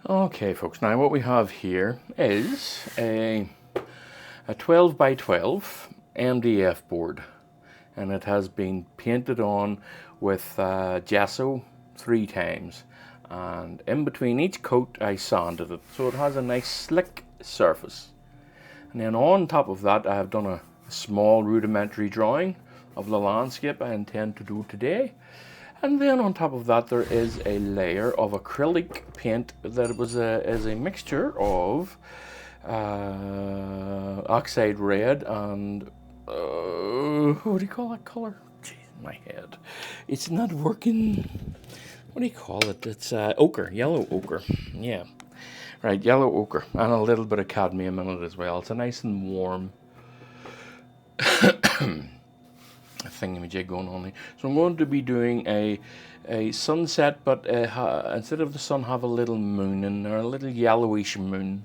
Okay folks, now what we have here is a 12 by 12 MDF board, and it has been painted on with gesso 3 times, and in between each coat I sanded it so it has a nice slick surface. And then on top of that I have done a small rudimentary drawing of the landscape I intend to do today. And then on top of that there is a layer of acrylic paint that is a mixture of oxide red and what do you call that color? Jeez, my head. It's not working. What do you call it? It's ochre, yellow ochre. Yeah. Right, yellow ochre. And a little bit of cadmium in it as well. It's a nice and warm thingamajig going on here. So I'm going to be doing a sunset, but instead of the sun have a little moon in there, a little yellowish moon.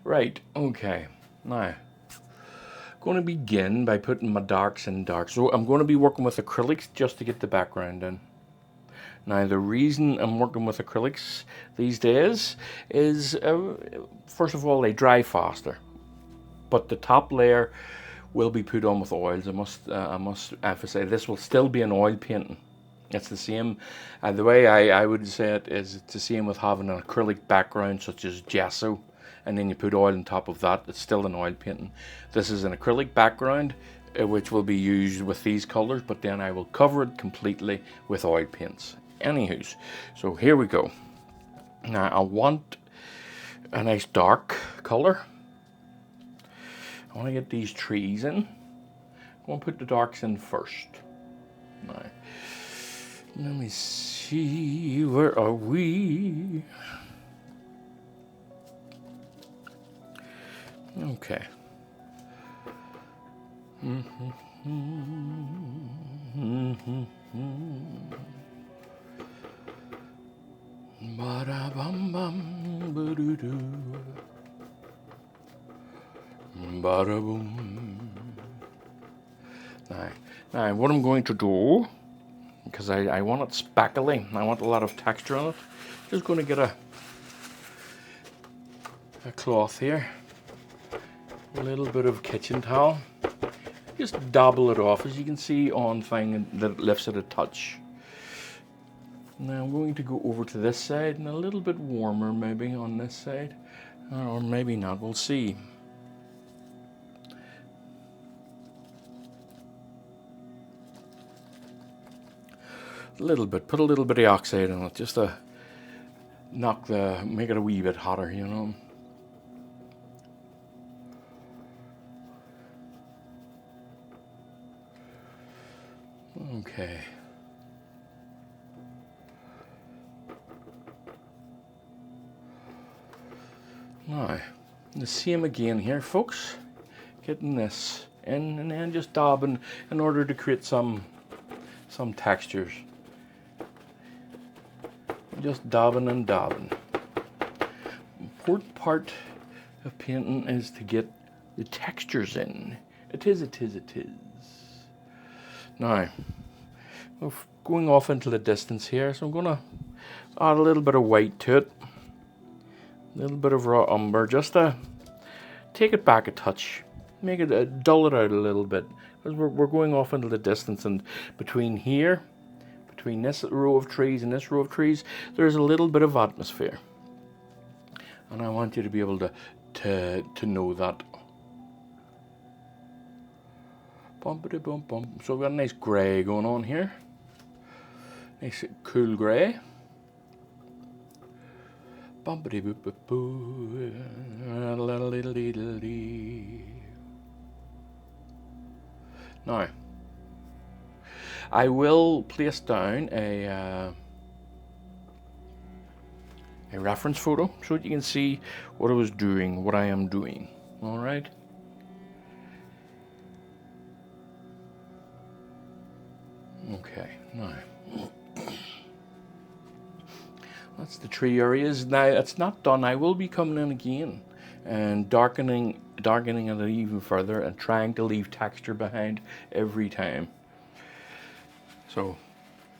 Right, okay. Now, I'm going to begin by putting my darks in dark. So I'm going to be working with acrylics just to get the background in. Now, the reason I'm working with acrylics these days is, first of all, they dry faster. But the top layer will be put on with oils. I must emphasize this will still be an oil painting. It's the same. The way I would say it is it's the same with having an acrylic background such as gesso, and then you put oil on top of that. It's still an oil painting. This is an acrylic background which will be used with these colors, but then I will cover it completely with oil paints. Anywho's, so here we go. Now I want a nice dark color. I want to get these trees in. I'm going to put the darks in first. Now, let me see, where are we? Okay. Ba-da-bum-bum, ba-doo-doo. Ba-da-boom. Now, what I'm going to do, because I want it spackly, I want a lot of texture on it, just going to get a cloth here, a little bit of kitchen towel, just dabble it off. As you can see on thing that it lifts it a touch. Now I'm going to go over to this side and a little bit warmer maybe on this side, or maybe not, we'll see. A little bit, put a little bit of oxide on it just to make it a wee bit hotter, you know. Okay. Now, the same again here, folks. Getting this in and then just dabbing in order to create some textures. Just dabbing and dabbing. Important part of painting is to get the textures in. It is. Now, we're going off into the distance here, so I'm going to add a little bit of white to it. A little bit of raw umber, just to take it back a touch. Make it, dull it out a little bit. Because we're going off into the distance, and between here, between this row of trees and this row of trees, there's a little bit of atmosphere. And I want you to be able to know that. Bumpity bump bump. So we've got a nice grey going on here. Nice cool grey. Bumpity boop boop boo. Now, I will place down a reference photo so that you can see what I was doing, what I am doing. All right. Okay, now that's the tree areas. Now it's not done. I will be coming in again and darkening it even further and trying to leave texture behind every time. So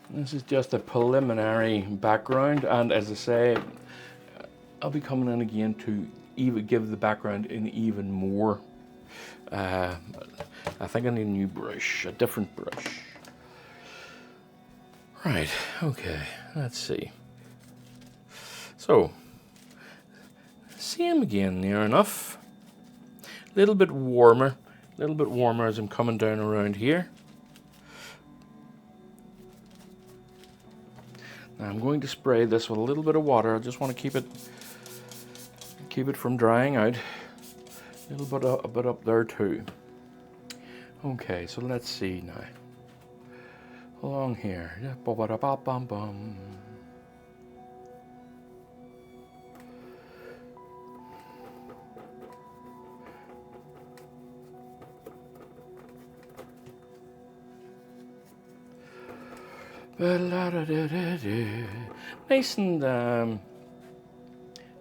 this is just a preliminary background, and as I say, I'll be coming in again to even give the background an even more. I think I need a new brush, a different brush. Right, okay, let's see. So, same again, near enough. A little bit warmer as I'm coming down around here. Now I'm going to spray this with a little bit of water. I just want to keep it from drying out. A bit up there too. Okay, so let's see now. Along here. Ba-ba-da-ba-bum-bum.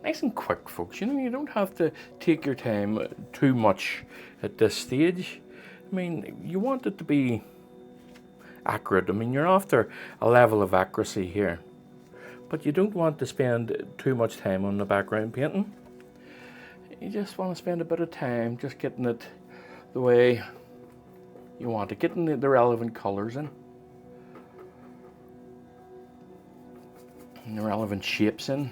Nice and quick, folks. You know, you don't have to take your time too much at this stage. I mean, you want it to be accurate. I mean, you're after a level of accuracy here, but you don't want to spend too much time on the background painting. You just want to spend a bit of time just getting it the way you want it, getting the relevant colors in, and the relevant shapes in.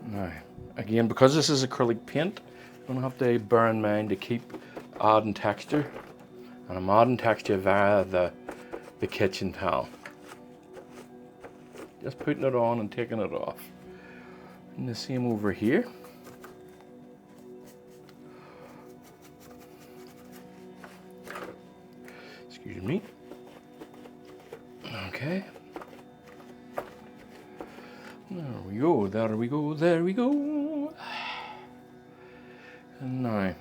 Now, again, because this is acrylic paint, I'm going to have to bear in mind to keep adding texture. And I'm adding texture via the kitchen towel. Just putting it on and taking it off. And the same over here. Excuse me. Okay. There we go, there we go, there we go. And now,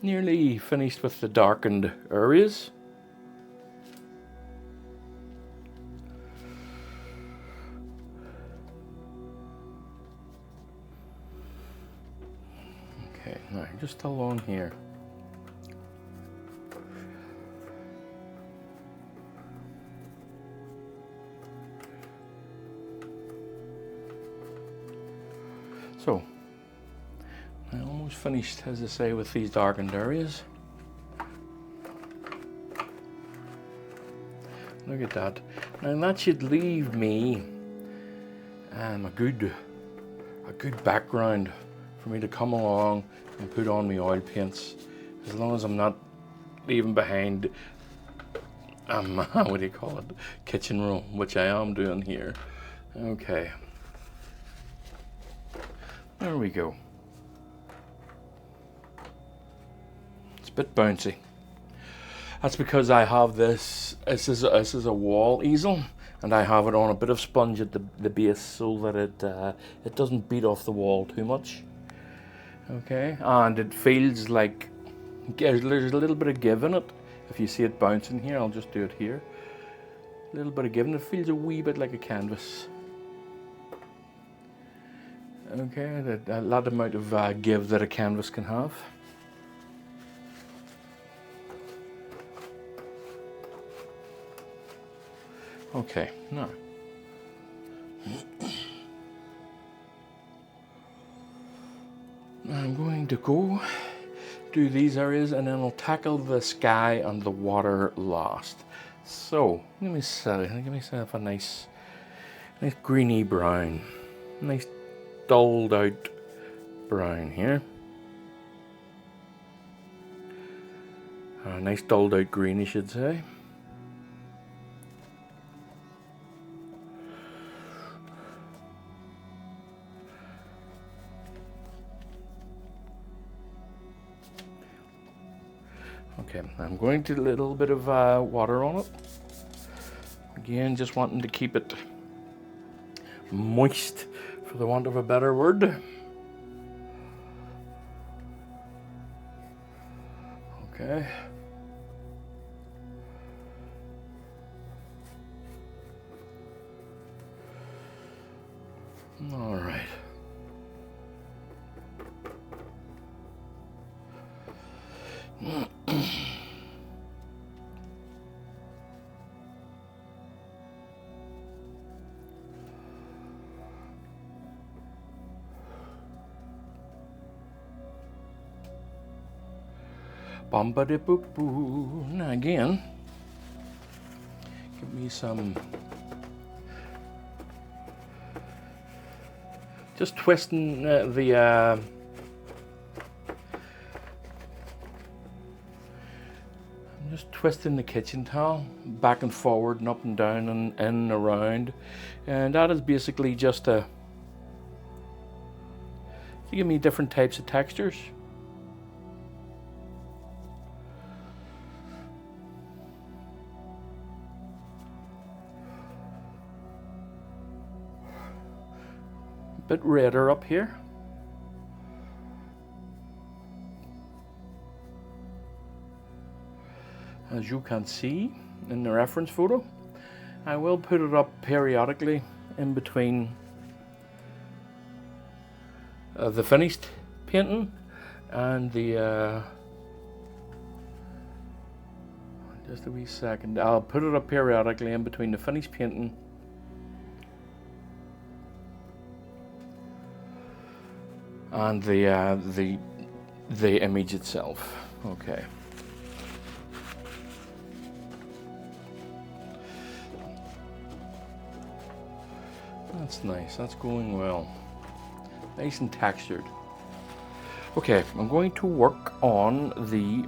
nearly finished with the darkened areas. Okay, now just along here. So, I almost finished, as I say, with these darkened areas. Look at that. Now that should leave me a good background for me to come along and put on my oil paints, as long as I'm not leaving behind what do you call it, kitchen room, which I am doing here. Okay. There we go. It's a bit bouncy. That's because I have this is a wall easel, and I have it on a bit of sponge at the base so that it doesn't beat off the wall too much. Okay, and it feels like there's a little bit of give in it. If you see it bouncing here, I'll just do it here. A little bit of give, and it feels a wee bit like a canvas. Okay, that amount of give that a canvas can have. Okay, now I'm going to go do these areas, and then I'll tackle the sky and the water last. So give myself a nice greeny brown, nice dulled out brown here. A nice dulled out green, I should say. Okay, I'm going to a little bit of water on it. Again, just wanting to keep it moist, for the want of a better word. Okay. All right. Bum-ba-de-boo-boo. Now again, give me some, just twisting I'm just twisting the kitchen towel back and forward and up and down and in and around, and that is basically just to give me different types of textures. Bit redder up here. As you can see in the reference photo, I will put it up periodically in between the finished painting and the just a wee second. I'll put it up periodically in between the finished painting and the image itself. Okay. That's nice. That's going well. Nice and textured. Okay, I'm going to work on the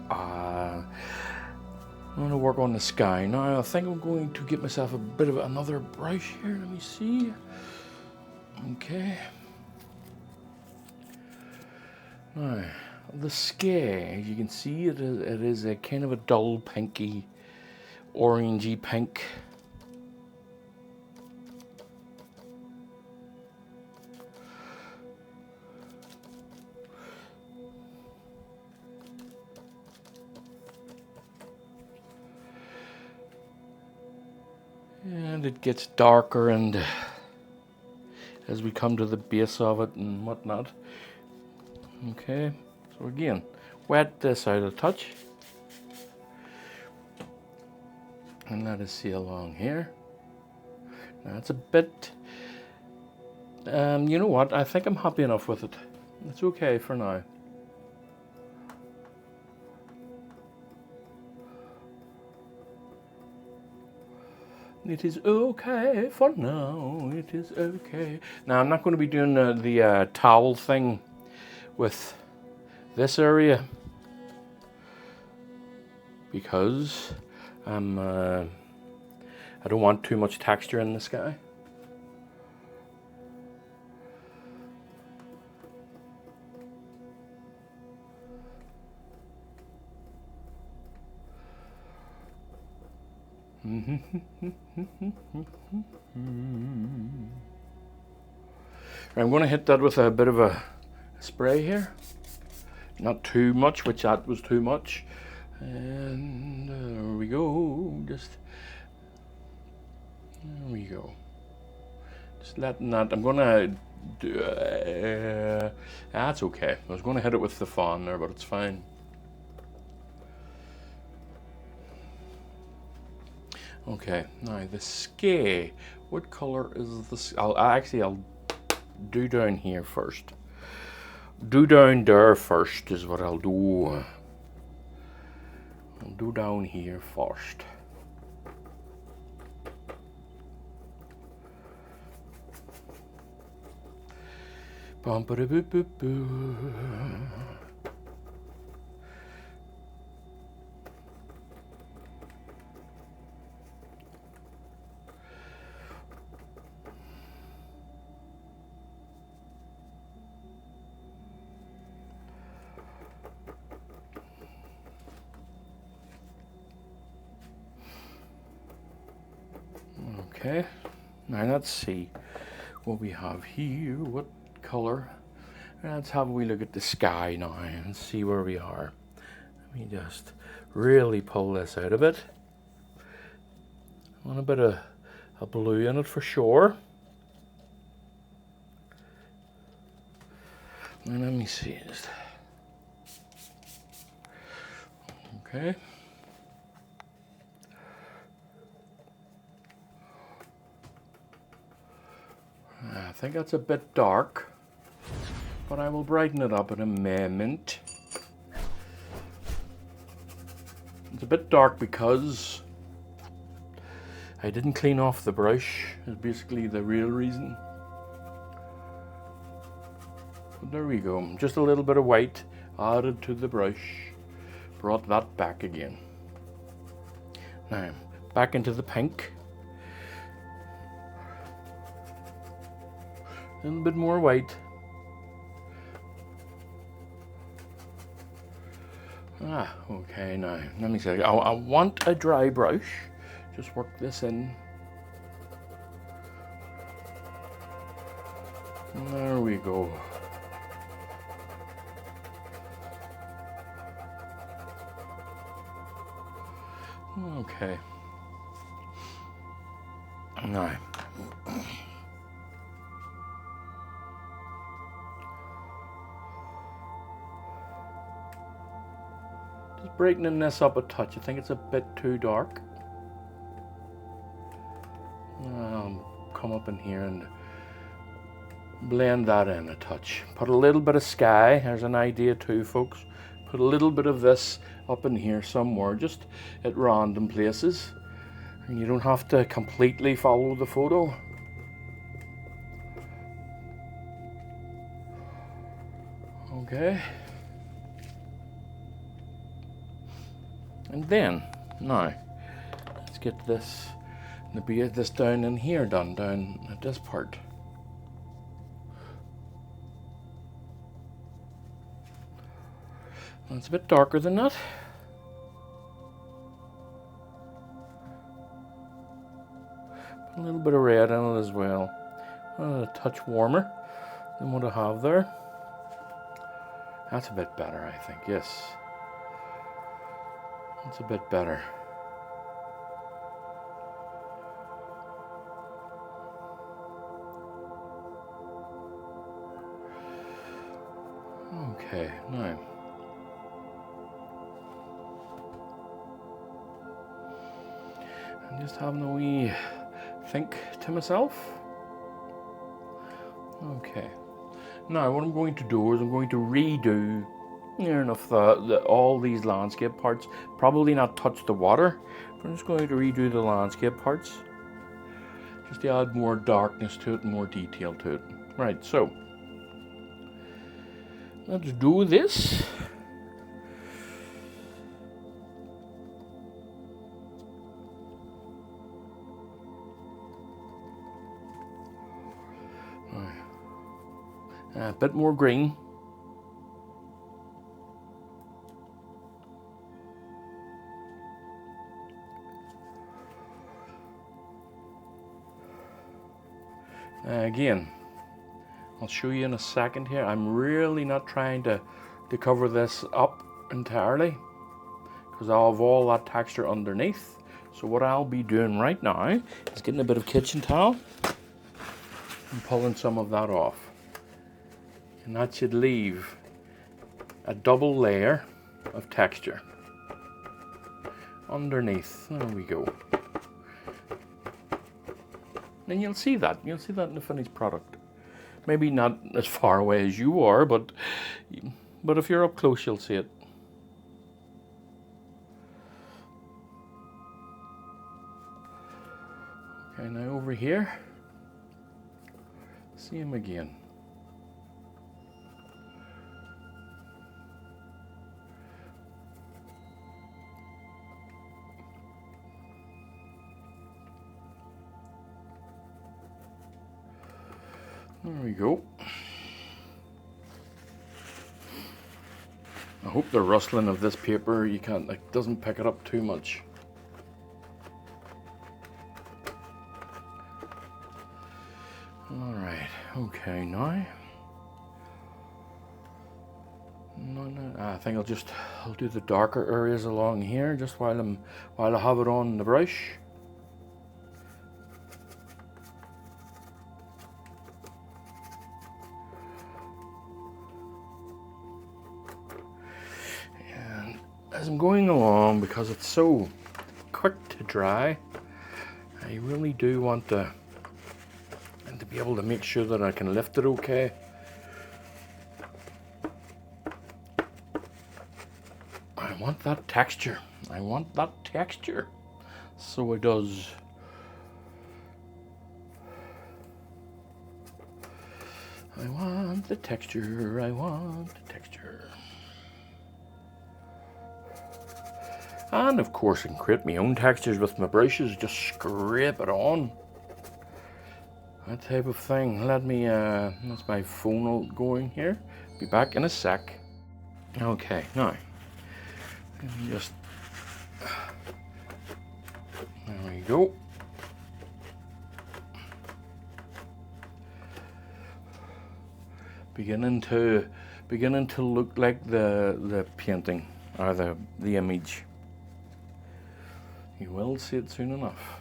sky now. I think I'm going to get myself a bit of another brush here. Let me see. Okay. Now, the sky, as you can see, it is a kind of a dull pinky, orangey pink. And it gets darker, and as we come to the base of it and whatnot. Okay, so again, wet this out a touch. And let us see along here. Now it's a bit, you know what, I think I'm happy enough with it. It's okay for now. It is okay for now. It is okay. Now I'm not going to be doing the towel thing with this area because I don't want too much texture in the sky. I'm going to hit that with a bit of a spray here. Not too much, which that was too much. And there we go. Just there we go. Just letting that. I'm going to do. That's okay. I was going to hit it with the fawn there, but it's fine. Okay, now the sky. What color is this? I'll do down here first. Do down there first is what I'll do. I'll do down here first. Bum-ba-da-boo-boo-boo. Okay, now let's see what we have here. What color? Let's have a wee look at the sky now and see where we are. Let me just really pull this out a bit. I want a bit of a blue in it for sure. And let me see this. Okay. I think that's a bit dark, but I will brighten it up in a moment. a bit dark because I didn't clean off the brush, is basically the real reason. But there we go, just a little bit of white added to the brush, brought that back again. Now, back into the pink. A little bit more white. Okay, now, let me see. I want a dry brush. Just work this in. There we go. Okay. Now. Just brightening this up a touch. I think it's a bit too dark. I'll come up in here and blend that in a touch. Put a little bit of sky. There's an idea too, folks. Put a little bit of this up in here somewhere, just at random places. And you don't have to completely follow the photo. Okay. And then, now, let's get this, this down in here done, down at this part. It's a bit darker than that. Put a little bit of red in it as well. A touch warmer than what I have there. That's a bit better, I think, yes. That's a bit better. Okay, now. I'm just having a wee think to myself. Okay. Now what I'm going to do is I'm going to redo near enough all these landscape parts. Probably not touch the water, but I'm just going to redo the landscape parts. Just to add more darkness to it and more detail to it. Right, so let's do this. A bit more green. Again, I'll show you in a second here. I'm really not trying to cover this up entirely because I'll have all that texture underneath. So what I'll be doing right now is getting a bit of kitchen towel and pulling some of that off. And that should leave a double layer of texture underneath. There we go. And you'll see that. You'll see that in the finished product. Maybe not as far away as you are, but if you're up close, you'll see it. Okay, now over here, see him again. There we go. I hope the rustling of this paper doesn't pick it up too much. All right. Okay. Now. No. I think I'll do the darker areas along here just while I have it on the brush. As I'm going along, because it's so quick to dry, I really do want to be able to make sure that I can lift it okay. I want that texture. I want that texture. So it does. I want the texture, I want the texture. And of course I can create my own textures with my brushes, just scrape it on. That type of thing. Let me, that's my phone going here. Be back in a sec. Okay, now, just, there we go. Beginning to look like the painting or the image. You will see it soon enough.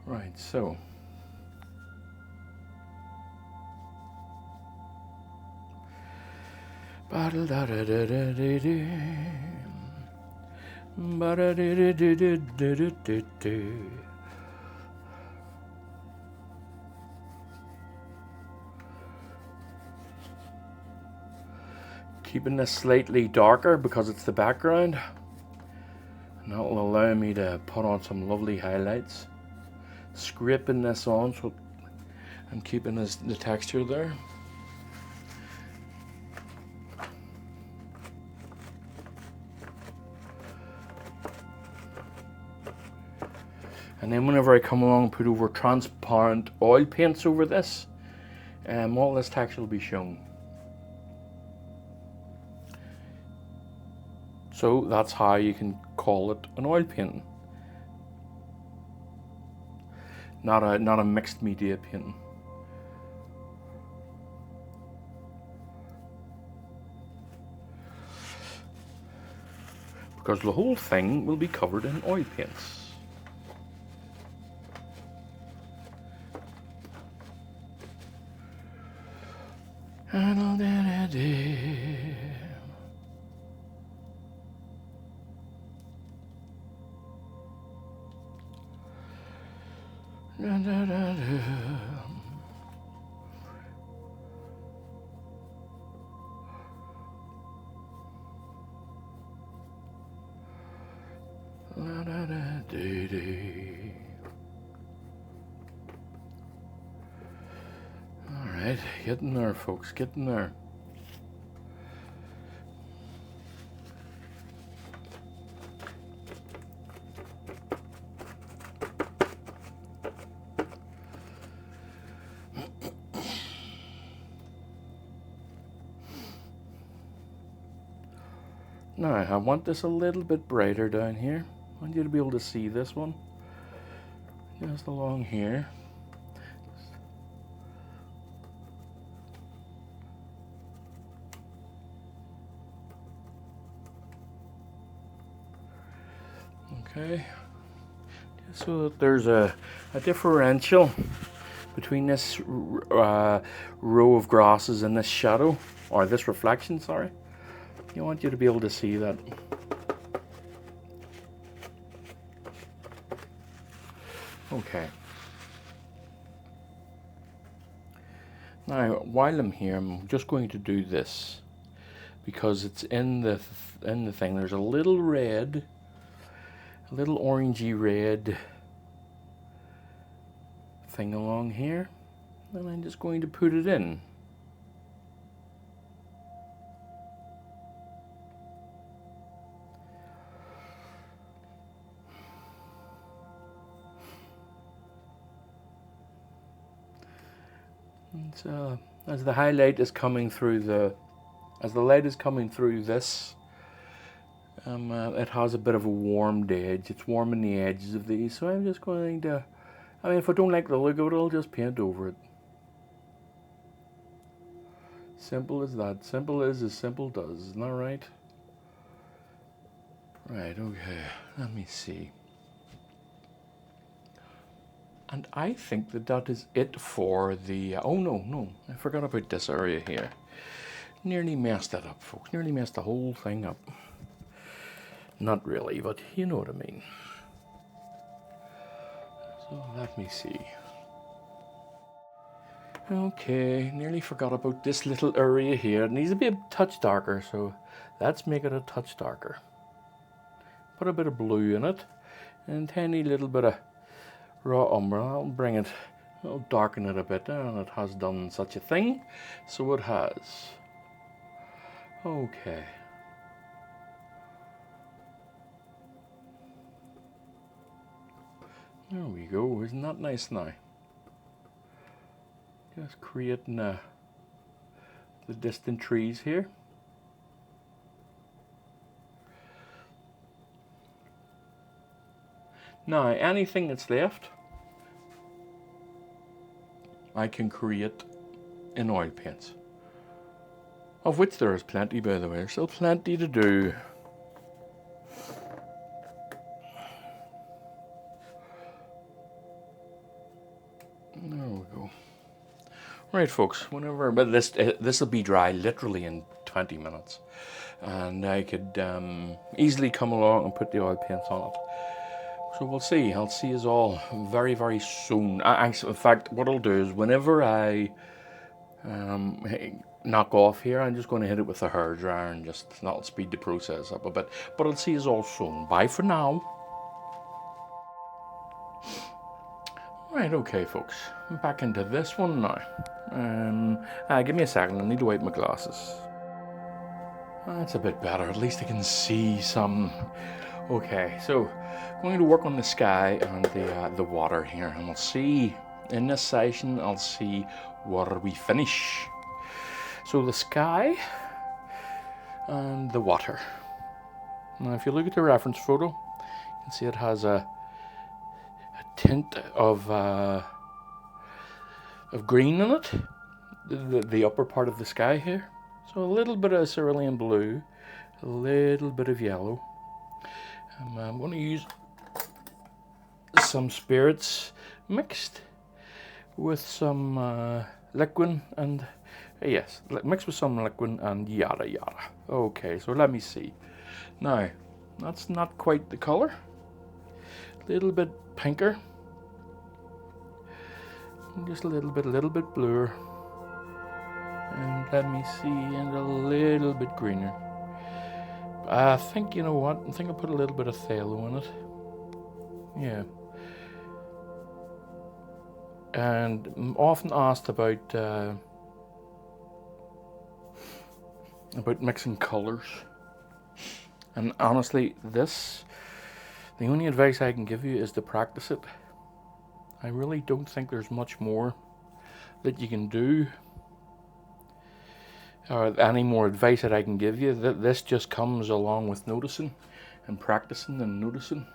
Right, so keeping this slightly darker because it's the background, and that will allow me to put on some lovely highlights. Scraping this on so I'm keeping the texture there. And then whenever I come along and put over transparent oil paints over this, all this texture will be shown. So that's how you can call it an oil painting. Not a mixed media painting. Because the whole thing will be covered in oil paints. Alright, getting there, folks, getting there. Now, I want this a little bit brighter down here. I want you to be able to see this one. Just along here. Okay. So that there's a differential between this row of grasses and this shadow, or this reflection, sorry. I want you to be able to see that. Okay. Now, while I'm here, I'm just going to do this because it's in the thing. There's a little red, a little orangey red thing along here, and I'm just going to put it in. So as the highlight is coming through as the light is coming through this, it has a bit of a warmed edge. It's warming the edges of these, so I'm just going to, I mean, if I don't like the look of it, I'll just paint over it. Simple as that. Simple as simple does, isn't that right? Right, okay, let me see. And I think that is it for the, oh no, I forgot about this area here. Nearly messed that up, folks, nearly messed the whole thing up. Not really, but you know what I mean. So let me see. Okay, nearly forgot about this little area here. It needs to be a touch darker, so let's make it a touch darker. put a bit of blue in it, and a tiny little bit of raw umber. I'll bring it, I'll darken it a bit, and it has done such a thing. So it has. Okay. There we go. Isn't that nice now? Just creating the distant trees here. Now, anything that's left, I can create in oil paints. Of which there is plenty, by the way. There's still plenty to do. There we go. Right, folks, whenever, but this will be dry literally in 20 minutes. And I could easily come along and put the oil paints on it. So we'll see. I'll see you all very, very soon. In fact, what I'll do is whenever I knock off here, I'm just going to hit it with a hairdryer and that'll speed the process up a bit. But I'll see you all soon. Bye for now. Right, okay, folks. I'm back into this one now. Give me a second. I need to wipe my glasses. That's a bit better. At least I can see some. Okay, so I'm going to work on the sky and the water here, and we'll see in this session. I'll see where we finish. So the sky and the water. Now, if you look at the reference photo, you can see it has a tint of green in it. The upper part of the sky here. So a little bit of cerulean blue, a little bit of yellow. I'm going to use some spirits mixed with some liquid and mixed with some liquid and yada yada. Okay, so let me see. Now, that's not quite the color. A little bit pinker, just a little bit bluer, and let me see, and a little bit greener. I think, you know what, I think I put a little bit of phthalo in it. Yeah. And I'm often asked about mixing colors. And honestly, the only advice I can give you is to practice it. I really don't think there's much more that you can do, or any more advice that I can give you. This just comes along with noticing and practicing and noticing.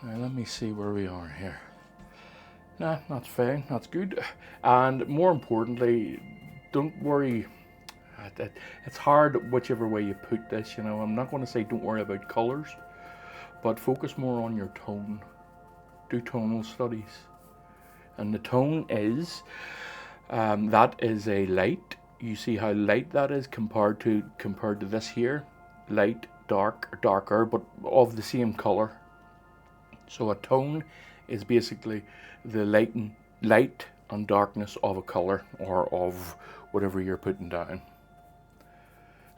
Now let me see where we are here. Nah, that's fine, that's good. And more importantly, don't worry. It's hard whichever way you put this, you know. I'm not going to say don't worry about colours, but focus more on your tone. Do tonal studies. And the tone is, that is a light. You see how light that is compared to this here. Light, dark, darker, but of the same colour. So a tone is basically the light and darkness of a colour, or of whatever you're putting down.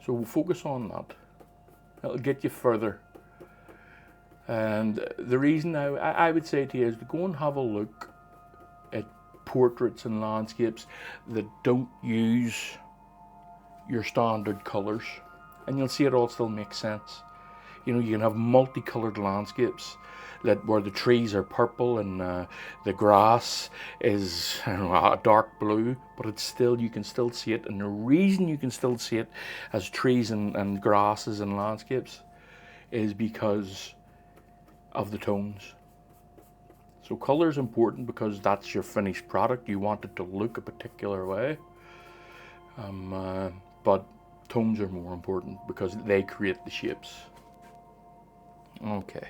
So focus on that. It'll get you further. And the reason I would say to you is to go and have a look at portraits and landscapes that don't use your standard colours, and you'll see it all still makes sense. You know, you can have multicoloured landscapes where the trees are purple and the grass is, I don't know, a dark blue, but it's still, you can still see it. And the reason you can still see it as trees and grasses and landscapes is because of the tones. So colour is important because that's your finished product. You want it to look a particular way, but tones are more important because they create the shapes. Okay,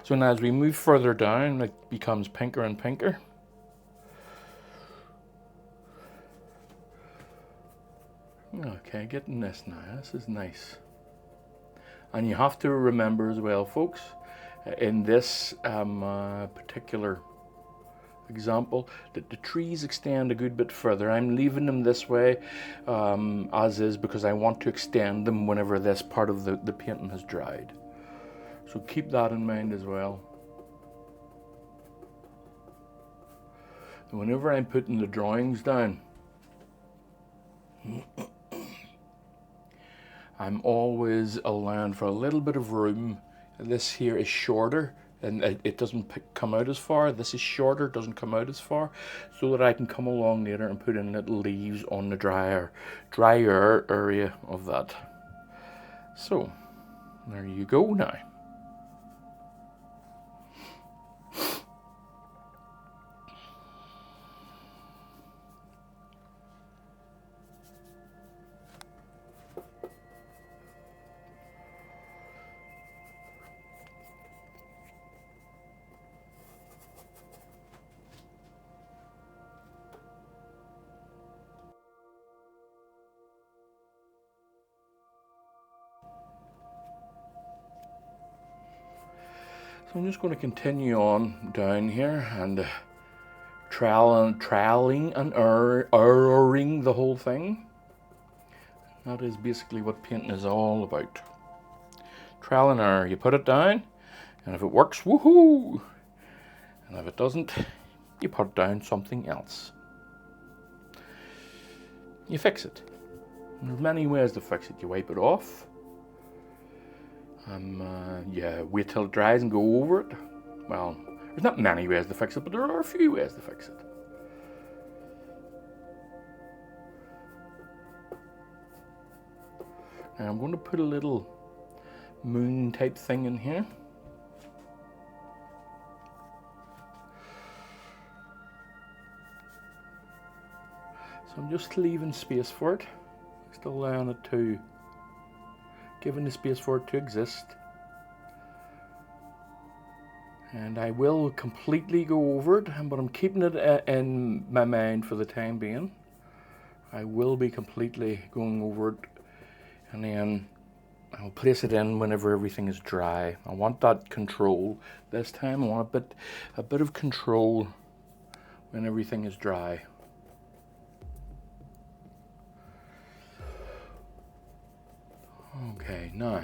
so now as we move further down, it becomes pinker and pinker. Okay, getting this now. This is nice. And you have to remember as well, folks, in this particular example, that the trees extend a good bit further. I'm leaving them this way as is because I want to extend them whenever this part of the painting has dried. So keep that in mind as well. And whenever I'm putting the drawings down, I'm always allowing for a little bit of room. This here is shorter and it doesn't come out as far. This is shorter, doesn't come out as far, so that I can come along later and put in little leaves on the drier area of that. So there you go now. So I'm just going to continue on down here and troweling and erring the whole thing. That is basically what painting is all about. Trial and error. You put it down, and if it works, woohoo! And if it doesn't, you put down something else. You fix it. And there's many ways to fix it. You wipe it off. You wait till it dries and go over it. Well, there's not many ways to fix it, but there are a few ways to fix it. Now I'm going to put a little moon type thing in here. So I'm just leaving space for it, still allowing it to, giving the space for it to exist. And I will completely go over it, but I'm keeping it in my mind for the time being. I will be completely going over it, and then I'll place it in whenever everything is dry. I want that control this time. I want a bit of control when everything is dry. Okay, now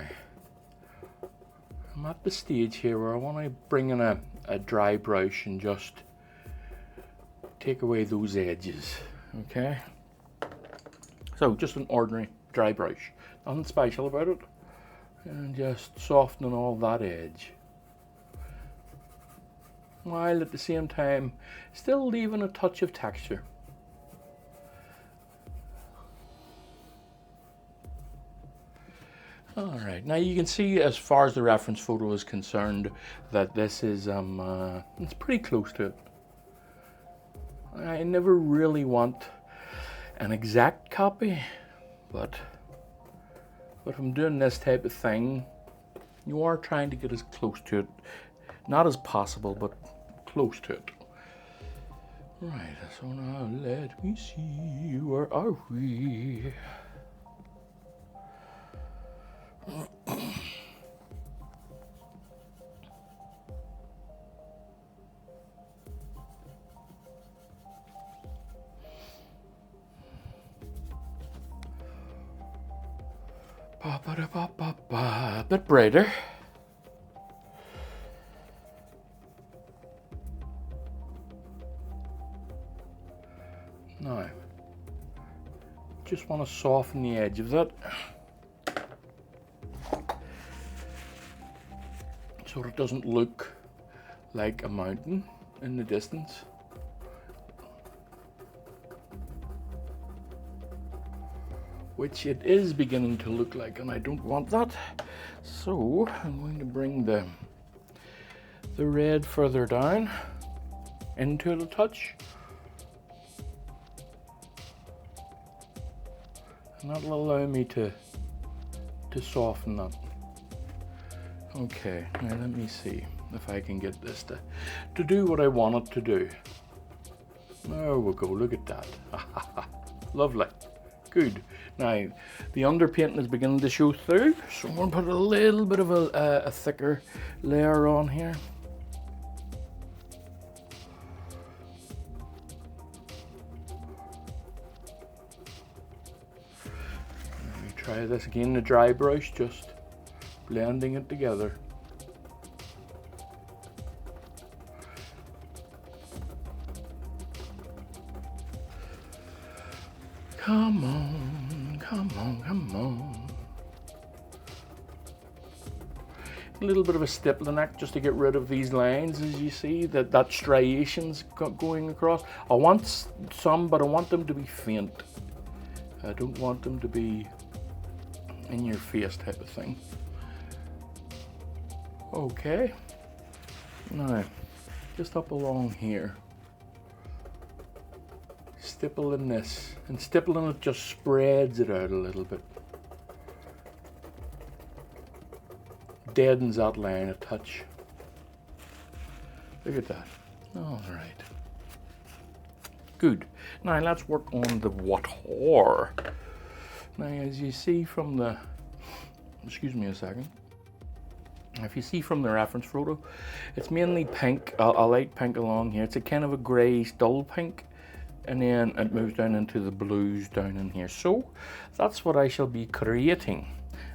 I'm at the stage here where I want to bring in a dry brush and just take away those edges, okay? So just an ordinary dry brush, nothing special about it, and just softening all that edge, while at the same time still leaving a touch of texture. Alright, now you can see as far as the reference photo is concerned that this is, it's pretty close to it. I never really want an exact copy, but if I'm doing this type of thing, you are trying to get as close to it, not as possible, but close to it. Right, so now let me see, where are we? A bit brighter. Now, just want to soften the edge of that, so it doesn't look like a mountain in the distance. Which it is beginning to look like, and I don't want that. So I'm going to bring the red further down into the touch. And that'll allow me to soften that. Okay, now let me see if I can get this to do what I want it to do. There we go, look at that. Lovely, good. Now, the underpainting is beginning to show through, so I'm going to put a little bit of a thicker layer on here. Let me try this again, the dry brush, just blending it together. Come on, come on, come on. A little bit of a stippling act just to get rid of these lines, as you see, that striations going across. I want some, but I want them to be faint. I don't want them to be in your face type of thing. Okay, now just up along here, stippling this, and stippling it just spreads it out a little bit. Deadens that line a touch. Look at that. All right. Good. Now let's work on the water. Now, as you see from the, excuse me a second. If you see from the reference photo, it's mainly pink, a light pink along here. It's a kind of a greyish dull pink, and then it moves down into the blues down in here. So that's what I shall be creating.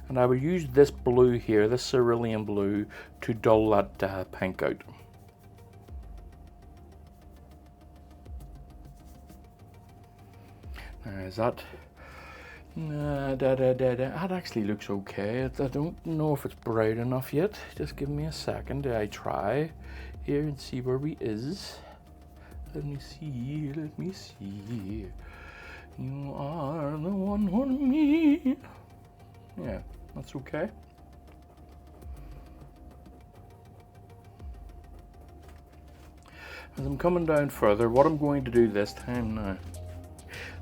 And I will use this blue here, this cerulean blue, to dull that pink out. Now is that, that actually looks okay. I don't know if it's bright enough yet. Just give me a second. I try here and see where we is. Let me see, let me see. You are the one for me. Yeah, that's okay. As I'm coming down further, what I'm going to do this time now,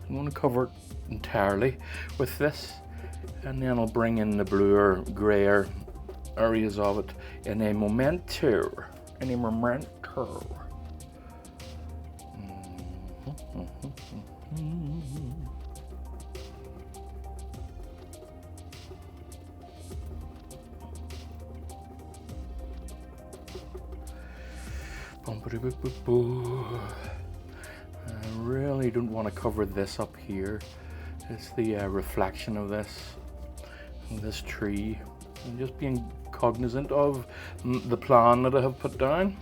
I'm going to cover it entirely with this, and then I'll bring in the bluer, grayer areas of it in a momento. In a momento. I really don't want to cover this up here. It's the reflection of this tree. I'm just being cognizant of the plan that I have put down.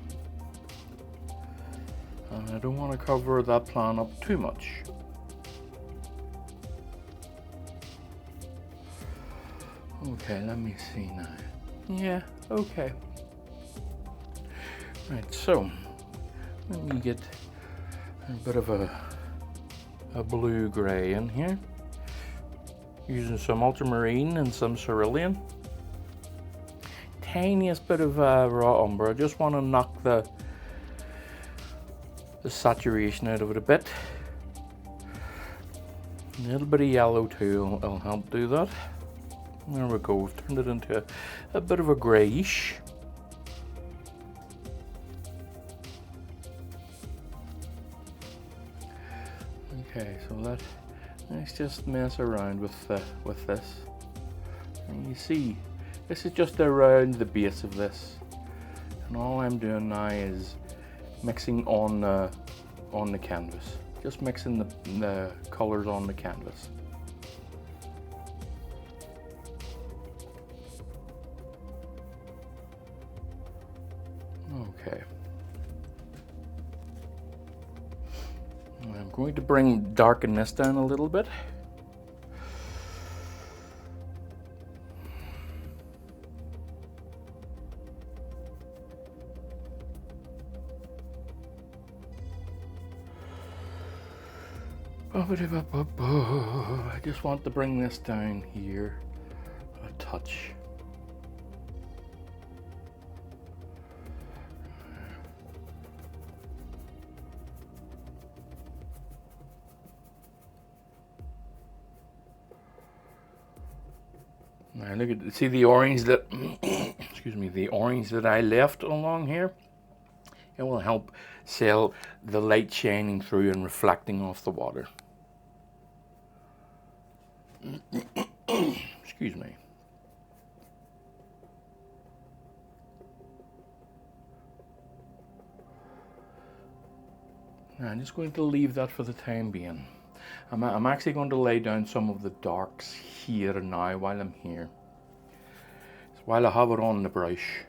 And I don't want to cover that plan up too much. Okay, let me see now. Yeah, okay. Right, so let me get a bit of a blue-gray in here, using some ultramarine and some cerulean. Tiniest bit of raw umber. I just want to knock the saturation out of it a bit. A little bit of yellow too will help do that. There we go. We've turned it into a bit of a greyish. Okay, so let's just mess around with this. And you see, this is just around the base of this, and all I'm doing now is mixing on the canvas. Just mixing the colors on the canvas. Okay. I'm going to darken this down a little bit. I just want to bring this down here a touch. Now look at, see the orange that, excuse me, the orange that I left along here? It will help sell the light shining through and reflecting off the water. Excuse me. Now I'm just going to leave that for the time being. I'm actually going to lay down some of the darks here now while I'm here. So while I have it on the brush.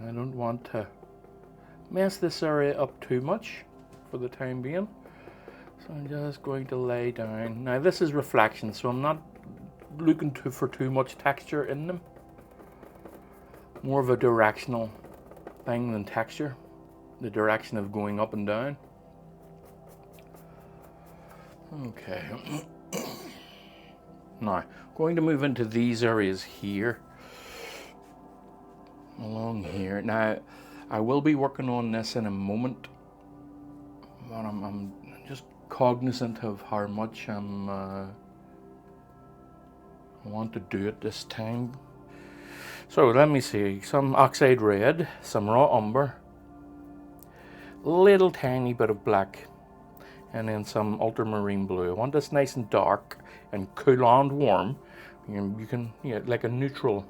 I don't want to mess this area up too much for the time being. So I'm just going to lay down. Now this is reflection, so I'm not looking for too much texture in them. More of a directional thing than texture. The direction of going up and down. Okay. Now, going to move into these areas here. Along here. Now, I will be working on this in a moment. But I'm just cognizant of how much I want to do it this time. So let me see, some oxide red, some raw umber, little tiny bit of black, and then some ultramarine blue. I want this nice and dark and cool and warm. You can, yeah, like a neutral.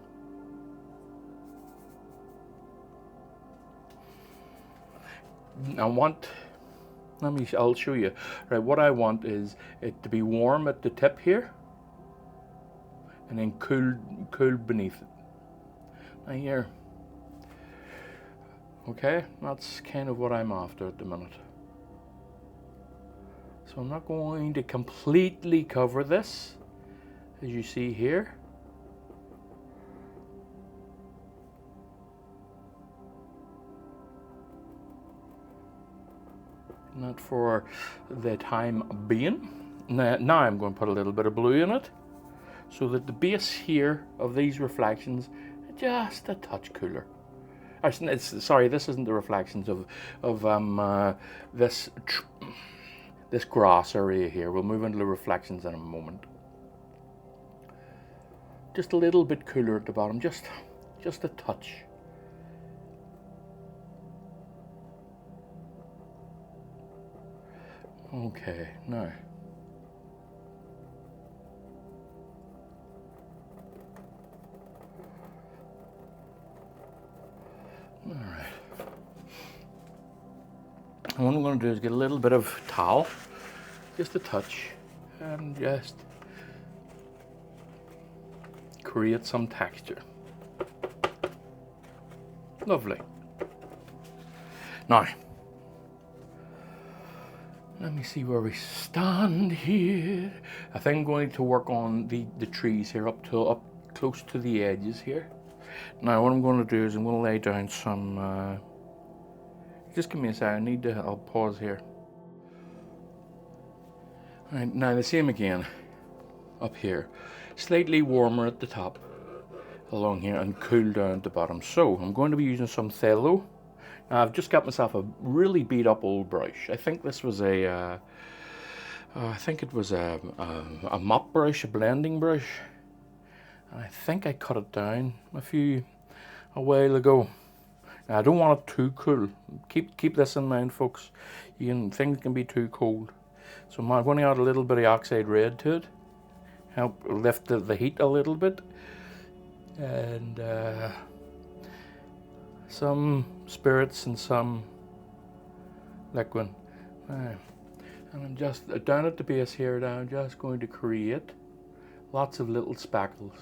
I'll show you. Right, what I want is it to be warm at the tip here, and then cool beneath it. Now here. Okay, that's kind of what I'm after at the minute. So I'm not going to completely cover this, as you see here. Not for the time being. Now I'm going to put a little bit of blue in it, so that the base here of these reflections are just a touch cooler. Sorry, this isn't the reflections of this grass area here. We'll move into the reflections in a moment. Just a little bit cooler at the bottom, just a touch. Okay, now. All right. And what I'm going to do is get a little bit of towel, just a touch, and just create some texture. Lovely. Now, let me see where we stand here. I think I'm going to work on the trees here up close to the edges here. Now what I'm going to do is I'm going to lay down some, just give me a second, I'll pause here. Alright, now the same again, up here. Slightly warmer at the top, along here, and cool down at the bottom. So I'm going to be using some phthalo. Now I've just got myself a really beat up old brush. I think this was a mop brush, a blending brush. And I think I cut it down a while ago. Now I don't want it too cool. Keep this in mind, folks. Things can be too cold. So I'm going to add a little bit of oxide red to it. Help lift the heat a little bit. And some spirits and some liquid. And I'm just down at the base here now. I'm just going to create lots of little spackles.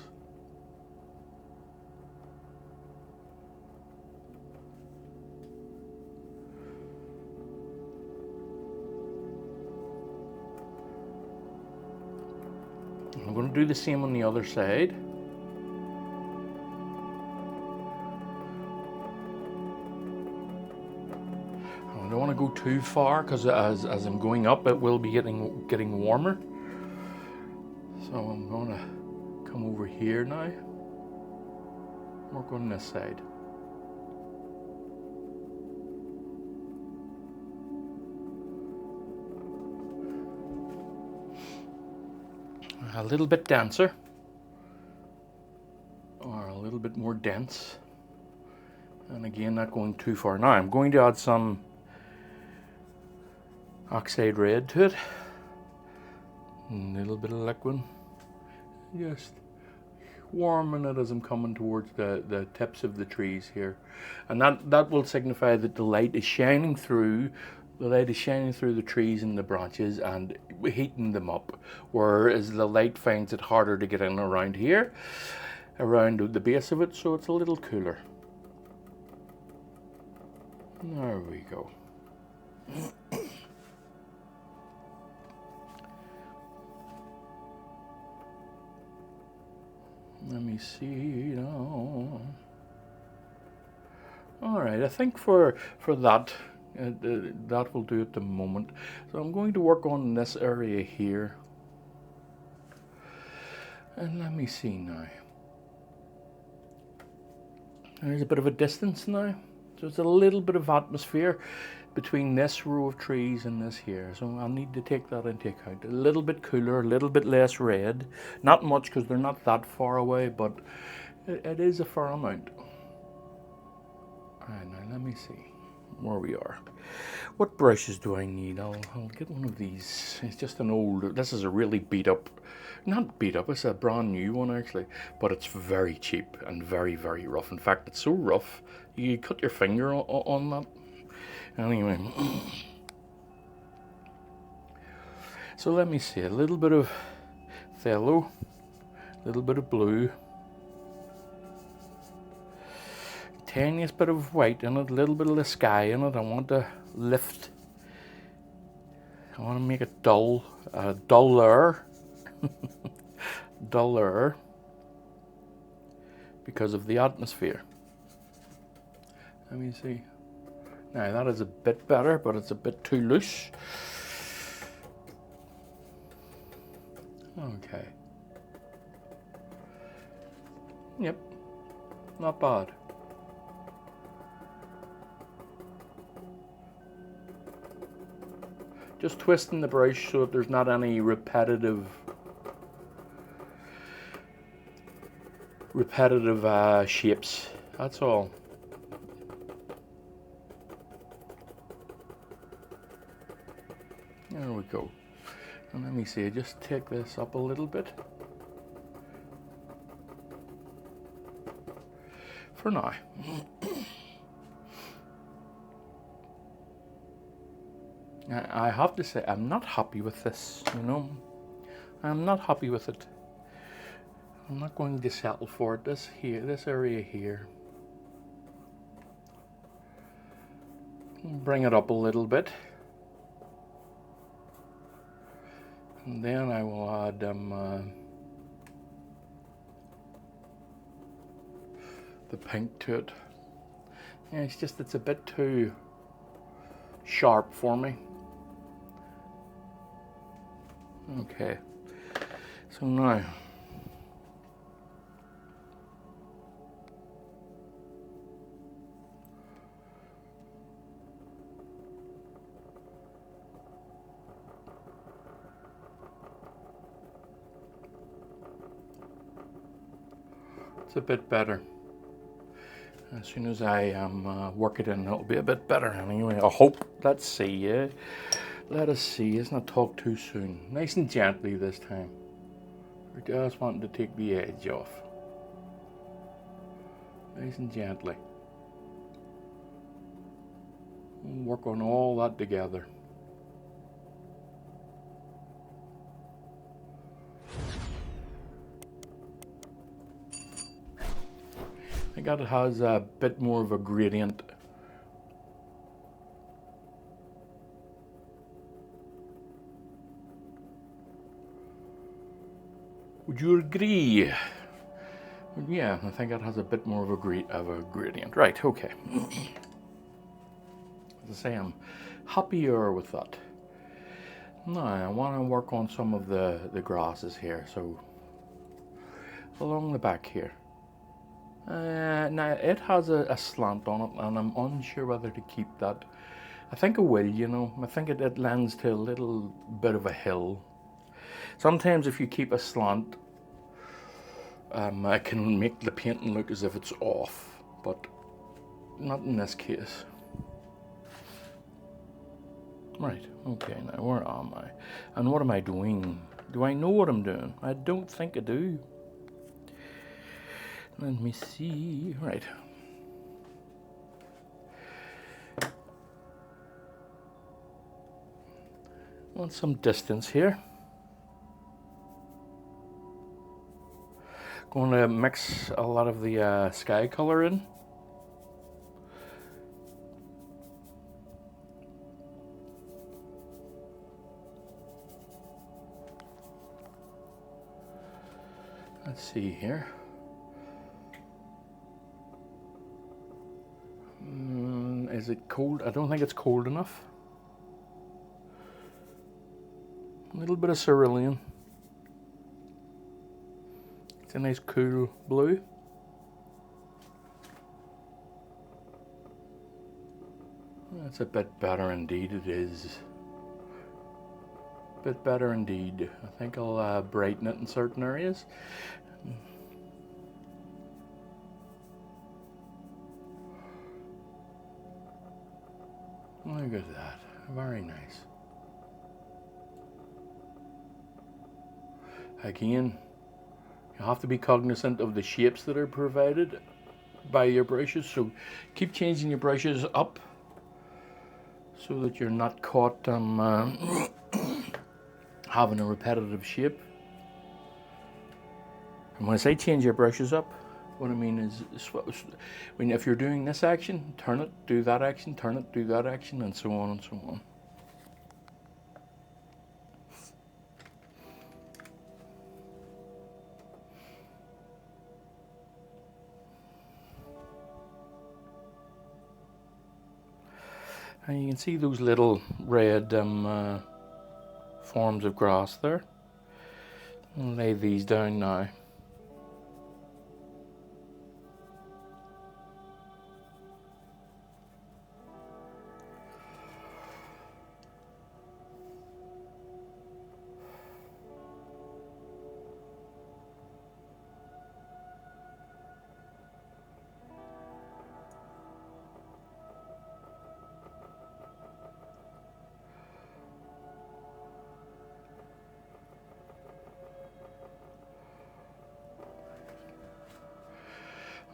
I'm going to do the same on the other side. I don't want to go too far because as I'm going up, it will be getting warmer. So I'm going to come over here now. Work on this side. A little bit denser, or a little bit more dense, and again not going too far. Now I'm going to add some oxide red to it, a little bit of liquid, just warming it as I'm coming towards the tips of the trees here, and that will signify that the light is shining through. The light is shining through the trees and the branches and heating them up, whereas the light finds it harder to get in around here, around the base of it, so it's a little cooler. There we go. Let me see now. All right, I think for that, that will do at the moment. So I'm going to work on this area here. And let me see now. There's a bit of a distance now. So there's a little bit of atmosphere between this row of trees and this here. So I'll need to take that into account. A little bit cooler, a little bit less red. Not much because they're not that far away, but it is a fair amount. Alright, now let me see where we are. What brushes do I need? I'll get one of these. It's just an old, this is a really beat up, not beat up, it's a brand new one actually, but it's very cheap and very, very rough. In fact, it's so rough, you cut your finger on that. Anyway, so let me see, a little bit of phthalo, a little bit of blue, tiniest bit of white in it, a little bit of the sky in it. I want to lift, I want to make it dull, duller, duller, because of the atmosphere. Let me see. Now that is a bit better, but it's a bit too loose. Okay. Yep, not bad. Just twisting the brush so that there's not any repetitive shapes. That's all. There we go. And let me see, just take this up a little bit. For now. I have to say, I'm not happy with this, you know. I'm not happy with it. I'm not going to settle for it. This here, this area here. Bring it up a little bit. And then I will add the pink to it. Yeah, it's just, it's a bit too sharp for me. Okay, so now it's a bit better. As soon as I work it in, it'll be a bit better anyway. I hope. Let's see, yeah. Let us see. Let's not talk too soon. Nice and gently this time. We're just wanting to take the edge off. Nice and gently. We'll work on all that together. I think it has a bit more of a gradient. Would you agree? Yeah, I think it has a bit more of a gradient. Right, okay. As I say, I'm happier with that. Now, I want to work on some of the grasses here, so along the back here. Now, it has a slant on it, and I'm unsure whether to keep that. I think I will, you know. I think it lends to a little bit of a hill. Sometimes if you keep a slant, it can make the painting look as if it's off, but not in this case. Right, okay, now where am I? And what am I doing? Do I know what I'm doing? I don't think I do. Let me see. Right. Want some distance here. Going to mix a lot of the sky color in. see here. Is it cold? I don't think it's cold enough. A little bit of cerulean. It's a nice cool blue. That's a bit better indeed, it is. A bit better indeed. I think I'll brighten it in certain areas. Look at that, very nice. Again, you have to be cognizant of the shapes that are provided by your brushes, so keep changing your brushes up so that you're not caught having a repetitive shape. And when I say change your brushes up, what I mean is, if you're doing this action, turn it, do that action, turn it, do that action, and so on and so on. And you can see those little red forms of grass there. I'll lay these down now.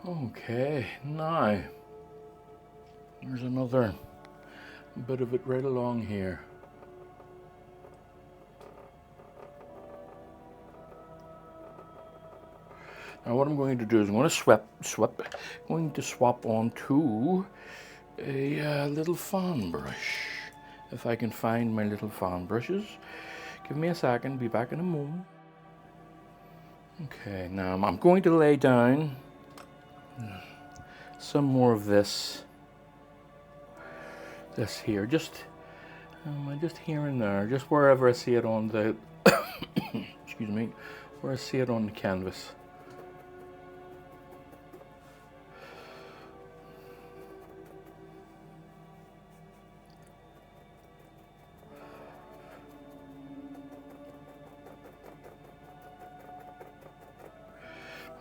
Okay, now there's another bit of it right along here. Now what I'm going to do is I'm going to swap onto a little fan brush. If I can find my little fan brushes. Give me a second, be back in a moment. Okay, now I'm going to lay down some more of this here, just here and there, just wherever I see it on the excuse me, where I see it on the canvas.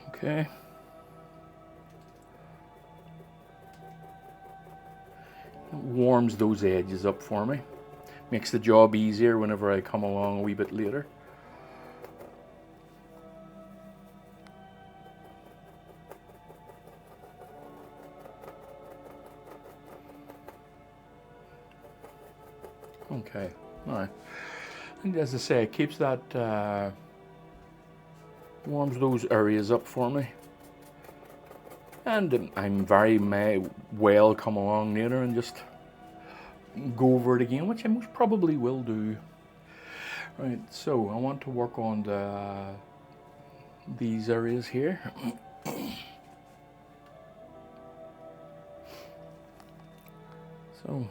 Okay. Warms those edges up for me. Makes the job easier whenever I come along a wee bit later. Okay, alright. And as I say, it keeps that, warms those areas up for me. And I'm very well come along later and just go over it again, which I most probably will do. Right, so I want to work on these areas here. So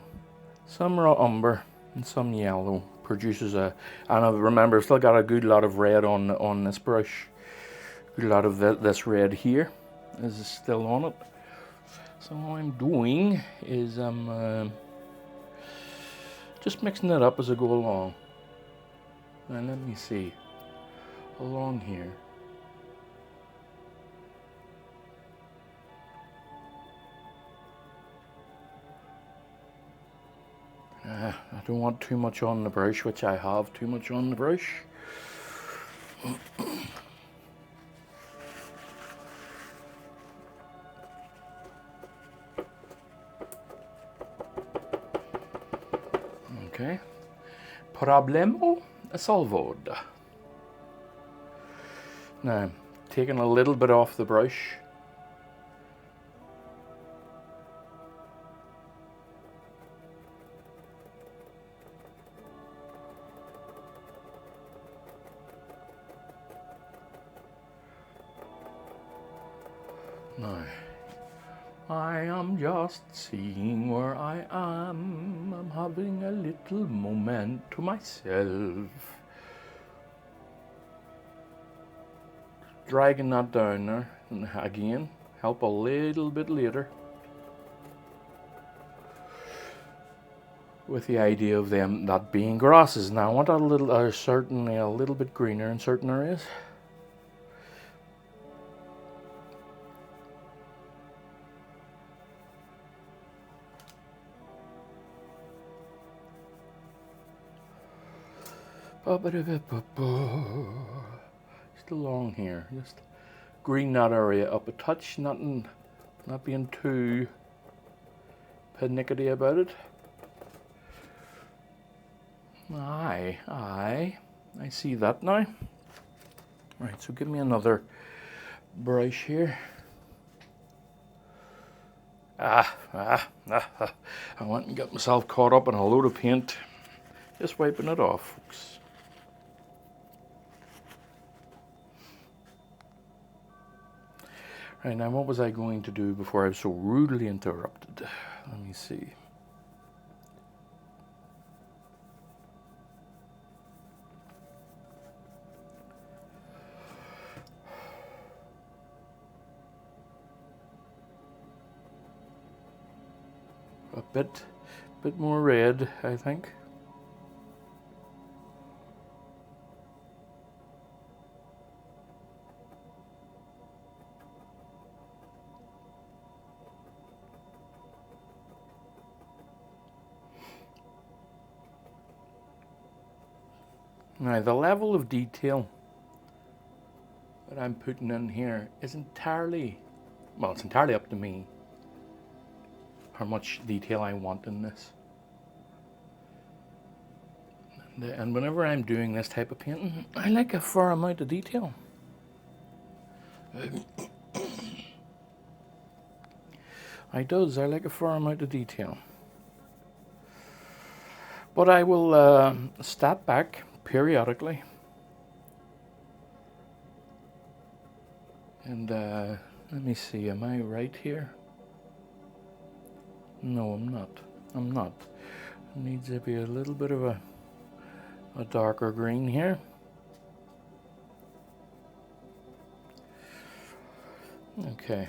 some raw umber and some yellow produces and I remember I've still got a good lot of red on this brush. A good lot of this red here is still on it. So what I'm doing is I'm just mixing it up as I go along. And let me see, along here. I don't want too much on the brush, which I have too much on the brush. Okay, problemo solved. Now, taking a little bit off the brush. Now, I am just seeing where I am. I'm having a little moment to myself. Dragging that down there, and again, help a little bit later. With the idea of them that being grasses. Now I want a little, certainly a little bit greener in certain areas. Just along here, just green that area up a touch, not being too pernickety about it. Aye, I see that now. Right, so give me another brush here. I went and got myself caught up in a load of paint. Just wiping it off, folks. Right, now what was I going to do before I was so rudely interrupted? Let me see. A bit more red, I think. Now, the level of detail that I'm putting in here is entirely, well, it's entirely up to me how much detail I want in this. And whenever I'm doing this type of painting, I like a fair amount of detail. I like a fair amount of detail. But I will step back periodically and let me see, am I right here? No, I'm not. It needs to be a little bit of a darker green here. Okay.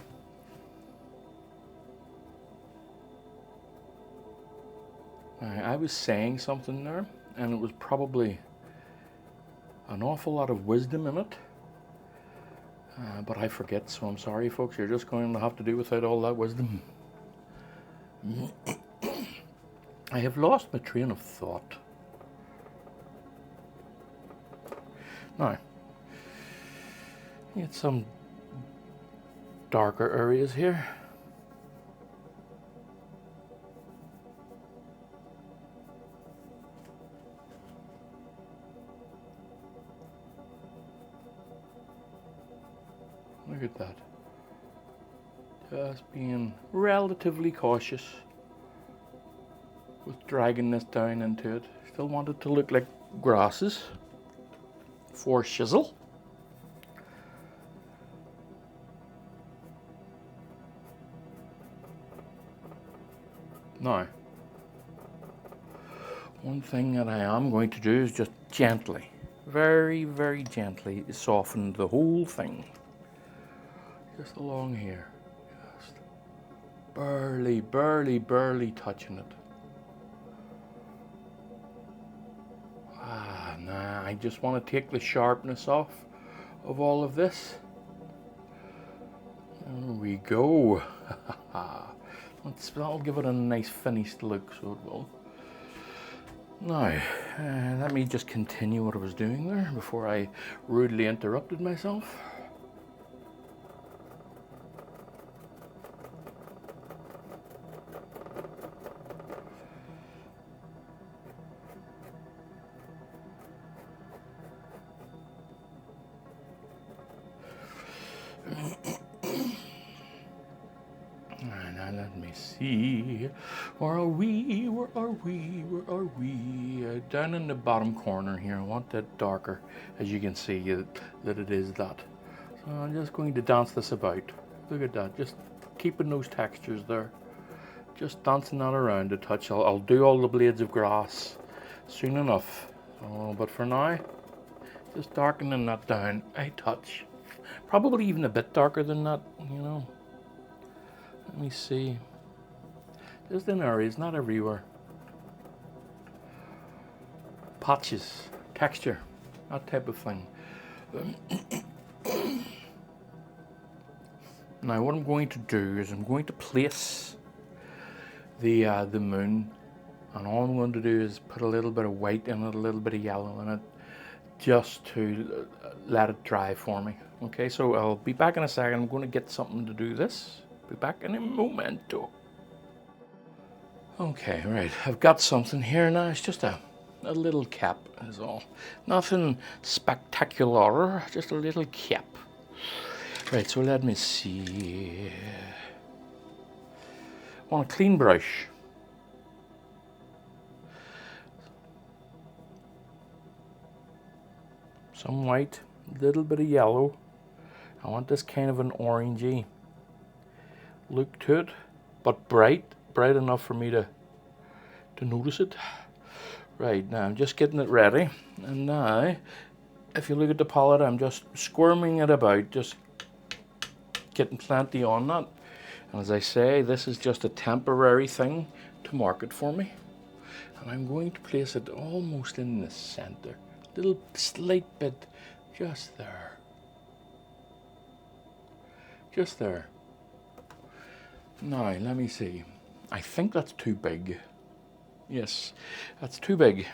I was saying something there, and it was probably an awful lot of wisdom in it, but I forget, so I'm sorry, folks. You're just going to have to do without all that wisdom. I have lost my train of thought. Now, get some darker areas here. Look at that. Just being relatively cautious with dragging this down into it. Still want it to look like grasses for shizzle. Now, one thing that I am going to do is just gently, very, very gently soften the whole thing. Just along here. Just barely touching it. Nah, I just want to take the sharpness off of all of this. There we go. That'll give it a nice finished look, so it will. Now, let me just continue what I was doing there before I rudely interrupted myself. Now let me see. Where are we? Down in the bottom corner here. I want that darker, as you can see that it is that. So I'm just going to dance this about. Look at that, just keeping those textures there. Just dancing that around a touch. I'll do all the blades of grass soon enough. Oh, but for now, just darkening that down a touch. Probably even a bit darker than that, you know. Let me see. Just in areas, not everywhere. Patches, texture, that type of thing. Now what I'm going to do is I'm going to place the moon, and all I'm going to do is put a little bit of white in it, a little bit of yellow in it, just to let it dry for me. Okay, so I'll be back in a second. I'm going to get something to do this. Be back in a momento. Okay, right, I've got something here now. It's just a little cap is all. Nothing spectacular, just a little cap. Right, so let me see. I want a clean brush. Some white, a little bit of yellow. I want this kind of an orangey look to it, but bright enough for me to notice it. Right, now I'm just getting it ready, and now if you look at the palette, I'm just squirming it about, just getting plenty on that. And as I say, this is just a temporary thing to mark it for me, and I'm going to place it almost in the center, little slight bit, just there, just there. Now let me see, I think that's too big. Yes, that's too big.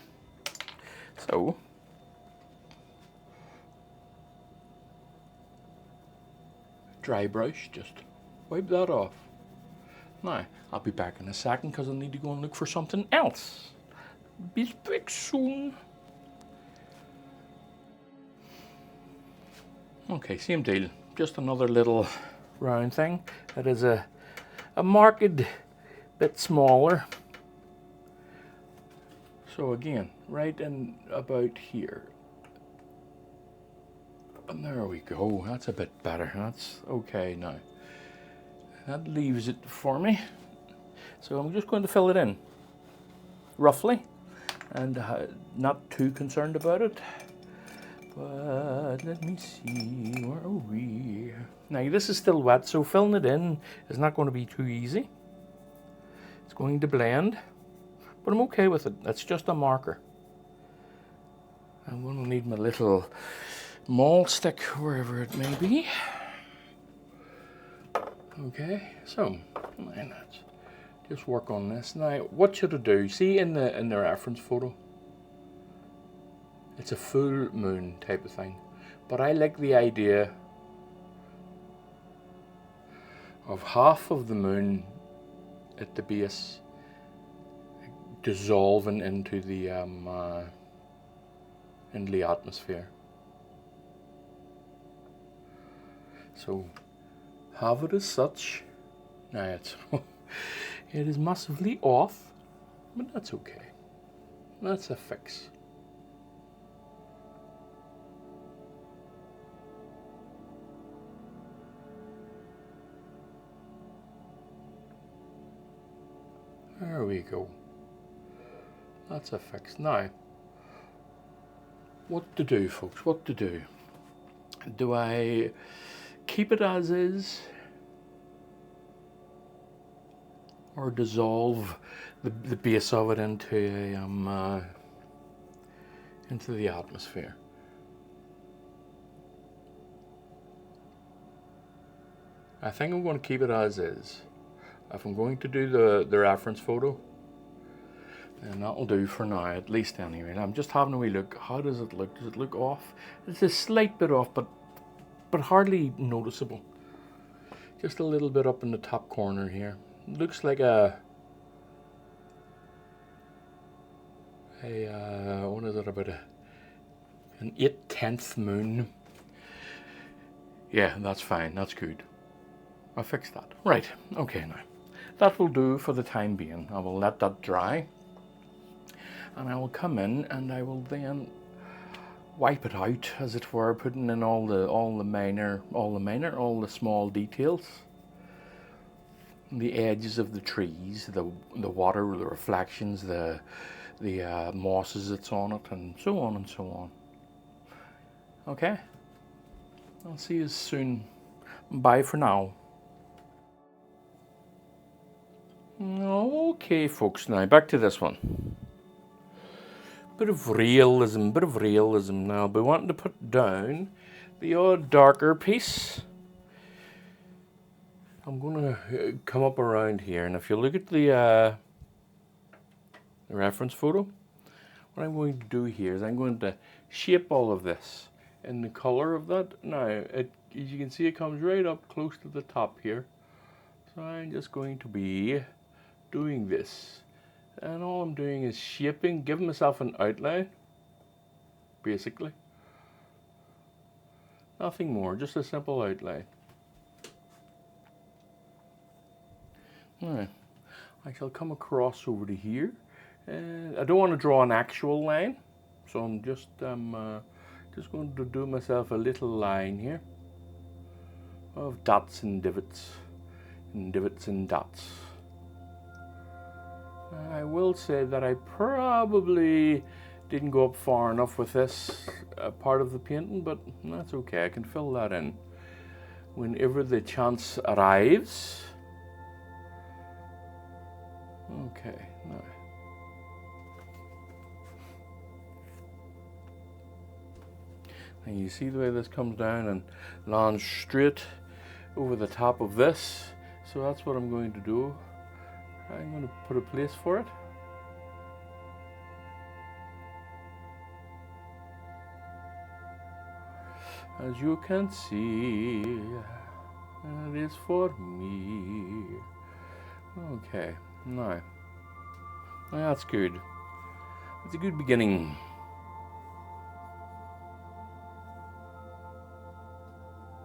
So dry brush, just wipe that off. Now I'll be back in a second because I need to go and look for something else. Be back soon. Okay, same deal, just another little round thing. That is a marked bit smaller. So again, right in about here. And there we go, that's a bit better. That's okay now. That leaves it for me. So I'm just going to fill it in, roughly, and not too concerned about it. But let me see, where are we? Now this is still wet, so filling it in is not going to be too easy. It's going to blend, but I'm okay with it. It's just a marker. I'm going to need my little maul stick, wherever it may be. Okay, so let's just work on this. Now, what should I do? See in the reference photo, it's a full moon type of thing, but I like the idea of half of the moon at the base dissolving into the atmosphere. So have it as such. Now it is massively off, but that's okay. That's a fix. There we go. That's a fix. Now, what to do, folks? What to do? Do I keep it as is, or dissolve the base of it into the atmosphere? I think I'm going to keep it as is. If I'm going to do the reference photo, then that'll do for now, at least anyway. I'm just having a wee look. How does it look? Does it look off? It's a slight bit off, but hardly noticeable. Just a little bit up in the top corner here. It looks like what is it, about an 8/10 moon. Yeah, that's fine, that's good. I fixed that. Right, okay now. That will do for the time being. I will let that dry, and I will come in and I will then wipe it out, as it were, putting in all the small details, the edges of the trees, the water, the reflections, the mosses that's on it, and so on and so on. Okay, I'll see you soon. Bye for now. Okay, folks, now back to this one. Bit of realism. Now I'll be wanting to put down the odd darker piece. I'm going to come up around here, and if you look at the reference photo, what I'm going to do here is I'm going to shape all of this in the color of that. Now, as you can see, it comes right up close to the top here. So I'm just going to be doing this. And all I'm doing is shaping, giving myself an outline, basically. Nothing more, just a simple outline. Now, I shall come across over to here. And I don't want to draw an actual line, so I'm just going to do myself a little line here of dots and divots and dots. I will say that I probably didn't go up far enough with this part of the painting, but that's okay. I can fill that in whenever the chance arrives. Okay, now. And you see the way this comes down and lands straight over the top of this. So that's what I'm going to do. I'm going to put a place for it. As you can see, it is for me. Okay, now that's good. It's a good beginning.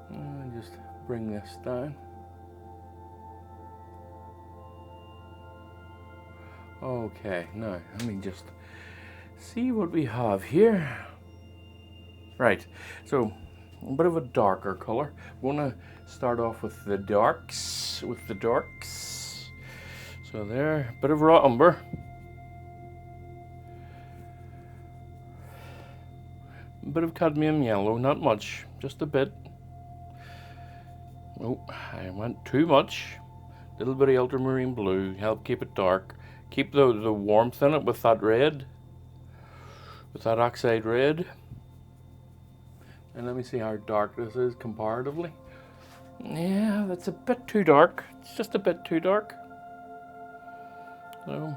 And just bring this down. Okay, now let me just see what we have here. Right, so a bit of a darker color. I'm gonna start off with the darks. So there, a bit of raw umber. A bit of cadmium yellow, not much, just a bit. Oh, I went too much. A little bit of ultramarine blue, help keep it dark. Keep the warmth in it with that red, with that oxide red. And let me see how dark this is comparatively. Yeah, that's a bit too dark. It's just a bit too dark. So,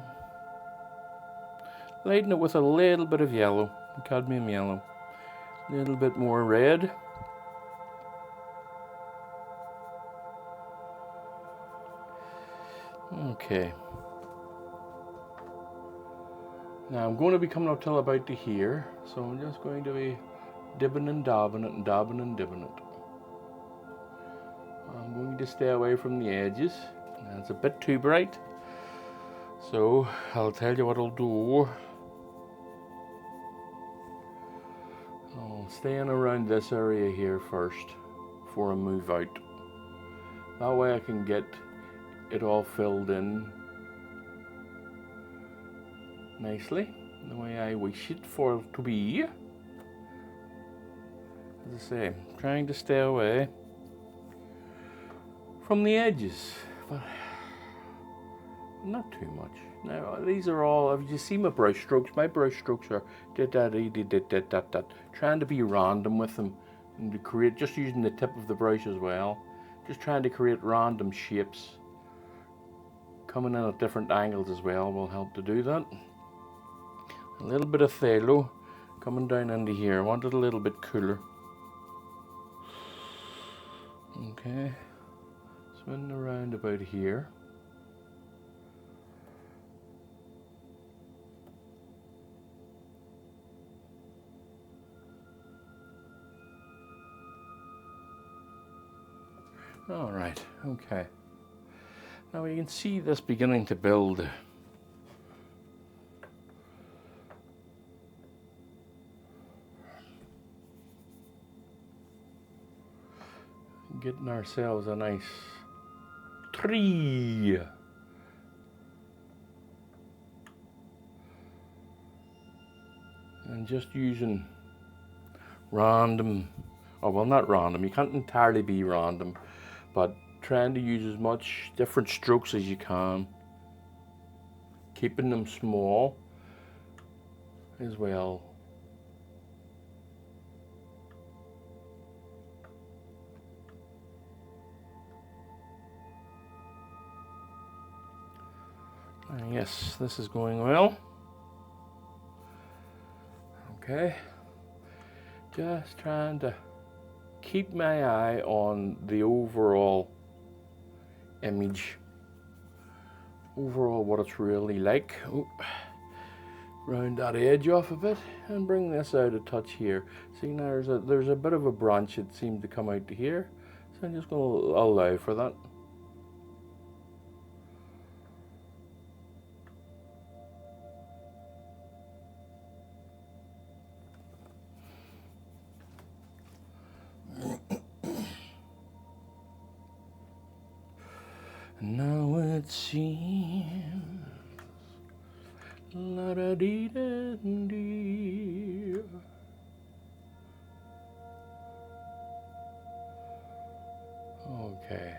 lighten it with a little bit of yellow, cadmium yellow. A little bit more red. Okay. Now I'm going to be coming up till about to here, so I'm just going to be dipping and dabbing it and dabbing and dipping it. I'm going to stay away from the edges. Now, it's a bit too bright, so I'll tell you what I'll do. I'll stay in around this area here first before I move out. That way I can get it all filled in nicely, the way I wish it for it to be. As I say, trying to stay away from the edges, but not too much. Now these are all, if you see my brush strokes are trying to be random with them and to create, just using the tip of the brush as well, just trying to create random shapes coming in at different angles as well will help to do that. A little bit of phthalo coming down into here. I want it a little bit cooler. Okay, spinning around about here. All right, okay. Now you can see this beginning to build. getting ourselves a nice tree. And just using random, oh well, not random, you can't entirely be random, but trying to use as much different strokes as you can, keeping them small as well. Yes, this is going well. Okay, just trying to keep my eye on the overall image, overall what it's really like. Oh, round that edge off a bit and bring this out a touch here. See, now there's a bit of a branch that seemed to come out to here, so I'm just going to allow for that. Now it seems la da dee da dee. Okay.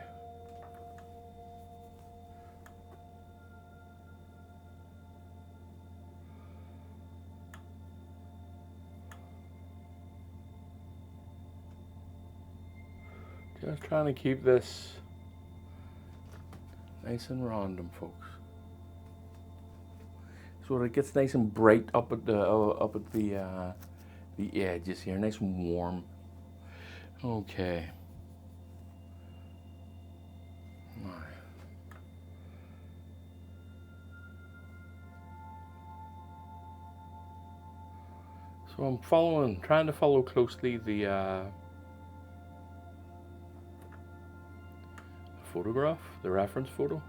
Just trying to keep this nice and random, folks, so that it gets nice and bright up at the edges here, nice and warm. Okay. So I'm trying to follow closely the photograph, the reference photo.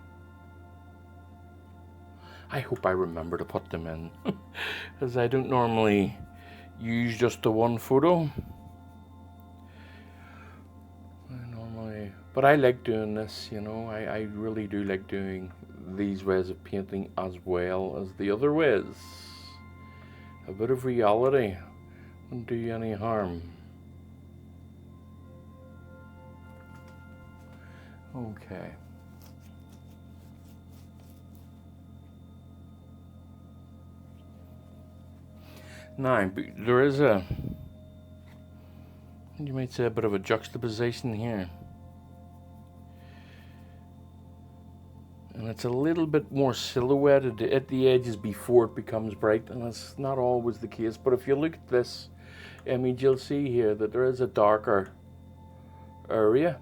I hope I remember to put them in, because I don't normally use just the one photo. But I like doing this, you know, I really do like doing these ways of painting as well as the other ways. A bit of reality wouldn't do you any harm. Okay. Now, there is you might say, a bit of a juxtaposition here. And it's a little bit more silhouetted at the edges before it becomes bright, and that's not always the case. But if you look at this image, you'll see here that there is a darker area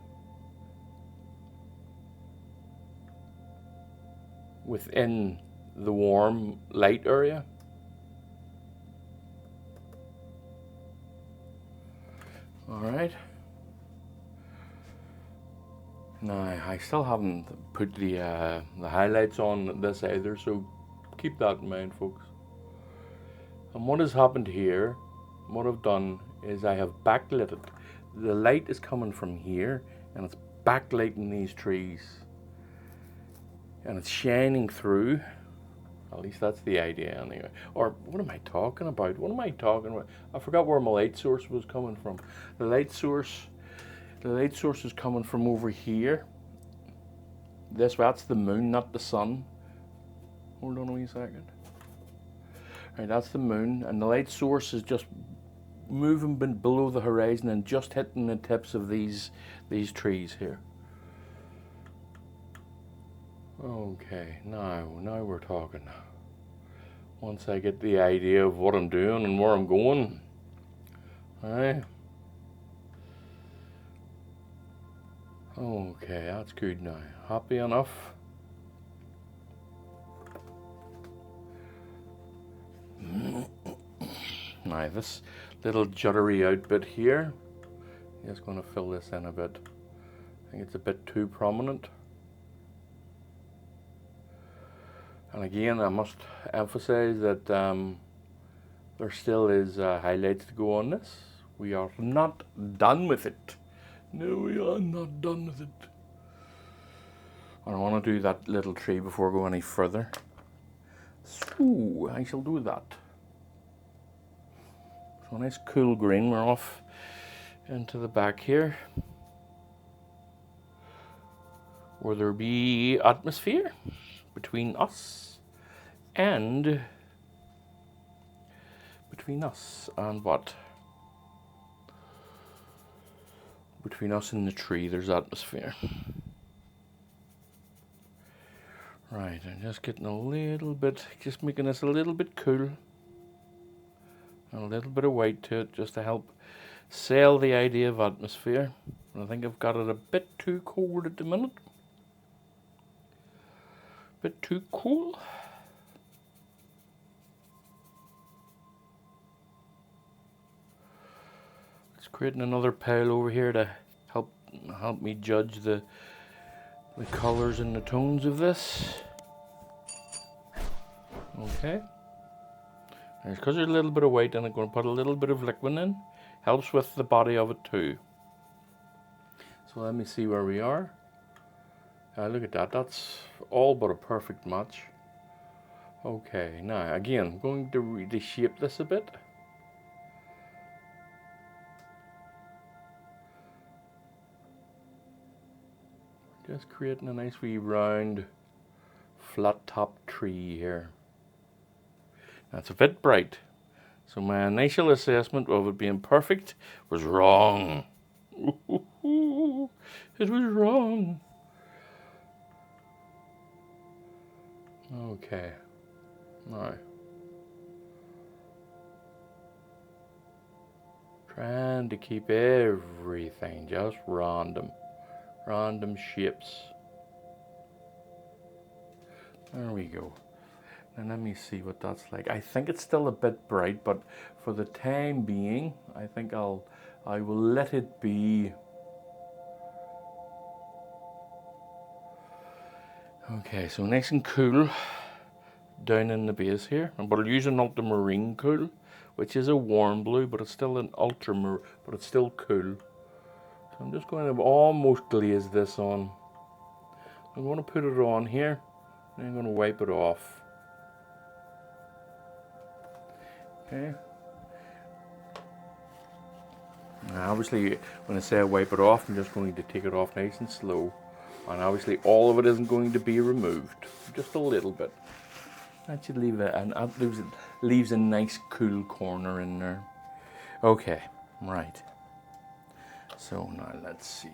within the warm light area. All right. Now, I still haven't put the highlights on this either, so keep that in mind, folks. And what has happened here, what I've done is I have backlit it. The light is coming from here, and it's backlighting these trees. And it's shining through. At least that's the idea anyway. Or what am I talking about? What am I talking about? I forgot where my light source was coming from. The light source is coming from over here. That's the moon, not the sun. Hold on a wee second. Right, that's the moon, and the light source is just moving below the horizon and just hitting the tips of these trees here. Okay, now we're talking. Once I get the idea of what I'm doing and where I'm going, right? Okay, that's good now. Happy enough? Now this little juddery out bit here, I'm just going to fill this in a bit. I think it's a bit too prominent. And again, I must emphasize that there still is highlights to go on this. We are not done with it. No, I'm not done with it. I want to do that little tree before I go any further. So I shall do that. So a nice cool green. We're off into the back here, where there be atmosphere between us and what? Between us and the tree, there's atmosphere. Right, I'm just getting a little bit, just making this a little bit cool. And a little bit of weight to it, just to help sell the idea of atmosphere. I think I've got it a bit too cold at the minute. Bit too cool. It's creating another pile over here to help me judge the colors and the tones of this. Okay. And because there's a little bit of weight, and I'm going to put a little bit of liquid in. Helps with the body of it too. So let me see where we are. Look at that. That's all but a perfect match. Okay, now again, I'm going to reshape this a bit. Just creating a nice wee round, flat top tree here. That's a bit bright. So my initial assessment of it being perfect was wrong. It was wrong. Okay. Now, trying to keep everything just random shapes. There we go. And let me see what that's like. I think it's still a bit bright, but for the time being, I think I will let it be. Okay, so nice and cool down in the base here. But I'll use an ultramarine cool, which is a warm blue, but it's still an ultramarine, but it's still cool. So I'm just going to almost glaze this on. I'm going to put it on here, and I'm going to wipe it off. Okay. Now obviously, when I say I wipe it off, I'm just going to take it off nice and slow. And obviously all of it isn't going to be removed, just a little bit. That should leave leaves a nice cool corner in there. Okay, right. So now let's see.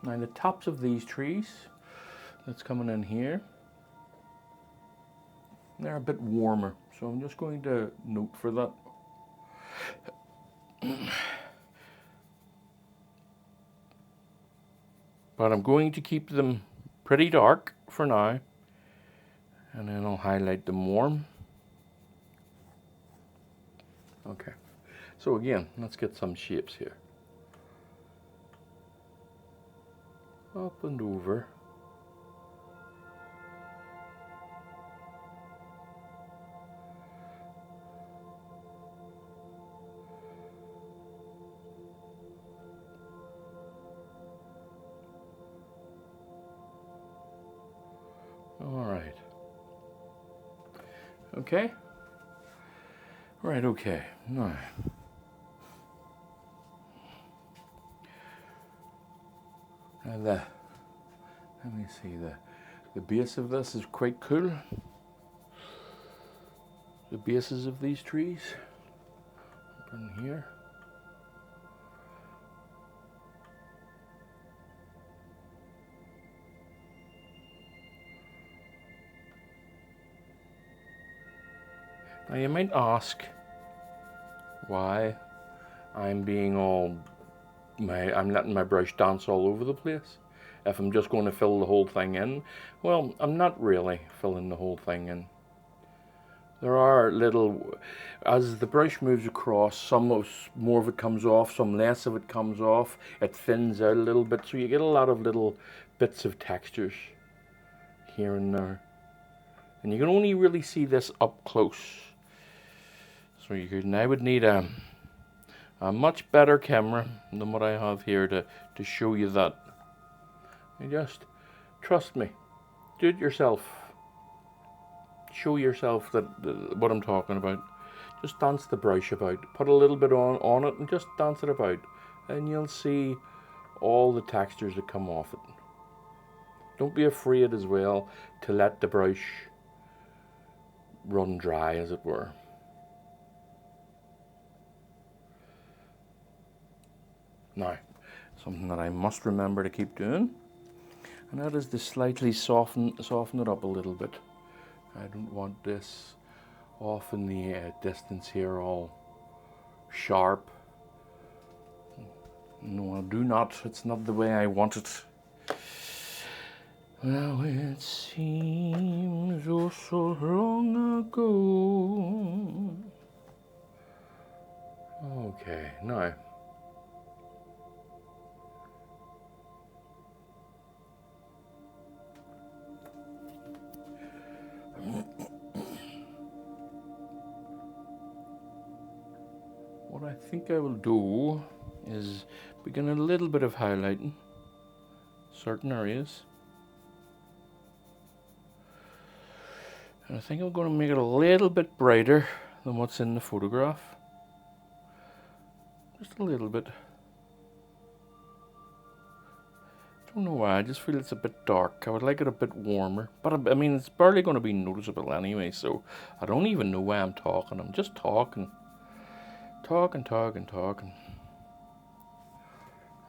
Now the tops of these trees that's coming in here, they're a bit warmer, so I'm just going to note for that. But I'm going to keep them pretty dark for now, and then I'll highlight them warm. Okay, so again, let's get some shapes here. Up and over. All right. Okay. Right, okay. Now, let me see, the base of this is quite cool. The bases of these trees up in here. Now you might ask why I'm being I'm letting my brush dance all over the place. If I'm just going to fill the whole thing in, well, I'm not really filling the whole thing in. There are as the brush moves across, more of it comes off, some less of it comes off. It thins out a little bit, so you get a lot of little bits of textures here and there. And you can only really see this up close. So I would need a much better camera than what I have here to show you that. You just trust me. Do it yourself. Show yourself that what I'm talking about. Just dance the brush about. Put a little bit on it and just dance it about. And you'll see all the textures that come off it. Don't be afraid as well to let the brush run dry, as it were. Now, something that I must remember to keep doing, and that is to slightly soften it up a little bit. I don't want this off in the distance here all sharp. No, I do not. It's not the way I want it. Now it seems oh so long ago. Okay, now. What I think I will do is begin a little bit of highlighting certain areas. And I think I'm going to make it a little bit brighter than what's in the photograph. Just a little bit. Don't know why, I just feel it's a bit dark. I would like it a bit warmer. But I mean, it's barely going to be noticeable anyway, so I don't even know why I'm talking. I'm just talking. Talking.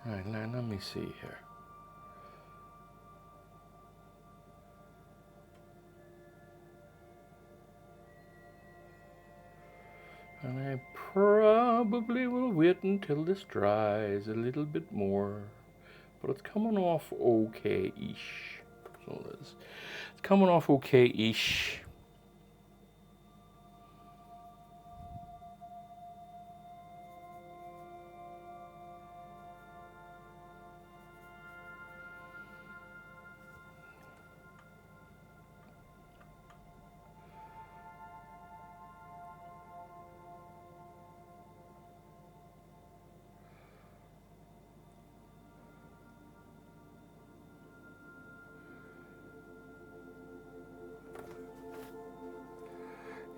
Right, now let me see here. And I probably will wait until this dries a little bit more. But it's coming off okay-ish. So it's coming off okay-ish.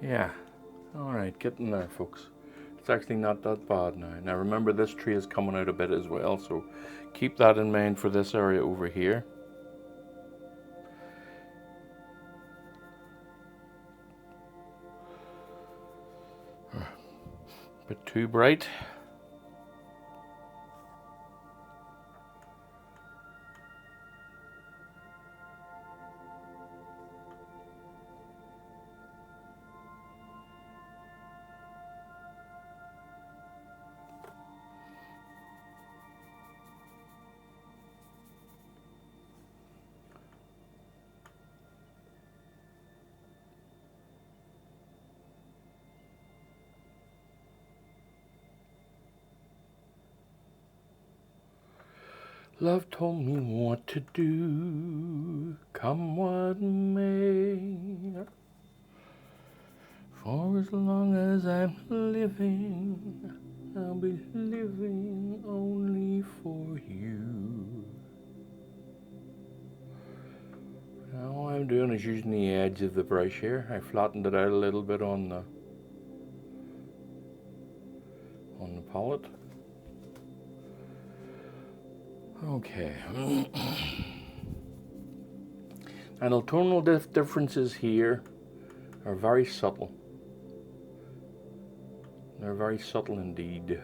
Yeah, alright, getting there, folks. It's actually not that bad now. Now remember, this tree is coming out a bit as well, so keep that in mind for this area over here. A bit too bright. Love told me what to do, come what may. For as long as I'm living, I'll be living only for you. Now all I'm doing is using the edge of the brush here. I flattened it out a little bit on the palette. Okay. And the tonal differences here are very subtle. They're very subtle indeed.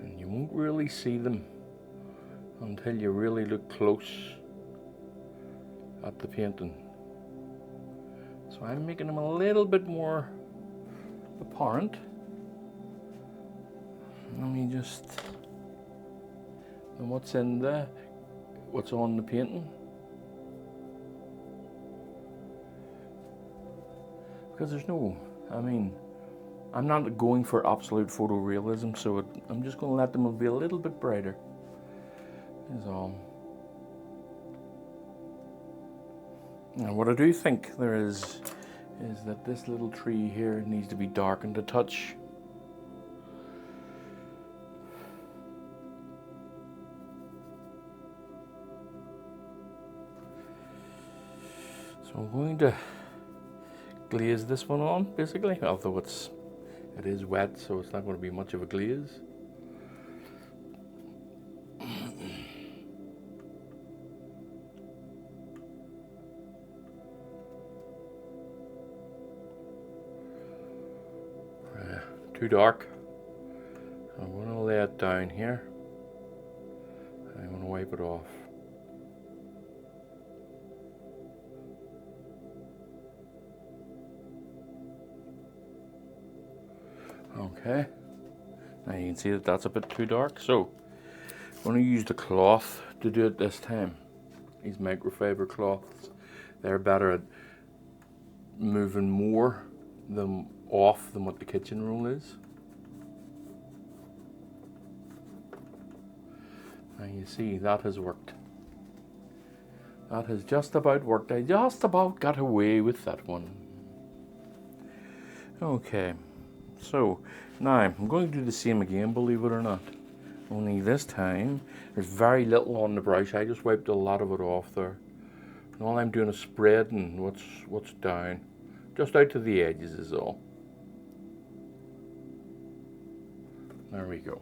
And you won't really see them until you really look close at the painting. So I'm making them a little bit more apparent. Let me just, and what's on the painting. Because there's no, I mean, I'm not going for absolute photorealism, so I'm just going to let them be a little bit brighter, is all. Now what I do think there is that this little tree here needs to be darkened a touch. So I'm going to glaze this one on, basically, although it is wet, so it's not going to be much of a glaze. Too dark. I'm going to lay it down here. I'm going to wipe it off. Okay. Now you can see that that's a bit too dark. So I'm going to use the cloth to do it this time. These microfiber cloths, they're better at moving more than off than what the kitchen roll is. Now you see that has worked. That has just about worked. I just about got away with that one. Okay, so now I'm going to do the same again, believe it or not. Only this time there's very little on the brush. I just wiped a lot of it off there. And all I'm doing is spreading what's down. Just out to the edges is all. There we go.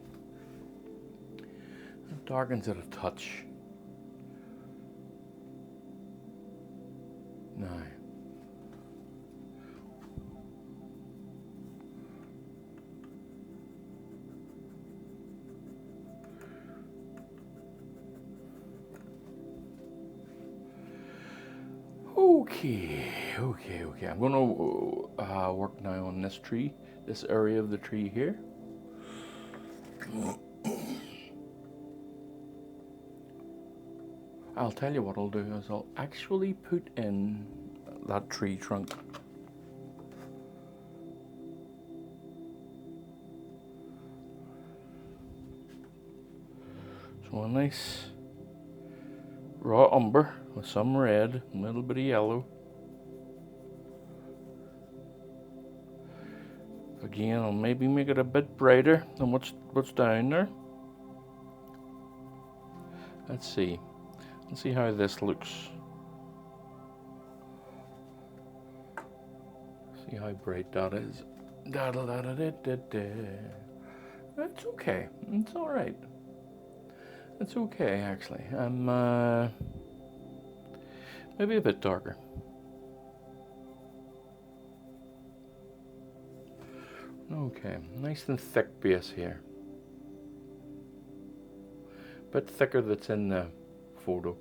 It darkens it a touch. Now. Okay. I'm going to work now on this tree, this area of the tree here. I'll tell you what I'll do is I'll actually put in that tree trunk. So a nice raw umber with some red, a little bit of yellow. Again, I'll maybe make it a bit brighter than what's down there. Let's see how this looks. See how bright that is. It's okay. It's all right. It's okay, actually. I'm maybe a bit darker. Okay, nice and thick base here. Bit thicker that's in the photo.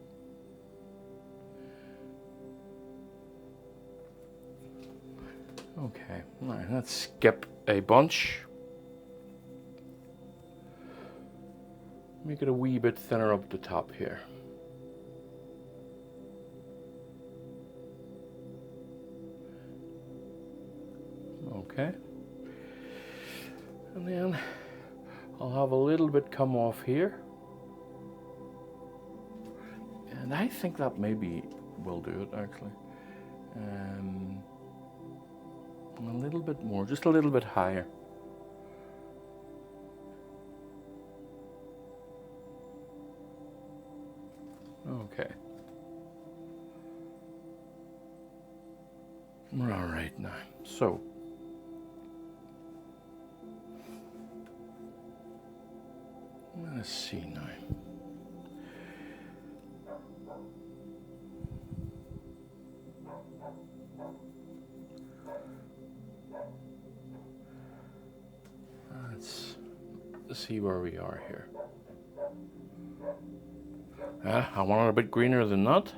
Okay, now let's skip a bunch. Make it a wee bit thinner up the top here. Okay. And then I'll have a little bit come off here. And I think that maybe will do it actually. A little bit more, just a little bit higher. Okay. We're all right now. So, let's see now. Let's see where we are here. I want it a bit greener than that.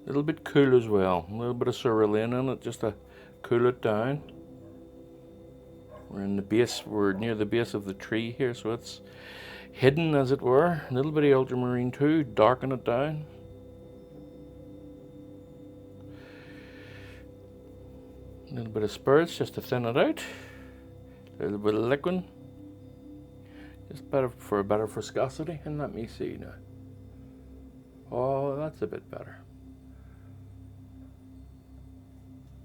A little bit cool as well. A little bit of serene in it just to cool it down. We're in the base, we're near the base of the tree here, so it's hidden as it were. A little bit of ultramarine too, darken it down. A little bit of spirits just to thin it out. A little bit of liquid Just better for a better viscosity. And let me see now. Oh, that's a bit better.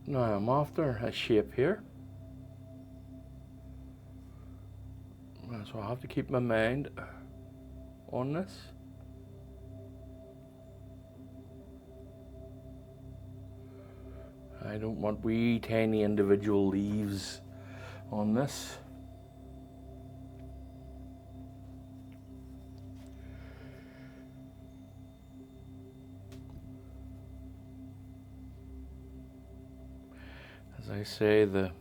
Now I'm after a shape here. So I have to keep my mind on this. I don't want wee tiny individual leaves on this. As I say, the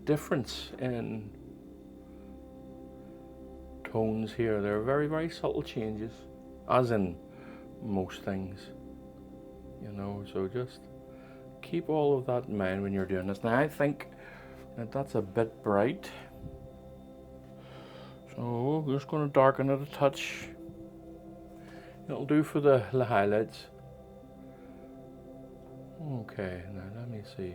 difference in tones here, they're very, very subtle changes, as in most things, you know, so just keep all of that in mind when you're doing this. Now I think that that's a bit bright, so we're just going to darken it a touch. It'll do for the highlights. Okay, now let me see.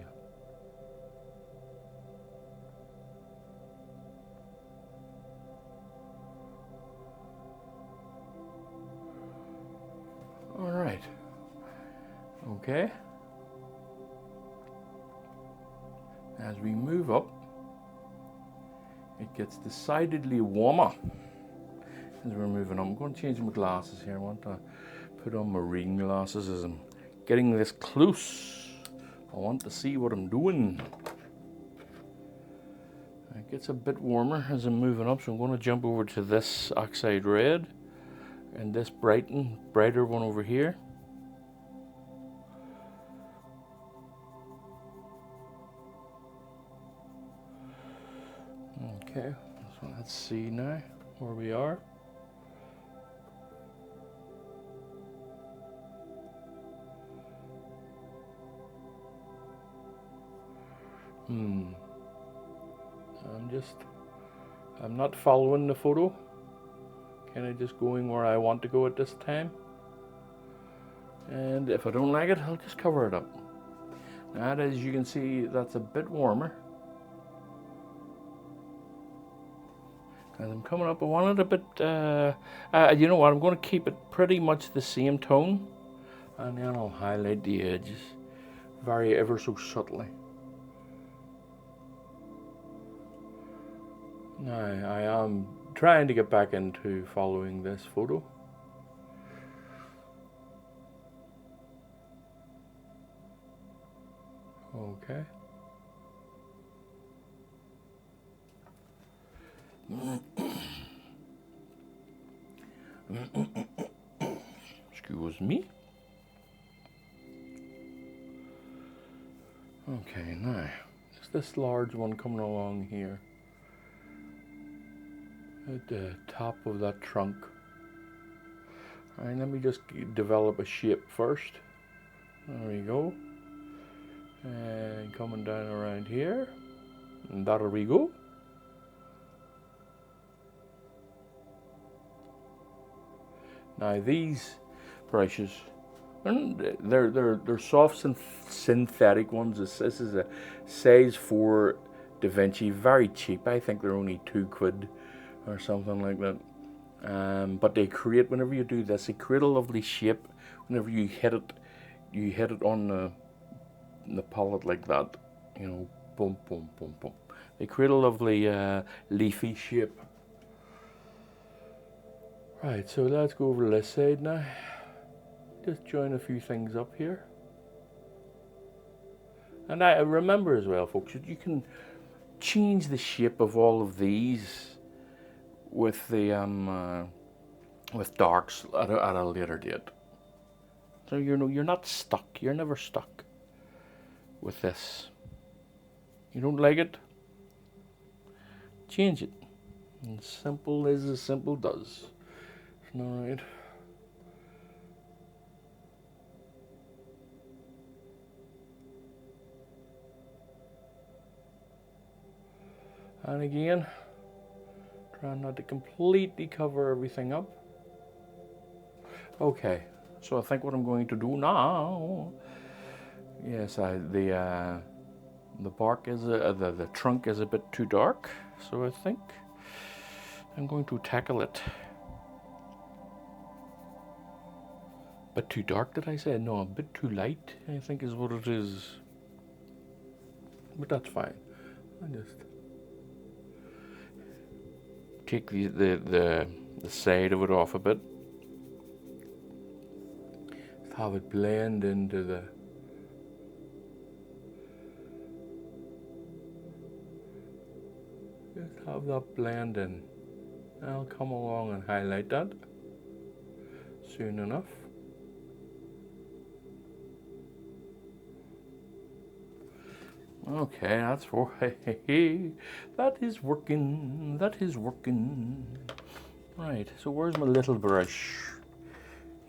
All right. Okay. As we move up, it gets decidedly warmer as we're moving on. I'm going to change my glasses here. I want to put on my reading glasses as I'm getting this close. I want to see what I'm doing. It gets a bit warmer as I'm moving up, so I'm going to jump over to this oxide red and this brighter one over here. Okay, so let's see now where we are. I'm not following the photo. Kind of just going where I want to go at this time. And if I don't like it, I'll just cover it up. Now, as you can see, that's a bit warmer. As I'm coming up, I want it a bit, you know what, I'm going to keep it pretty much the same tone. And then I'll highlight the edges, vary ever so subtly. Now, I am trying to get back into following this photo. Okay. Excuse me. Okay, now, just this large one coming along here. At the top of that trunk. Alright, let me just develop a shape first. There we go. And coming down around here. And there we go. Now these brushes, they're soft synthetic ones. This is a size 4 Da Vinci, very cheap. I think they're only £2 or something like that. But they create, whenever you do this, they create a lovely shape. Whenever you hit it on the palette like that, you know, boom, boom, boom, boom. They create a lovely leafy shape. Right, so let's go over to this side now. Just join a few things up here. And I remember as well, folks, that you can change the shape of all of these with the with darks at a later date. So you're not stuck. You're never stuck with this. You don't like it? Change it. And simple as simple does. All right. And again, try not to completely cover everything up. Okay, so I think what I'm going to do now, yes, the The bark is the trunk is a bit too dark, so I think I'm going to tackle it. Bit too dark, did I say? No, a bit too light, I think is what it is. But that's fine. I just take the side of it off a bit. Just have it blend into the. Just have that blend in. I'll come along and highlight that soon enough. Okay, that's for that is working. That is working. Right, so where's my little brush?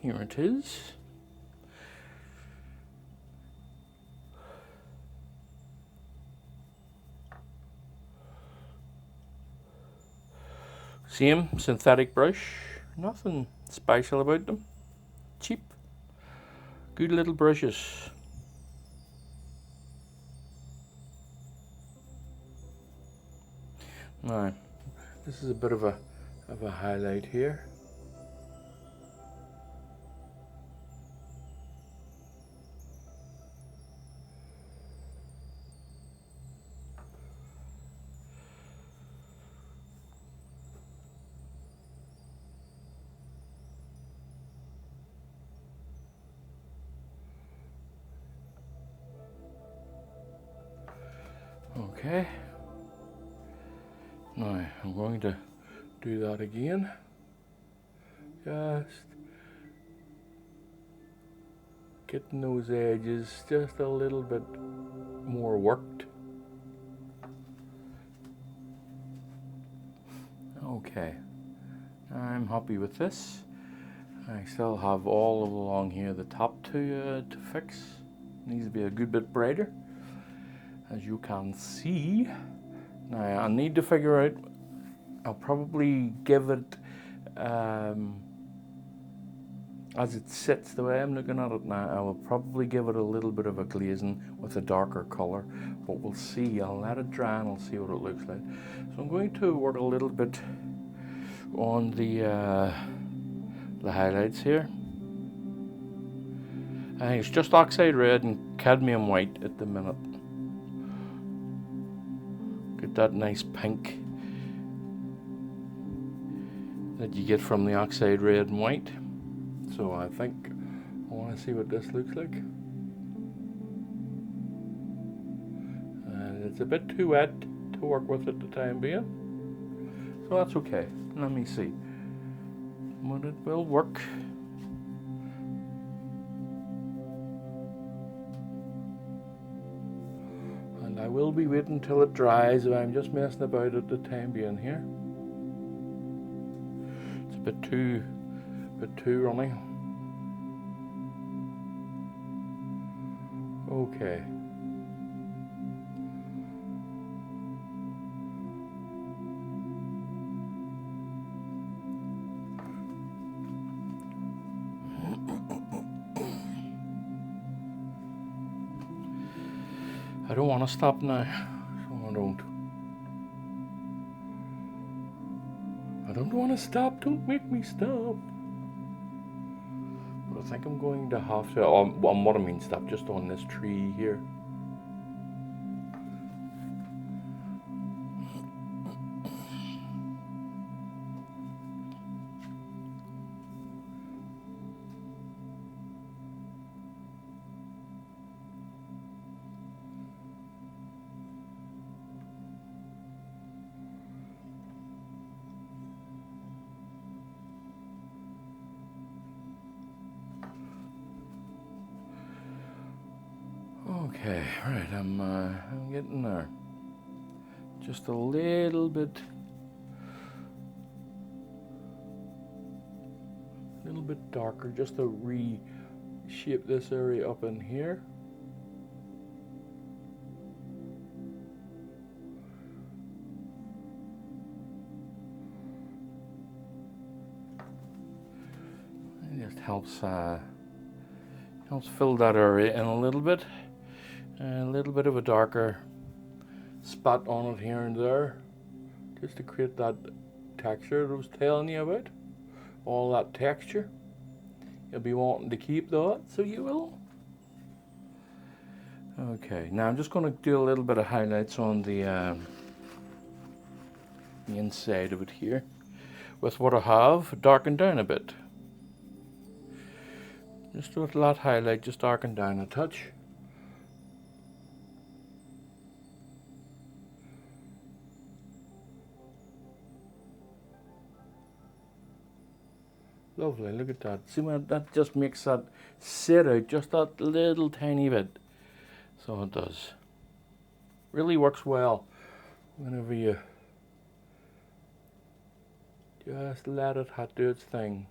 Here it is. Same synthetic brush, nothing special about them. Cheap, good little brushes. Now, this is a bit of a highlight here. Okay. Now I'm going to do that again. Just getting those edges just a little bit more worked. Okay, I'm happy with this. I still have all along here the top to fix. Needs to be a good bit brighter, as you can see. Now I need to figure out, I'll probably give it, as it sits, the way I'm looking at it now, I will probably give it a little bit of a glazing with a darker colour, but we'll see. I'll let it dry and I'll see what it looks like. So I'm going to work a little bit on the highlights here. I think it's just oxide red and cadmium white at the minute. Get that nice pink that you get from the oxide red and white. So I think I want to see what this looks like. And it's a bit too wet to work with at the time being. So that's okay. Let me see. But it will work. And I will be waiting till it dries if I'm just messing about at the time being here. It's a bit too runny. Okay. I don't want to stop now, so I don't. I don't want to stop, don't make me stop. But I think I'm going to have to, on what I mean stop, just on this tree here. Okay, right, I'm getting there. Just a little bit darker, just to reshape this area up in here. It just helps fill that area in a little bit. A little bit of a darker spot on it here and there, just to create that texture that I was telling you about. All that texture. You'll be wanting to keep that, so you will. Okay, now I'm just going to do a little bit of highlights on the inside of it here. With what I have, darkened down a bit. Just with that highlight, just darken down a touch. Lovely, look at that. See, that just makes that sit out just that little tiny bit. So it does. Really works well whenever you just let it do its thing.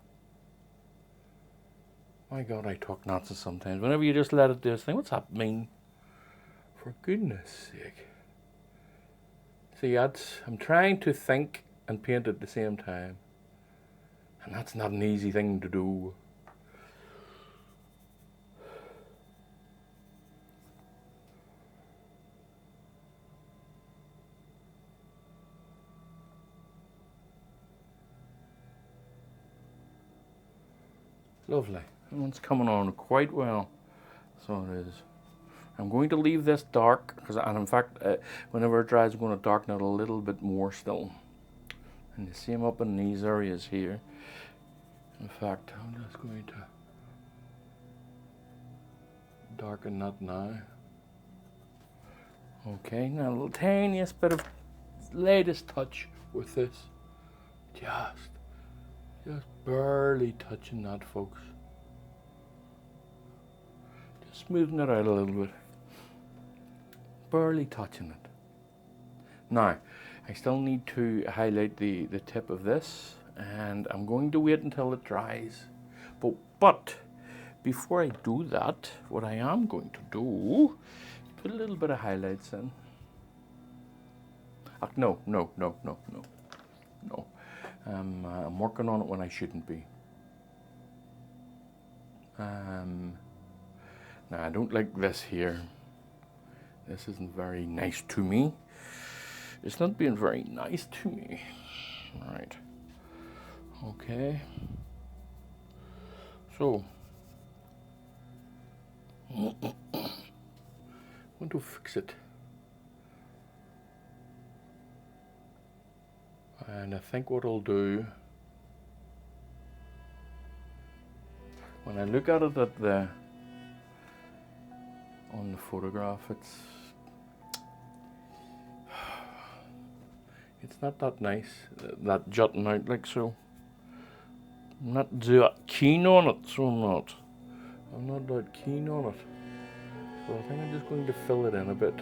My God, I talk nonsense sometimes. Whenever you just let it do its thing, what's that mean? For goodness sake. See, I'm trying to think and paint at the same time. And that's not an easy thing to do. Lovely. That one's coming on quite well. So it is. I'm going to leave this dark, and in fact, whenever it dries, I'm going to darken it a little bit more still. And the same up in these areas here. In fact, I'm just going to darken that now. Okay, now a little tiniest bit of latest touch with this. Just barely touching that, folks. Just smoothing it out a little bit. Barely touching it. Now, I still need to highlight the tip of this, and I'm going to wait until it dries. But before I do that, what I am going to do, put a little bit of highlights in. No. I'm working on it when I shouldn't be. Now, I don't like this here. This isn't very nice to me. It's not being very nice to me. All right. Okay. So, I'm going to fix it. And I think what I'll do, when I look at it on the photograph, it's not that nice, that jutting out like so. I'm not that keen on it, so I'm not that keen on it. So I think I'm just going to fill it in a bit.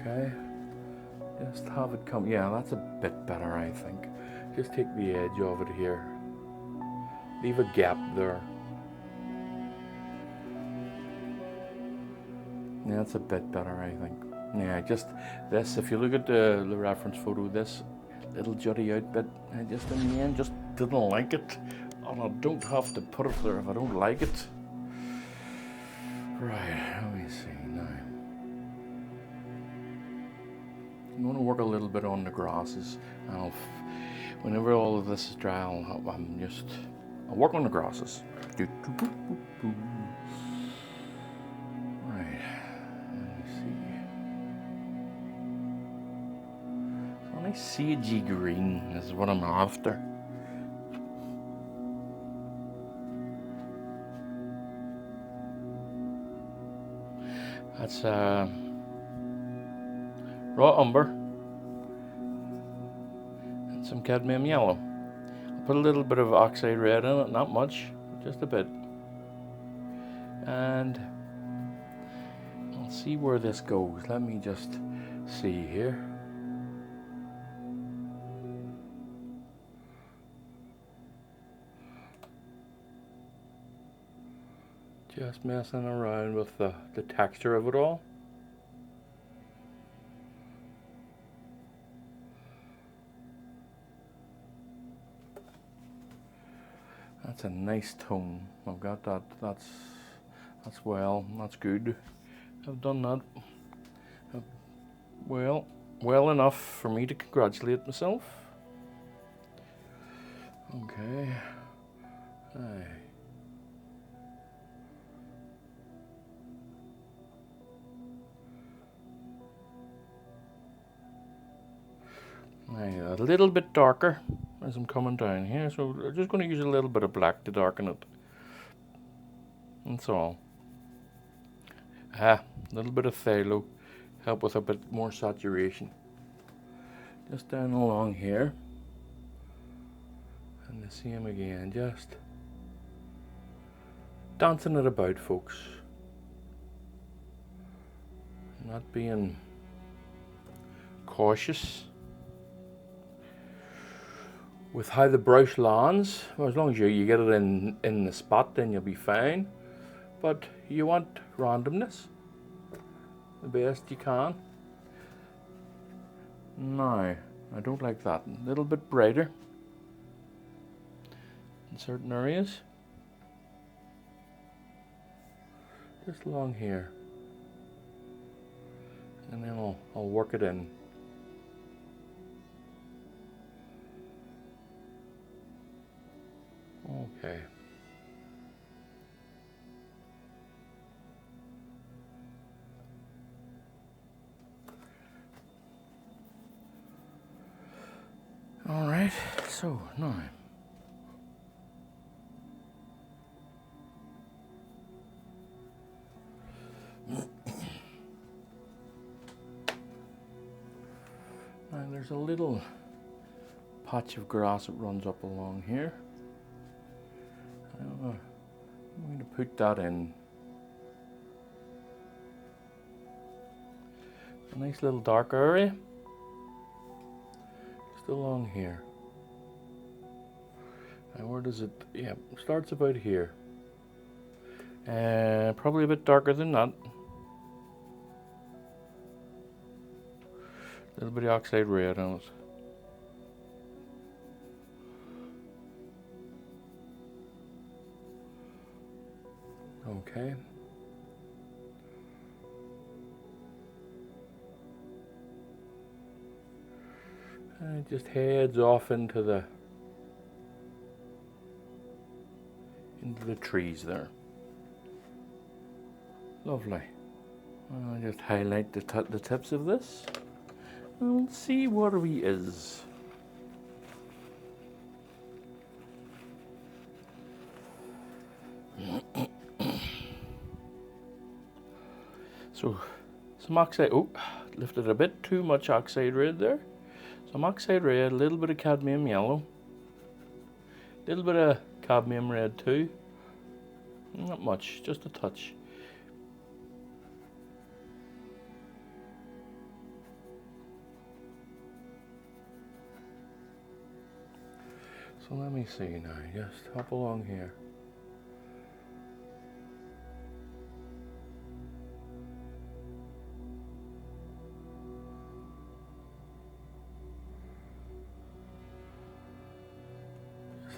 Okay. Just have it come, yeah, that's a bit better, I think. Just take the edge of it here. Leave a gap there. Yeah, that's a bit better, I think. Yeah, just this, if you look at the reference photo, this little jutty out bit, I just in the end just didn't like it. And I don't have to put it there if I don't like it. Right, let me see now. I'm going to work a little bit on the grasses. Whenever all of this is dry, I'll work on the grasses. Right, let me see. So nice sagey green is what I'm after. That's raw umber and some cadmium yellow. I'll put a little bit of oxide red in it, not much, just a bit. And I'll see where this goes. Let me just see here. Just messing around with the texture of it all. That's a nice tone. I've got that. That's well. That's good. I've done that. well enough for me to congratulate myself. Okay. Aye. Aye, a little bit darker as I'm coming down here, so I'm just going to use a little bit of black to darken it. That's all. A little bit of phthalo, help with a bit more saturation. Just down along here. And the same again, just dancing it about, folks. Not being cautious with how the brush lands. Well, as long as you get it in the spot, then you'll be fine. But you want randomness the best you can. No, I don't like that. A little bit brighter in certain areas. Just along here. And then I'll work it in. Okay. All right, so now there's a little patch of grass that runs up along here. I'm going to put that in. A nice little dark area. Just along here. And where does it, yeah, starts about here. Probably a bit darker than that. A little bit of oxide red on it. Okay. And it just heads off into the trees there. Lovely. I'll just highlight the tips of this. And see what he is. So some oxide, oh, lifted a bit too much oxide red there. Some oxide red, a little bit of cadmium yellow, a little bit of cadmium red too. Not much, just a touch. So let me see now, just hop along here.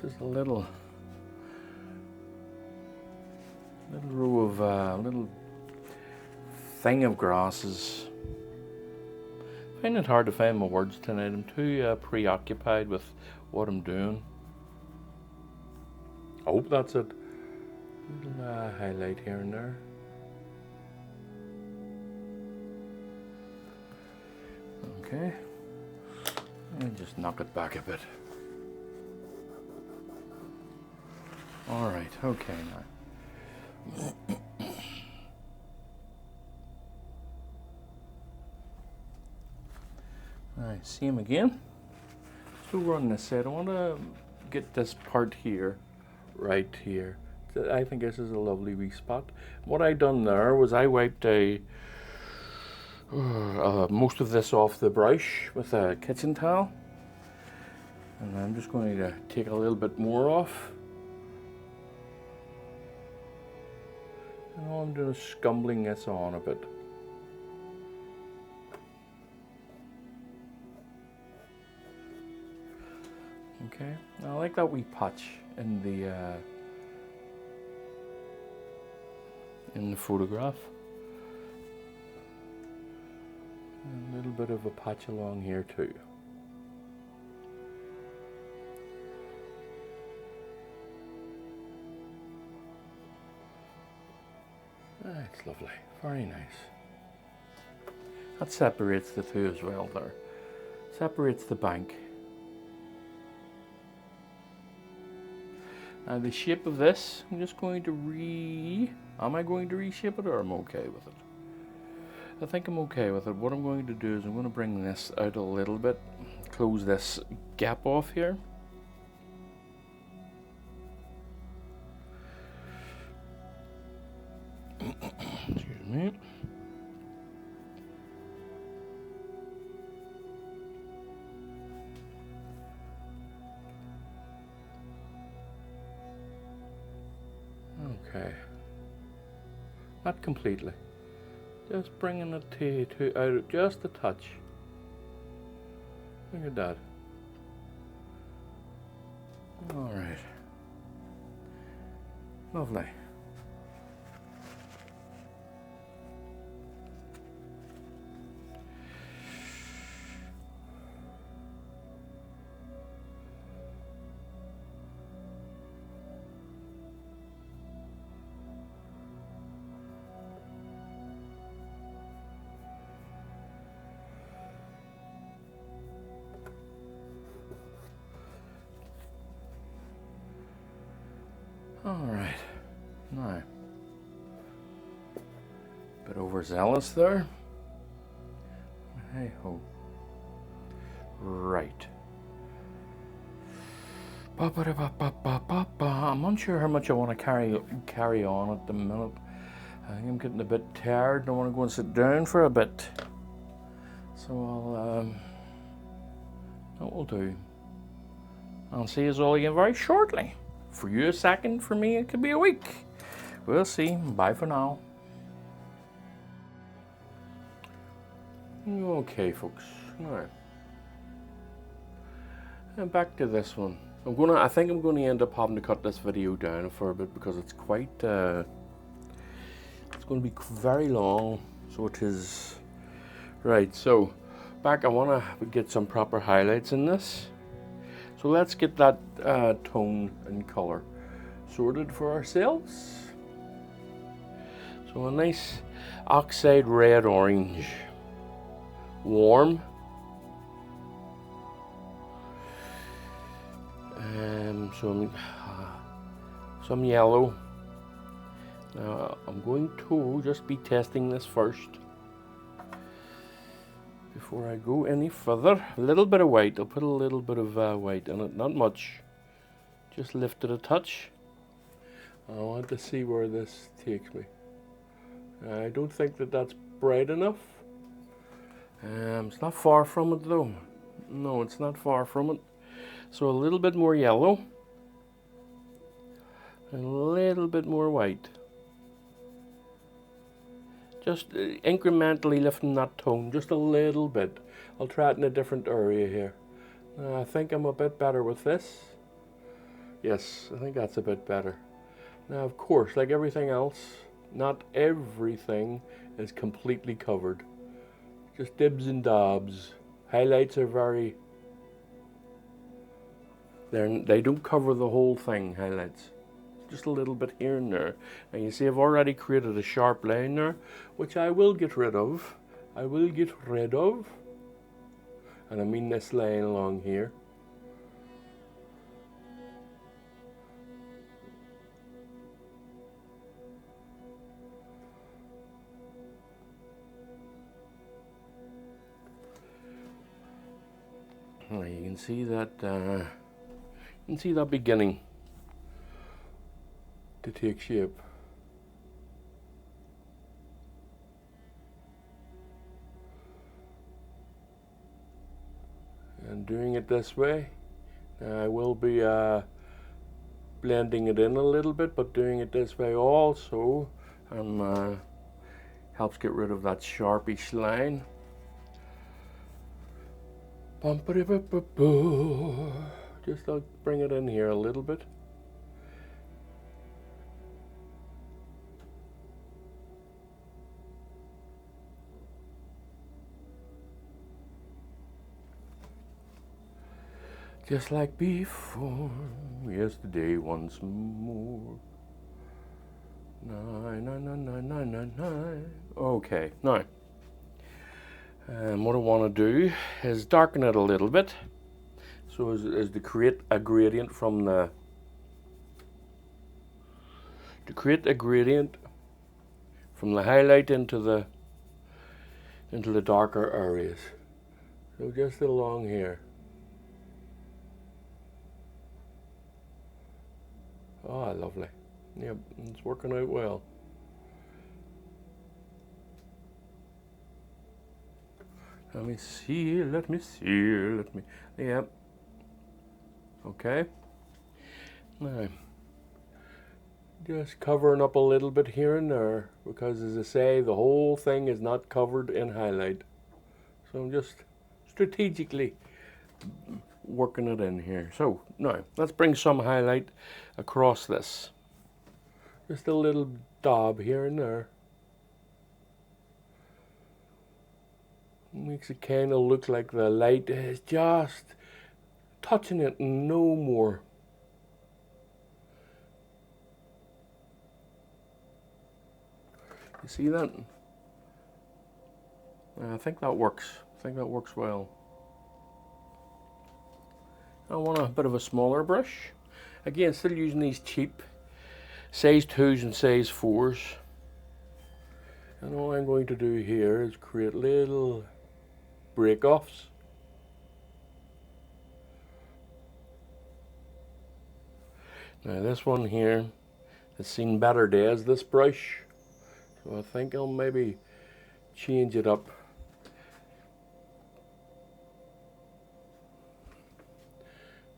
This is a little row of little thing of grasses. I find it hard to find my words tonight. I'm too preoccupied with what I'm doing. I hope that's it. Little highlight here and there. Okay. And just knock it back a bit. All right, okay now. All right, see him again. Still running this side. I want to get this part here, right here. I think this is a lovely wee spot. What I done there was I wiped most of this off the brush with a kitchen towel. And I'm just going to take a little bit more off. And all I'm doing is scumbling this on a bit. Okay, I like that wee patch in the photograph. A little bit of a patch along here too. That's lovely, very nice. That separates the two as well there. Separates the bank. Now the shape of this, I'm just going to am I going to reshape it, or am I okay with it? I think I'm okay with it. What I'm going to do is I'm going to bring this out a little bit, close this gap off here. Excuse me. Okay. Not completely. Just bringing it to out just a touch. Look at that. All right. Lovely. All right, now, bit overzealous there. Hey ho. Right. I'm unsure how much I want to carry on at the minute. I think I'm getting a bit tired. I want to go and sit down for a bit. So that will do. I'll see you all again very shortly. For you a second, for me it could be a week. We'll see. Bye for now. Okay, folks. All right. And back to this one. I think I'm gonna end up having to cut this video down for a bit because it's quite it's gonna be very long, so it is. Right, so back, I wanna get some proper highlights in this. So let's get that tone and color sorted for ourselves. So a nice oxide red orange, warm. Some yellow. Now I'm going to just be testing this first before I go any further. A little bit of white. I'll put a little bit of white in it, not much. Just lift it a touch. I want to see where this takes me. I don't think that that's bright enough. It's not far from it though. No, it's not far from it. So a little bit more yellow. And a little bit more white. Just incrementally lifting that tone just a little bit. I'll try it in a different area here. I think I'm a bit better with this. Yes, I think that's a bit better. Now, of course, like everything else, not everything is completely covered. Just dibs and dabs. Highlights are very... They don't cover the whole thing, highlights. Just a little bit here and there. And you see I've already created a sharp line there, which I will get rid of. I will get rid of. And I mean this line along here. Now you can see that beginning to take shape. And doing it this way, I will be blending it in a little bit, but doing it this way also helps get rid of that sharpish line. Just I'll bring it in here a little bit. Just like before, yesterday once more. Nine, nine, nine, nine, nine, nine, nine. Okay, now, what I want to do is darken it a little bit, so as to create a gradient from the highlight into the darker areas. So just along here. Oh, lovely. Yep, it's working out well. Let me see, yep. Okay. Now, just covering up a little bit here and there, because as I say, the whole thing is not covered in highlight. So I'm just strategically working it in here. So now, let's bring some highlight across this. Just a little dab here and there. Makes it kind of look like the light is just touching it and no more. You see that? I think that works. I think that works well. I want a bit of a smaller brush. Again, still using these cheap size 2s and size 4s. And all I'm going to do here is create little break-offs. Now this one here has seen better days, this brush. So I think I'll maybe change it up.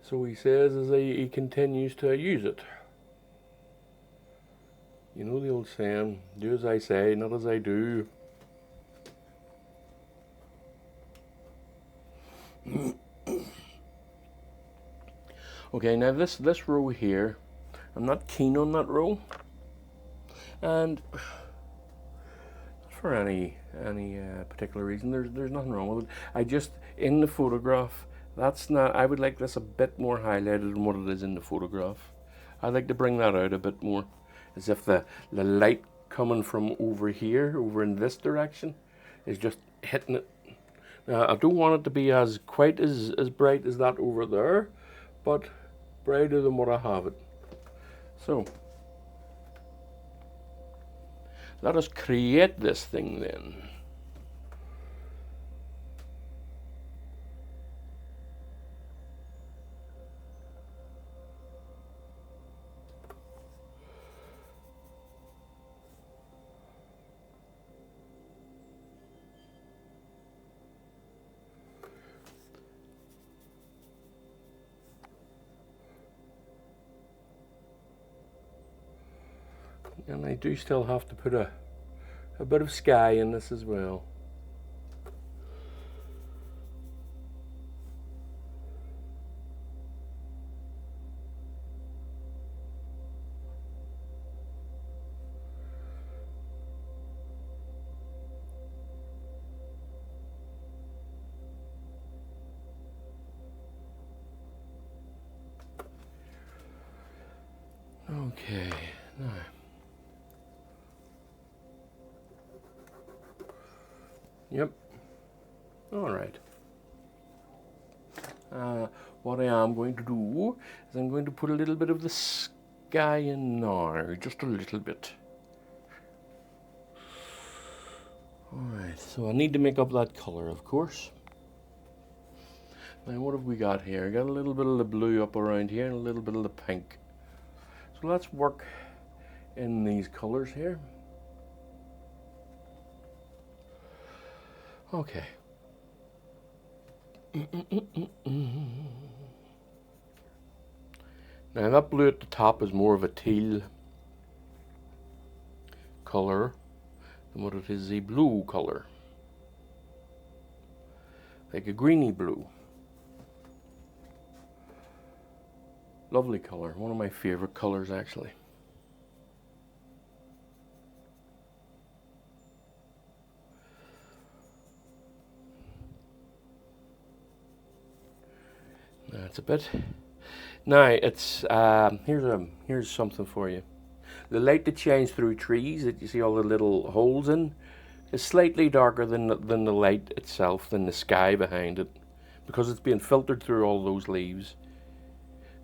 So he says as he continues to use it. You know the old saying, do as I say, not as I do. Okay, now this row here, I'm not keen on that row, and for any particular reason, there's nothing wrong with it. I just, in the photograph, that's not, I would like this a bit more highlighted than what it is in the photograph. I'd like to bring that out a bit more, as if the light coming from over here, over in this direction, is just hitting it. Now, I don't want it to be quite as bright as that over there, but brighter than what I have it. So, let us create this thing then. And I do still have to put a bit of sky in this as well. Okay, now. Yep. All right. What I am going to do is I'm going to put a little bit of the sky in now, just a little bit. All right, so I need to make up that color, of course. Now what have we got here? I got a little bit of the blue up around here and a little bit of the pink. So let's work in these colors here. Okay. Now that blue at the top is more of a teal color than what it is a blue color. Like a greeny blue. Lovely color, one of my favorite colors actually. That's a bit. Now it's here's something for you. The light that shines through trees that you see all the little holes in is slightly darker than the light itself, than the sky behind it, because it's being filtered through all those leaves.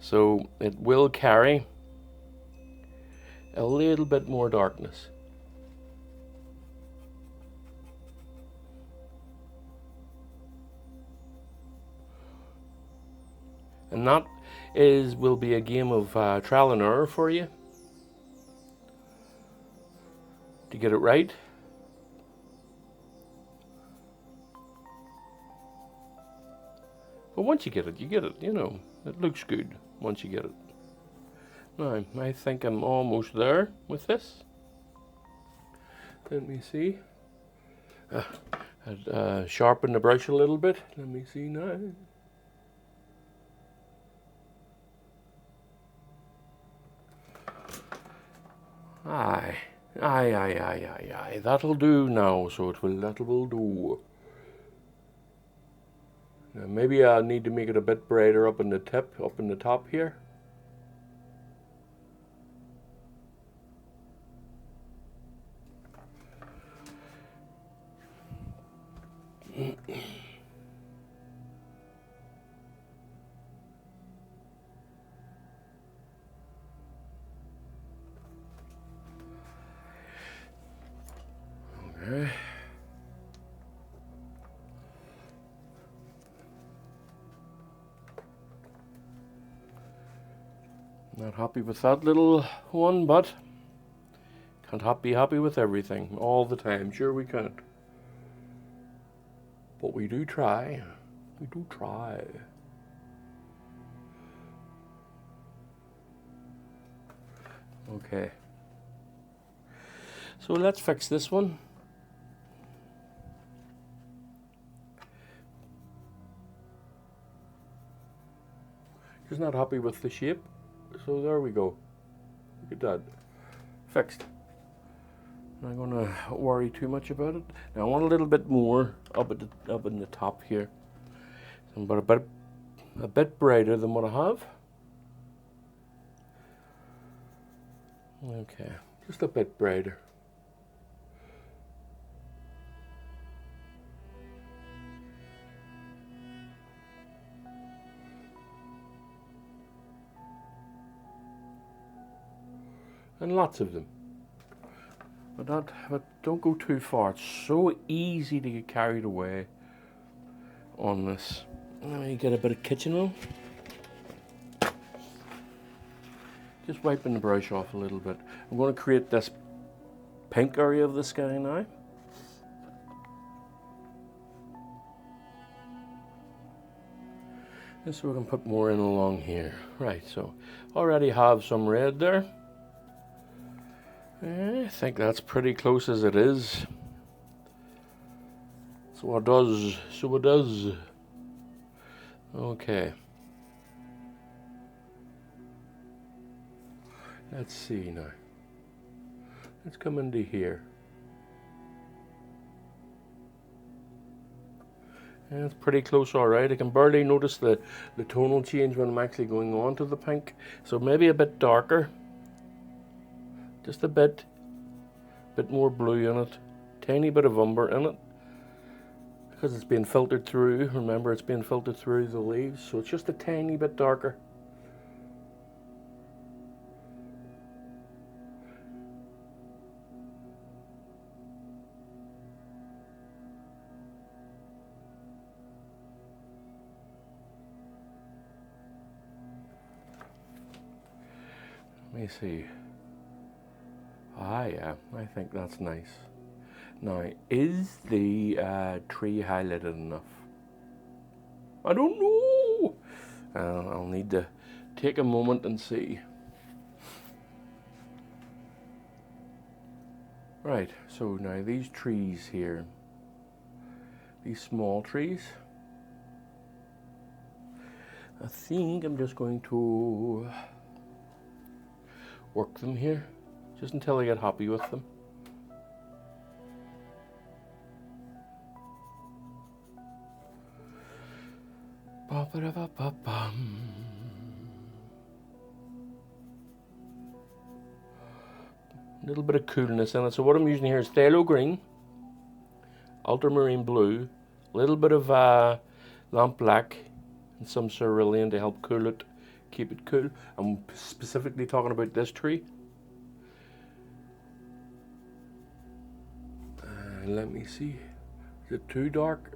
So it will carry a little bit more darkness. And that will be a game of trial and error for you to get it right. But once you get it, you know. It looks good once you get it. Now, I think I'm almost there with this. Let me see. I'd sharpen the brush a little bit. Let me see now. Aye. That'll do now, so that will do. Now maybe I need to make it a bit brighter up in the tip, up in the top here. Okay. Not happy with that little one, but can't be happy with everything all the time. Sure we can't. But we do try. We do try. Okay. So let's fix this one. Just not happy with the shape. So there we go. Look at that. Fixed. I'm not going to worry too much about it. Now I want a little bit more up in the top here. But a bit brighter than what I have. Okay, just a bit brighter. And lots of them. But don't go too far. It's so easy to get carried away on this. Let me get a bit of kitchen roll. Just wiping the brush off a little bit. I'm going to create this pink area of the sky now. And so we can put more in along here. Right, so already have some red there. I think that's pretty close as it is. So it does. Okay. Let's see now. Let's come into here. And it's pretty close, all right. I can barely notice the tonal change when I'm actually going on to the pink. So maybe a bit darker. Just a bit more blue in it, tiny bit of umber in it, because it's being filtered through. Remember, it's being filtered through the leaves, so it's just a tiny bit darker. Let me see. Ah, yeah, I think that's nice. Now, is the tree highlighted enough? I don't know. I'll need to take a moment and see. Right, so now these trees here, these small trees, I think I'm just going to work them here. Just until I get happy with them. Ba, Little bit of coolness in it. So what I'm using here is phthalo green, ultramarine blue, a little bit of lamp black, and some cerulean to help cool it, keep it cool. I'm specifically talking about this tree. Let me see. Is it too dark?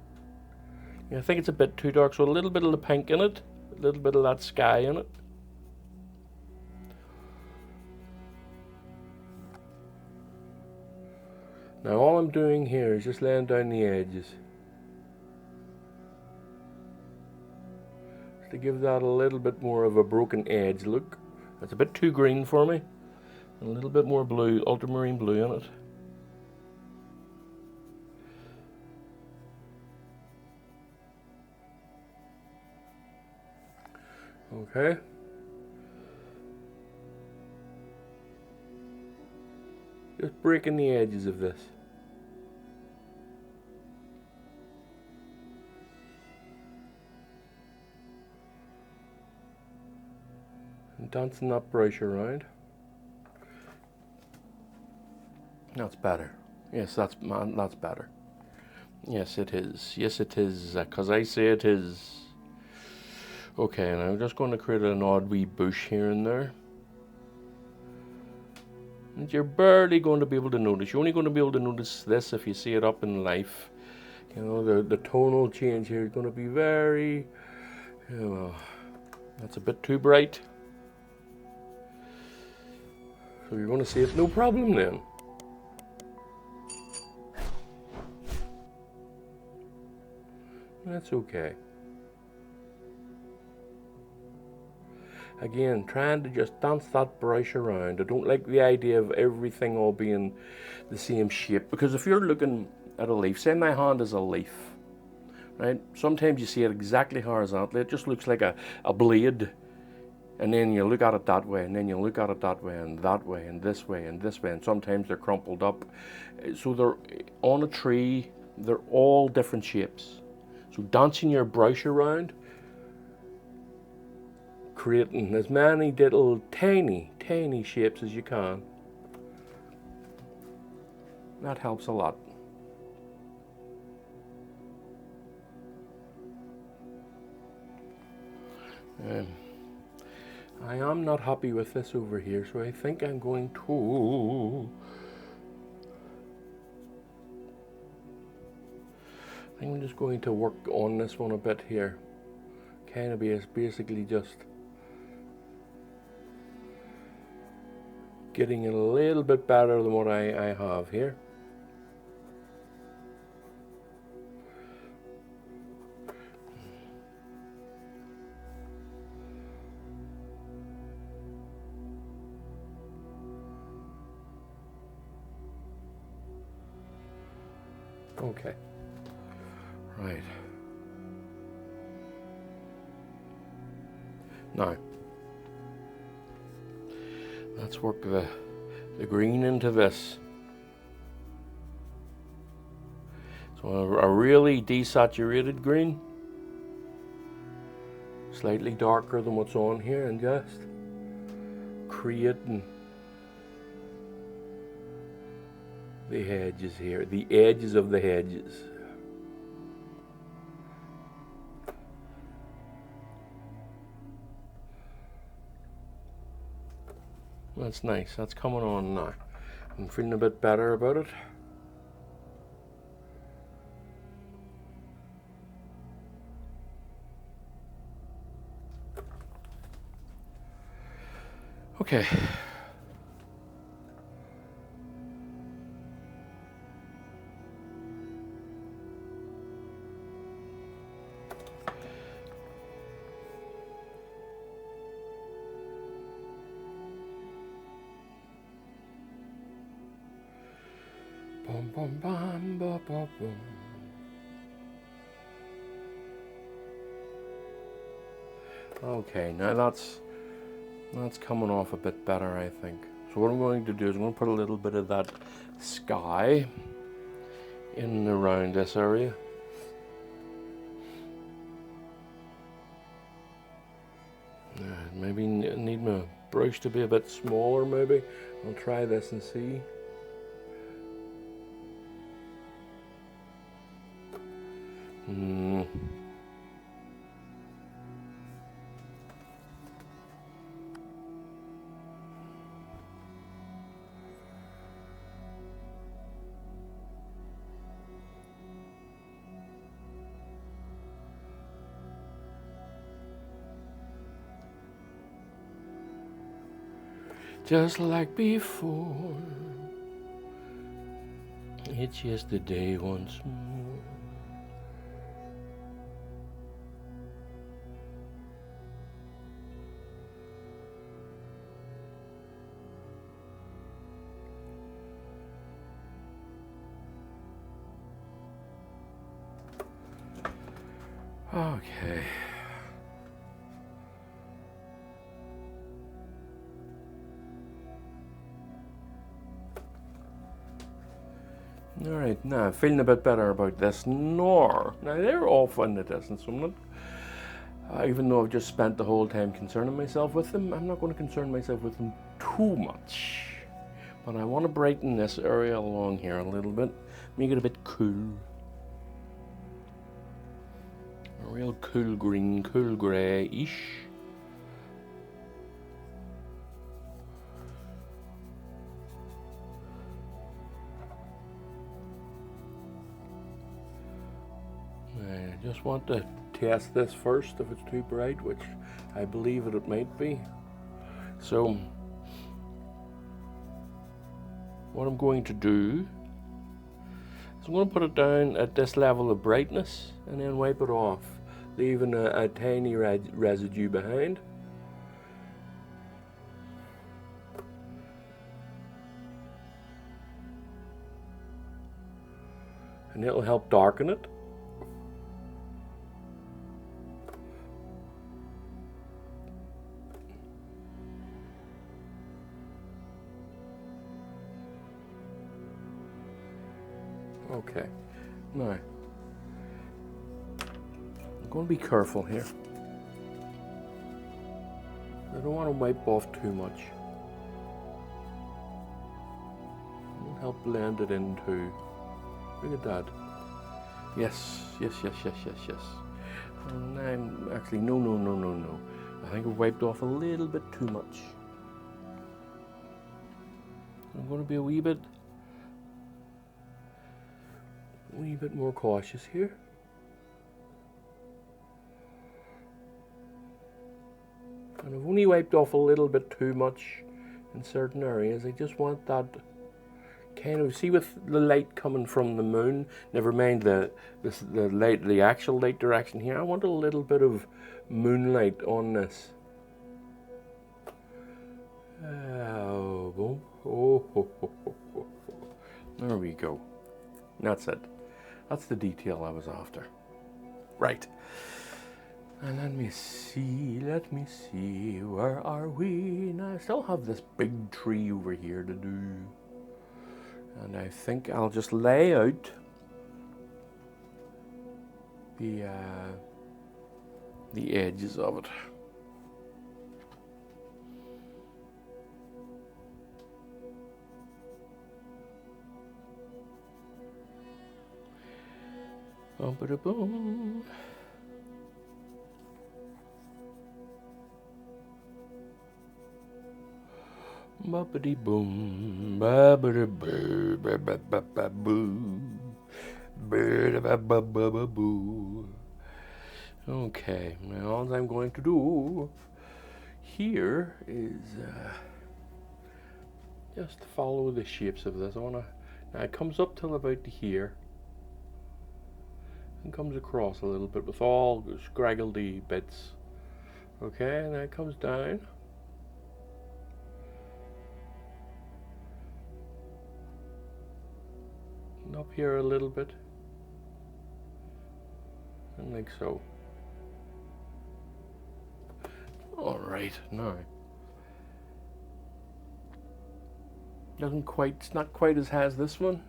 Yeah, I think it's a bit too dark, so a little bit of the pink in it, a little bit of that sky in it. Now all I'm doing here is just laying down the edges. Just to give that a little bit more of a broken edge look. That's a bit too green for me. A little bit more blue, ultramarine blue in it. Okay. Just breaking the edges of this. And dancing that brush around. That's better. Yes, that's better. Yes, it is. Yes, it is. 'Cause I say it is. Okay, and I'm just going to create an odd wee bush here and there. And you're barely going to be able to notice. You're only going to be able to notice this if you see it up in life. You know, the tonal change here is going to be very, you know, that's a bit too bright. So you're going to see it no problem then. That's okay. Again, trying to just dance that brush around. I don't like the idea of everything all being the same shape, because if you're looking at a leaf, say my hand is a leaf, right? Sometimes you see it exactly horizontally. It just looks like a blade, and then you look at it that way, and then you look at it that way, and that way, and this way, and this way, and sometimes they're crumpled up. So they're on a tree, they're all different shapes. So dancing your brush around, creating as many little tiny shapes as you can. That helps a lot. I am not happy with this over here, so I think I'm going to... I'm just going to work on this one a bit here. Kind of basically just getting it a little bit better than what I have here. Okay. Right. Now, let's work the green into this. So a really desaturated green, slightly darker than what's on here, and just creating the hedges here, the edges of the hedges. That's nice. That's coming on now. I'm feeling a bit better about it. Okay. Bum, bum, bum, bum, bum, bum. Okay, now that's coming off a bit better, I think. So what I'm going to do is I'm going to put a little bit of that sky in and around this area. maybe need my brush to be a bit smaller, maybe. I'll try this and see. Just like before, it's yesterday once more. Okay. Alright, now feeling a bit better about this. Now they're off in the distance, so I'm not, even though I've just spent the whole time concerning myself with them, I'm not going to concern myself with them too much. But I want to brighten this area along here a little bit, make it a bit cool. A real cool green, cool grey-ish. I just want to test this first if it's too bright, which I believe it might be. So what I'm going to do is I'm going to put it down at this level of brightness and then wipe it off, leaving a tiny residue behind. And it'll help darken it. Okay, now I'm going to be careful here. I don't want to wipe off too much. It'll help blend it in too. Look at that. Yes. And I'm actually, no. I think I've wiped off a little bit too much. I'm going to be a wee bit more cautious here. And I've only wiped off a little bit too much in certain areas. I just want that kind of, see, with the light coming from the moon, never mind the light, the actual light direction here, I want a little bit of moonlight on this. There we go. That's it. That's the detail I was after. Right. And let me see, where are we? Now I still have this big tree over here to do. And I think I'll just lay out the edges of it. Boom. Boppity boom, boppity boo, ba ba ba ba boo, ba ba ba ba ba boo. Okay, now all I'm going to do here is just follow the shapes of this. Now it comes up till about here and comes across a little bit with all the scraggledy bits. Okay, and then it comes down. And up here a little bit. And like so. Alright, now. It's not quite as high as this one.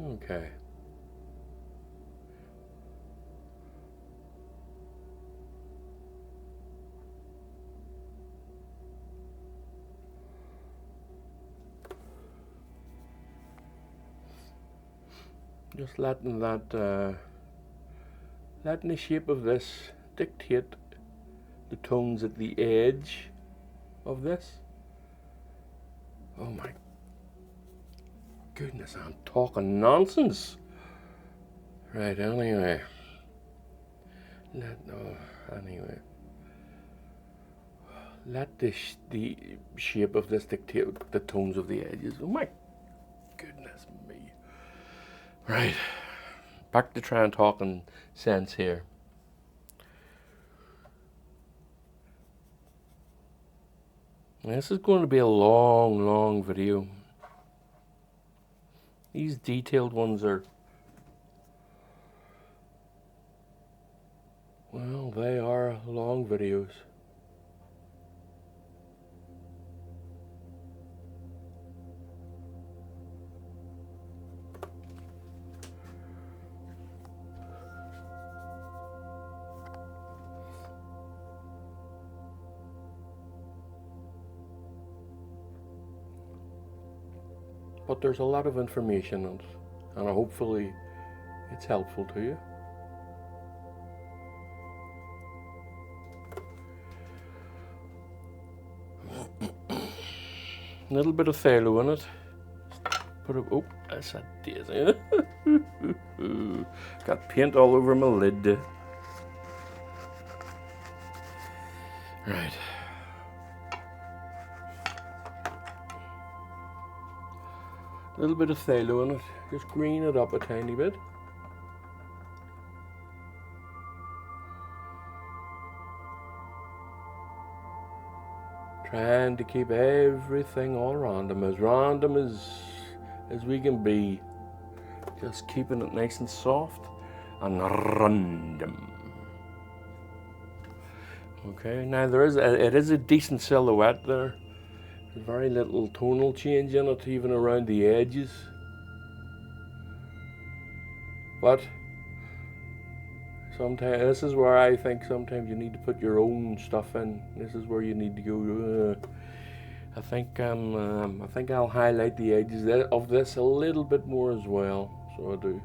Okay. Just letting that, letting the shape of this dictate the tones at the edge of this. Oh my goodness, I'm talking nonsense. Right, anyway. Anyway. Let the shape of this dictate the tones of the edges. Oh my goodness me. Right. Back to trying talking sense here. This is going to be a long video. These detailed ones are, well, they are long videos. But there's a lot of information on it, and hopefully it's helpful to you. A little bit of phthalo in it. Oh, that's a daisy. Got paint all over my lid. Right. A little bit of phthalo in it. Just green it up a tiny bit. Trying to keep everything all random as we can be. Just keeping it nice and soft and random. Okay, now it is a decent silhouette there. There's very little tonal change in it, even around the edges. But sometimes this is where I think sometimes you need to put your own stuff in. This is where you need to go. I think I'll highlight the edges of this a little bit more as well. So I do.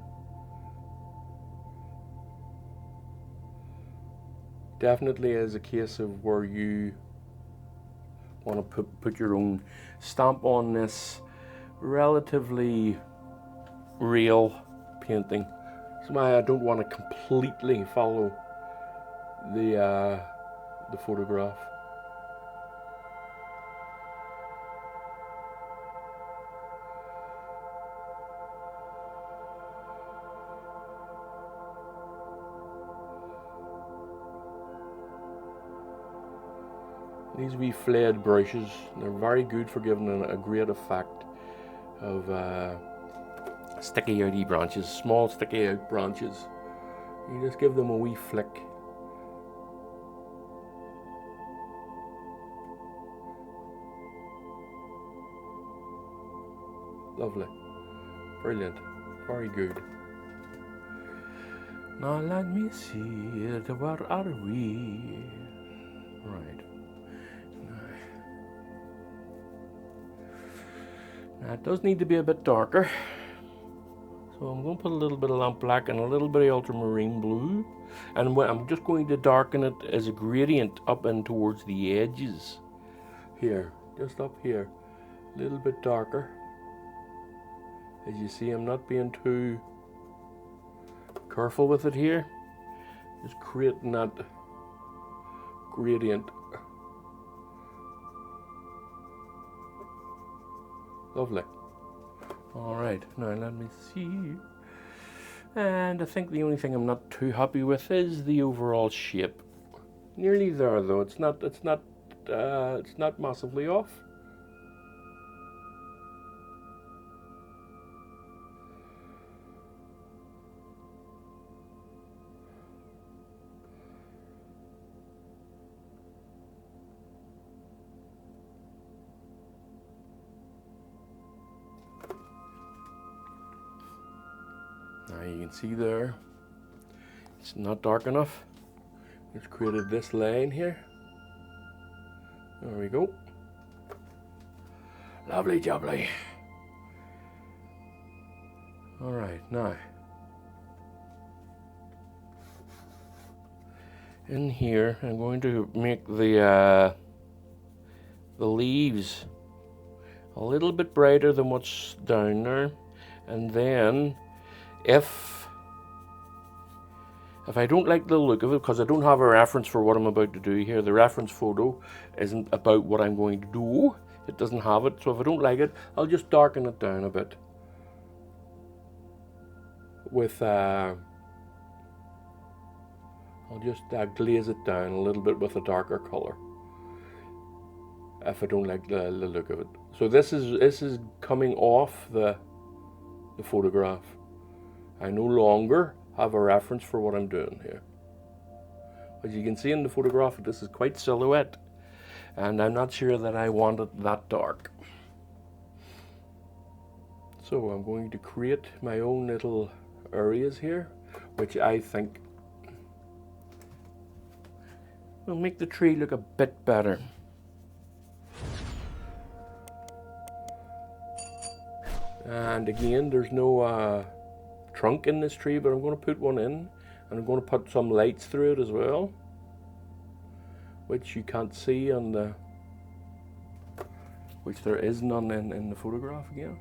Definitely is a case of where you want to put your own stamp on this relatively real painting. That's why I don't want to completely follow the photograph. These wee flayed brushes, they're very good for giving a great effect of sticky outy branches, small sticky out branches. You just give them a wee flick. Lovely. Brilliant. Very good. Now let me see, where are we? Right. Now it does need to be a bit darker. So I'm going to put a little bit of lamp black and a little bit of ultramarine blue. And I'm just going to darken it as a gradient up and towards the edges. Here, just up here. A little bit darker. As you see, I'm not being too careful with it here. Just creating that gradient. Lovely. Alright, now let me see. And I think the only thing I'm not too happy with is the overall shape. Nearly there though. It's not massively off. Now you can see there, it's not dark enough. It's created this line here. There we go. Lovely jubbly. Alright, now in here, I'm going to make the leaves a little bit brighter than what's down there. And then if I don't like the look of it, because I don't have a reference for what I'm about to do here, the reference photo isn't about what I'm going to do. It doesn't have it, so if I don't like it, I'll just darken it down a bit with I'll just glaze it down a little bit with a darker color if I don't like the look of it. So this is coming off the photograph. I no longer have a reference for what I'm doing here. As you can see in the photograph, this is quite silhouette, and I'm not sure that I want it that dark. So I'm going to create my own little areas here, which I think will make the tree look a bit better. And again, there's no trunk in this tree, but I'm going to put one in, and I'm going to put some lights through it as well, which you can't see on which there is none in the photograph again.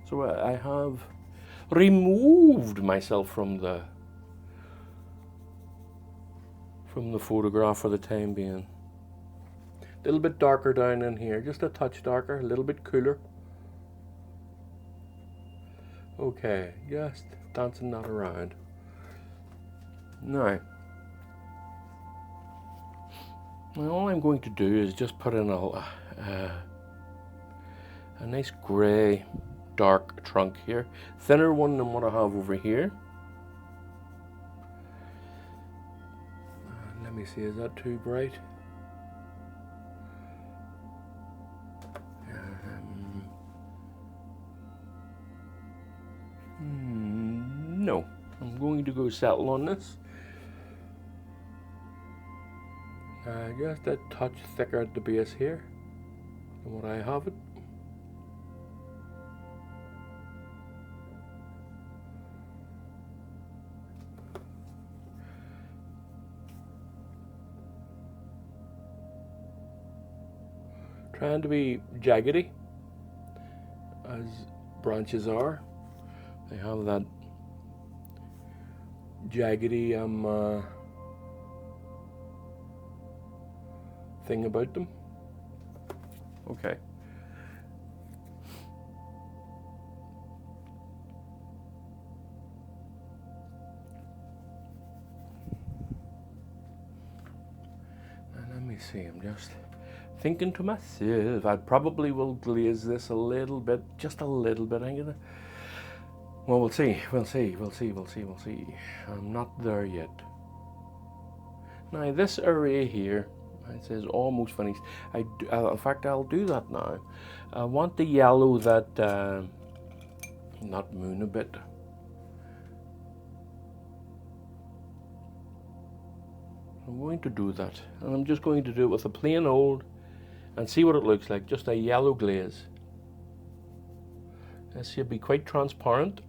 So I have removed myself from the photograph for the time being. A little bit darker down in here, just a touch darker, a little bit cooler. Okay, just dancing that around. Now, all I'm going to do is just put in a nice grey, dark trunk here, thinner one than what I have over here. Let me see, is that too bright? No, I'm going to go settle on this. Just a touch thicker at the base here than what I have it. Trying to be jaggedy as branches are. They have that jaggedy thing about them. Okay. And let me see, I'm just thinking to myself, I probably will glaze this a little bit, just a little bit. I'm gonna, well, we'll see. I'm not there yet. Now this area here, it says almost finished. In fact, I'll do that now. I want the yellow that not moon a bit. I'm going to do that, and I'm just going to do it with a plain old, and see what it looks like. Just a yellow glaze. This should be quite transparent.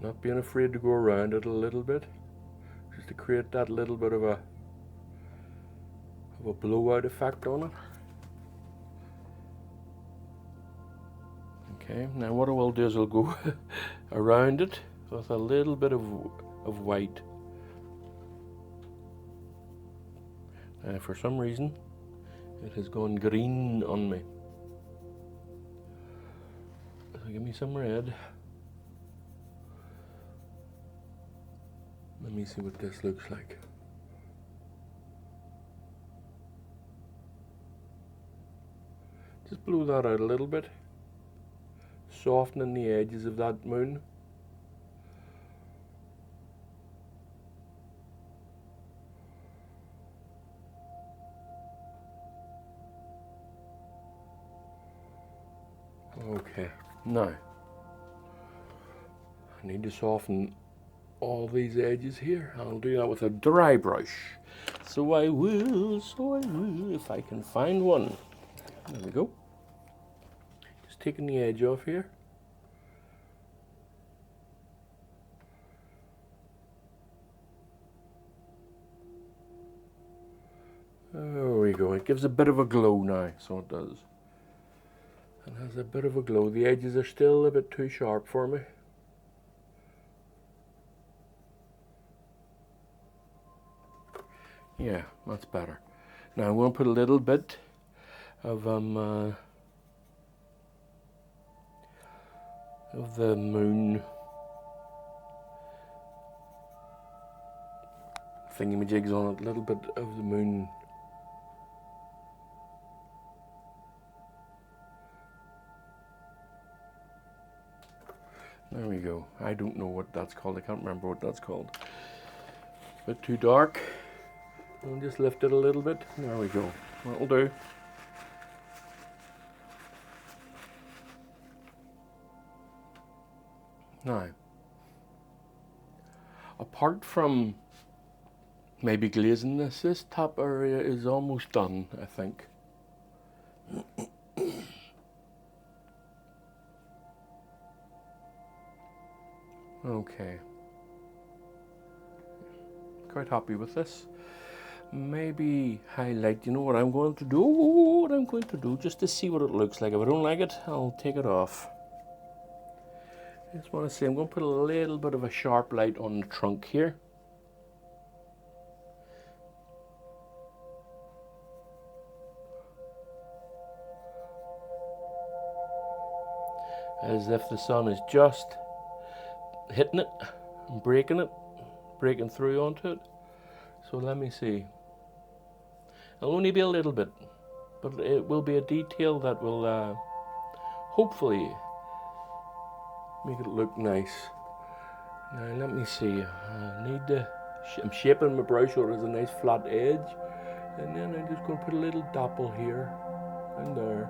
Not being afraid to go around it a little bit, just to create that little bit of a blowout effect on it. Okay, now what I will do is I'll go around it with a little bit of white. For some reason, it has gone green on me. So give me some red. Let me see what this looks like. Just blow that out a little bit, softening the edges of that moon. Okay, now I need to soften all these edges here. I'll do that with a dry brush. So I will, if I can find one. There we go. Just taking the edge off here. There we go. It gives a bit of a glow now, so it does. It has a bit of a glow. The edges are still a bit too sharp for me. Yeah, that's better. Now I'm going to put a little bit of the moon thingamajigs on it. A little bit of the moon. There we go. I don't know what that's called. I can't remember what that's called. A bit too dark. I'll just lift it a little bit. There we go. That'll do. Now, apart from maybe glazing this top area is almost done, I think. Okay. Quite happy with this. Maybe highlight, you know what I'm going to do? What I'm going to do just to see what it looks like. If I don't like it, I'll take it off. I just want to say I'm going to put a little bit of a sharp light on the trunk here. As if the sun is just hitting it and breaking through onto it. So let me see. It'll only be a little bit, but it will be a detail that will hopefully make it look nice. Now let me see. I'm shaping my brush so it has a nice flat edge, and then I'm just going to put a little dapple here and there.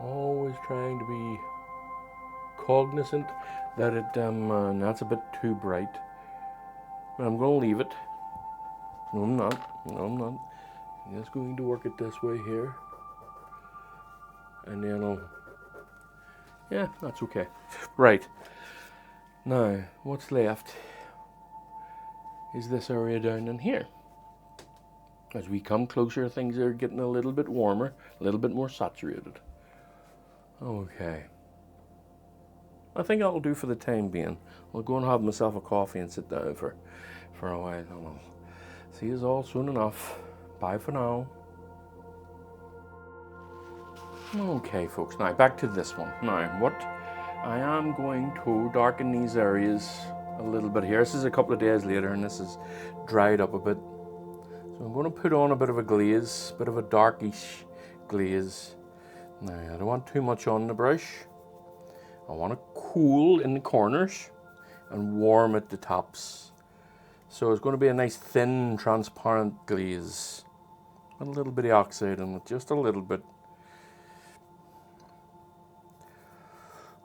Always trying to be cognizant that that's a bit too bright. But I'm going to leave it. No, I'm not. No, I'm not. I'm just going to work it this way here. And then yeah, that's okay. Right. Now, what's left is this area down in here. As we come closer, things are getting a little bit warmer, a little bit more saturated. Okay. I think that'll do for the time being. I'll go and have myself a coffee and sit down for a while, and I'll see you all soon enough. Bye for now. Okay, folks, now back to this one. Now, what I am going to darken these areas a little bit here. This is a couple of days later, and this is dried up a bit. So I'm going to put on a bit of a glaze, bit of a darkish glaze. Now, I don't want too much on the brush. I want to cool in the corners and warm at the tops. So it's going to be a nice thin, transparent glaze. With a little bit of oxide in it, just a little bit.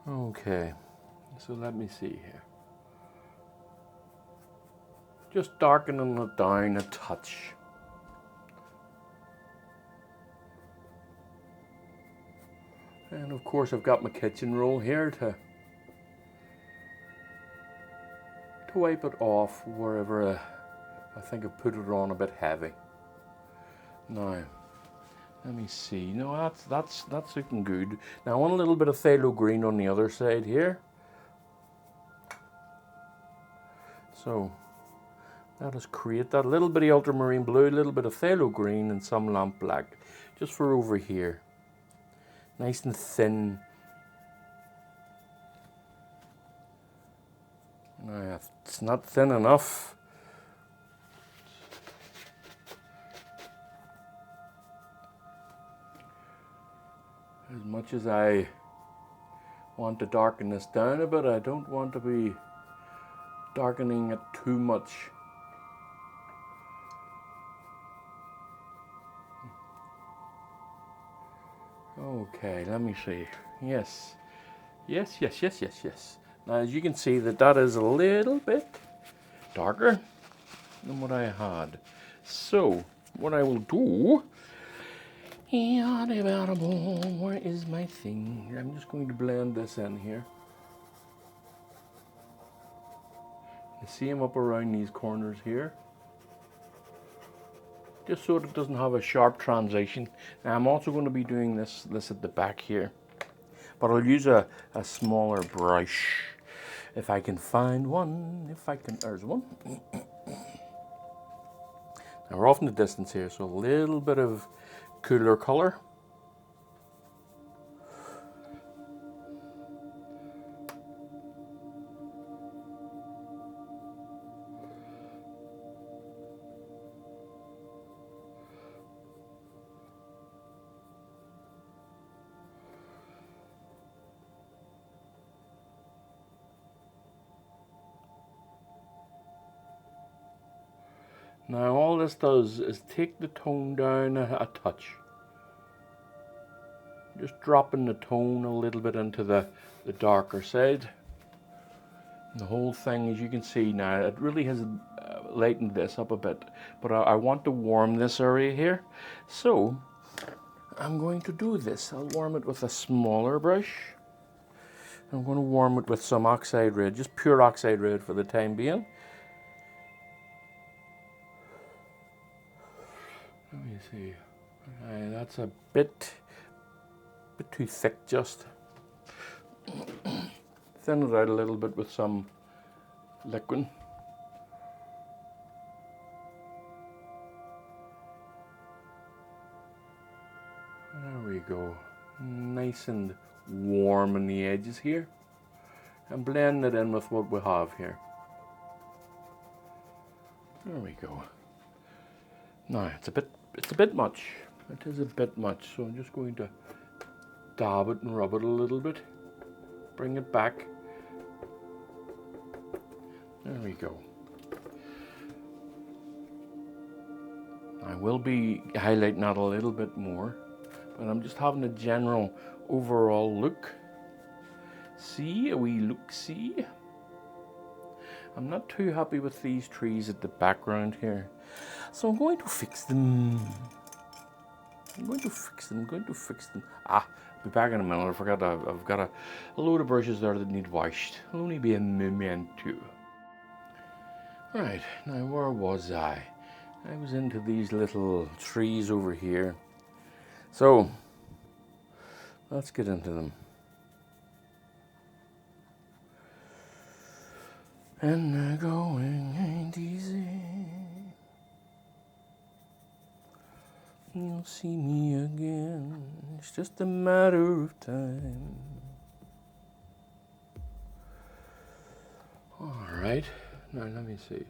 Okay, so let me see here. Just darkening it down a touch. And of course I've got my kitchen roll here to wipe it off wherever I think I put it on a bit heavy. Now, let me see. No, that's looking good. Now I want a little bit of phthalo green on the other side here. So let us create that little bit of ultramarine blue, a little bit of phthalo green, and some lamp black, just for over here. Nice and thin. Now, if it's not thin enough, as much as I want to darken this down a bit, I don't want to be darkening it too much. Okay, let me see. Yes. Yes, yes, yes, yes, yes. Now, as you can see, that is a little bit darker than what I had. So, what I will do... Where is my thing? I'm just going to blend this in here. You see them up around these corners here. Just so that it doesn't have a sharp transition. Now I'm also going to be doing this at the back here. But I'll use a smaller brush. If I can find one. There's one. Now we're off in the distance here, so a little bit of cooler color. Now all this does is take the tone down a touch. Just dropping the tone a little bit into the darker side. And the whole thing, as you can see now, it really has lightened this up a bit. But I want to warm this area here. So I'm going to do this. I'll warm it with a smaller brush. I'm going to warm it with some oxide red, just pure oxide red for the time being. Let me see. That's a bit too thick, just. Thin it out a little bit with some liquid. There we go. Nice and warm on the edges here. And blend it in with what we have here. There we go. Now it's a bit much. It is a bit much, so I'm just going to dab it and rub it a little bit. Bring it back. There we go. I will be highlighting that a little bit more, but I'm just having a general overall look. See, a wee look, see? I'm not too happy with these trees at the background here, so I'm going to fix them. I'm going to fix them. Ah, I'll be back in a minute. I forgot I've got a load of brushes there that need washed. It'll only be a moment too. Right, now where was I? I was into these little trees over here. So, let's get into them. And they're going ain't easy. You'll see me again. It's just a matter of time. All right. Now let me see.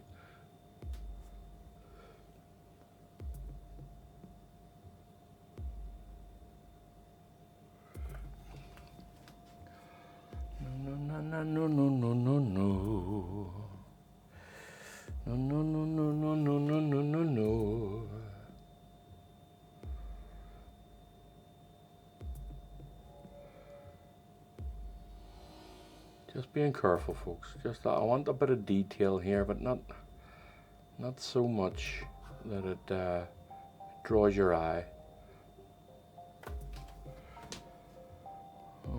No, no, no, no, no, no, no, no. No, no, no, no, no, no, no, no, no, no. Just being careful, folks. Just I want a bit of detail here, but not so much that it draws your eye.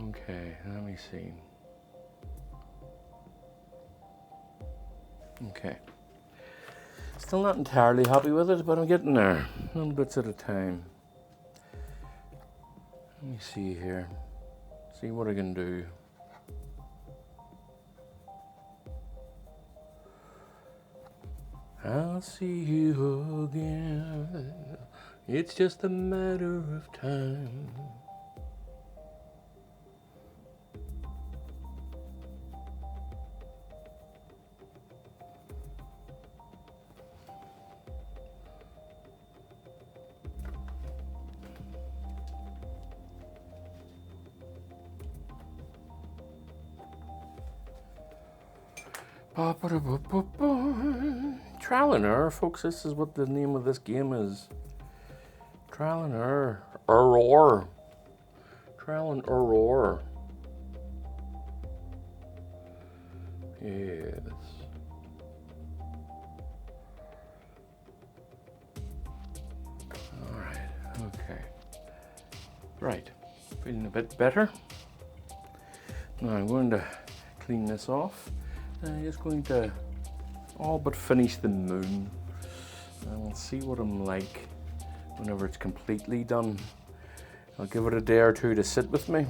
Okay, let me see. Okay. Still not entirely happy with it, but I'm getting there. Little bits at a time. Let me see here. See what I can do. I'll see you again. It's just a matter of time. Trial and error, folks. This is what the name of this game is. Trial and error. Error. Trial and error. Yes. All right. Okay. Right. Feeling a bit better. Now I'm going to clean this off. I'm just going to all but finish the moon. And we'll see what I'm like whenever it's completely done. I'll give it a day or two to sit with me.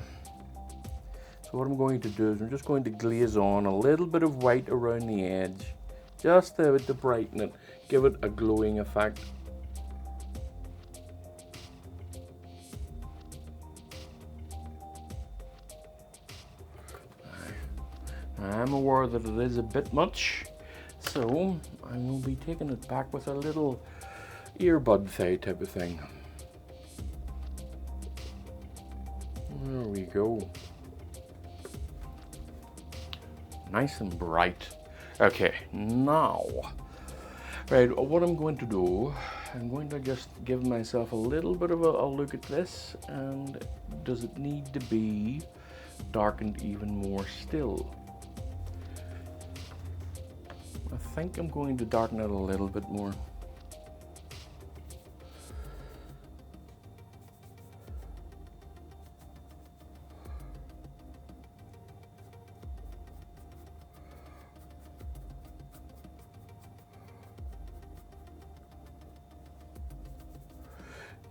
So what I'm going to do is I'm just going to glaze on a little bit of white around the edge, just to brighten it, give it a glowing effect. I'm aware that it is a bit much, so I will be taking it back with a little earbud type of thing. There we go. Nice and bright. Okay, now, right, what I'm going to do, I'm going to just give myself a little bit of a look at this, and does it need to be darkened even more still? I think I'm going to darken it a little bit more.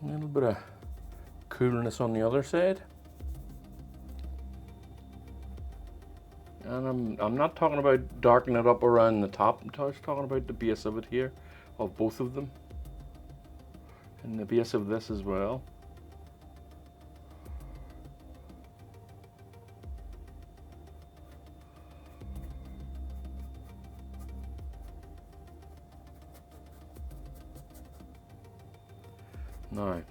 A little bit of coolness on the other side. And I'm not talking about darkening it up around the top, I'm just talking about the base of it here, of both of them. And the base of this as well. Now, I'm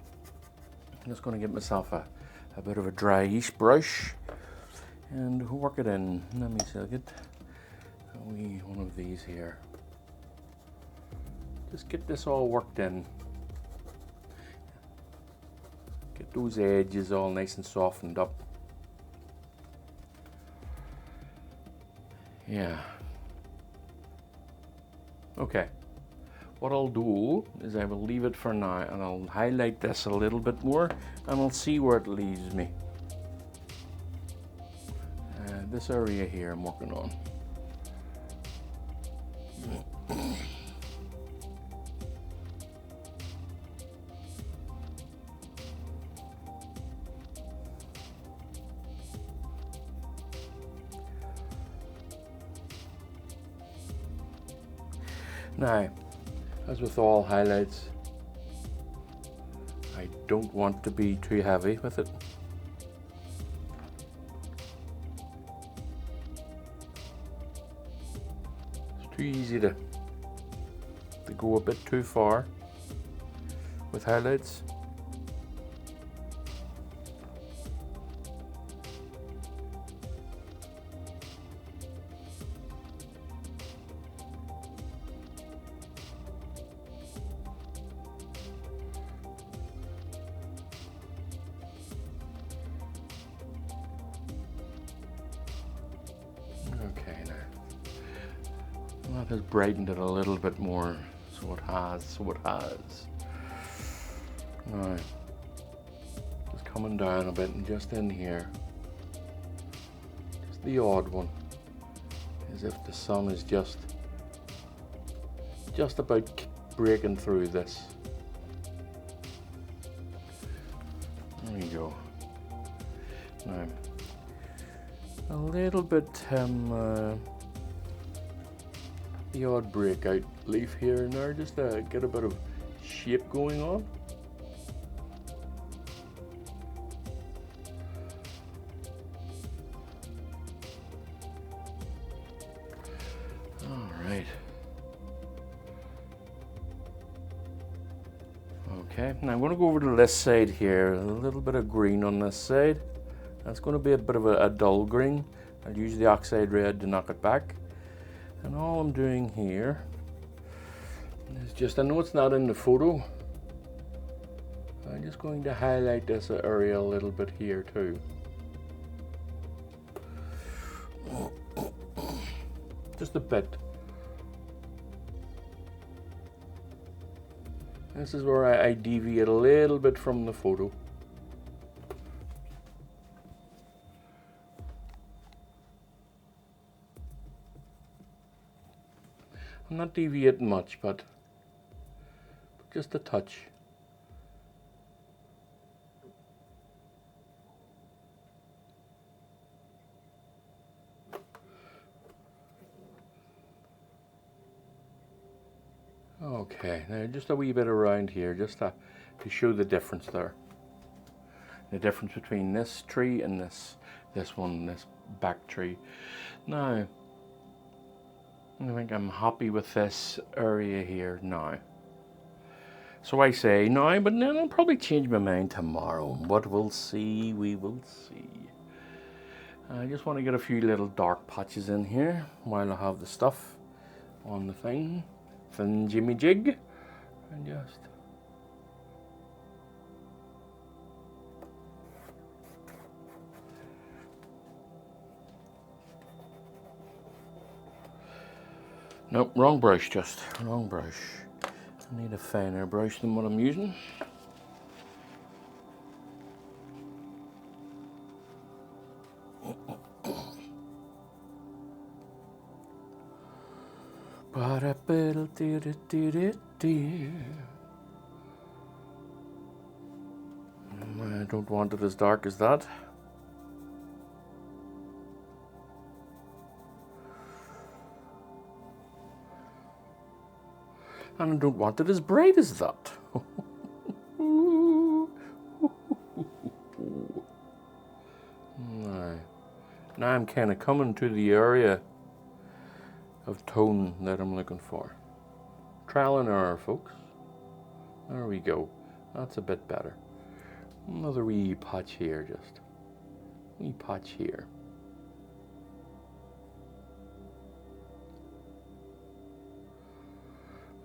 just going to get myself a bit of a dryish brush and work it in. Let me see, I'll get one of these here. Just get this all worked in. Get those edges all nice and softened up. Yeah. Okay. What I'll do is I will leave it for now, and I'll highlight this a little bit more, and I'll see where it leaves me. This area here I'm working on. Now, as with all highlights, I don't want to be too heavy with it. It's too easy to go a bit too far with highlights. Okay, now that has brightened it a little bit more, so it has. Now, just coming down a bit and just in here, just the odd one, as if the sun is just about breaking through this. There you go. Now, a little bit the odd breakout leaf here and there, just to get a bit of shape going on. All right. Okay, now I'm going to go over to this side here, a little bit of green on this side. That's going to be a bit of a dull green. I'll use the oxide red to knock it back. And all I'm doing here is just, I know it's not in the photo, I'm just going to highlight this area a little bit here too. Just a bit. This is where I deviate a little bit from the photo. I'm not deviating much, but just a touch. Okay, now just a wee bit around here, just to show the difference there. The difference between this tree and this one, this back tree. Now, I think I'm happy with this area here now. So I say now, but then I'll probably change my mind tomorrow. But we'll see, we will see. I just want to get a few little dark patches in here while I have the stuff on the thing. Thin Jimmy Jig. And just... Nope, wrong brush, just wrong brush. I need a finer brush than what I'm using. I don't want it as dark as that. And I don't want it as bright as that. Now I'm kind of coming to the area of tone that I'm looking for. Trial and error, folks. There we go. That's a bit better. Another wee patch here, just. Wee patch here.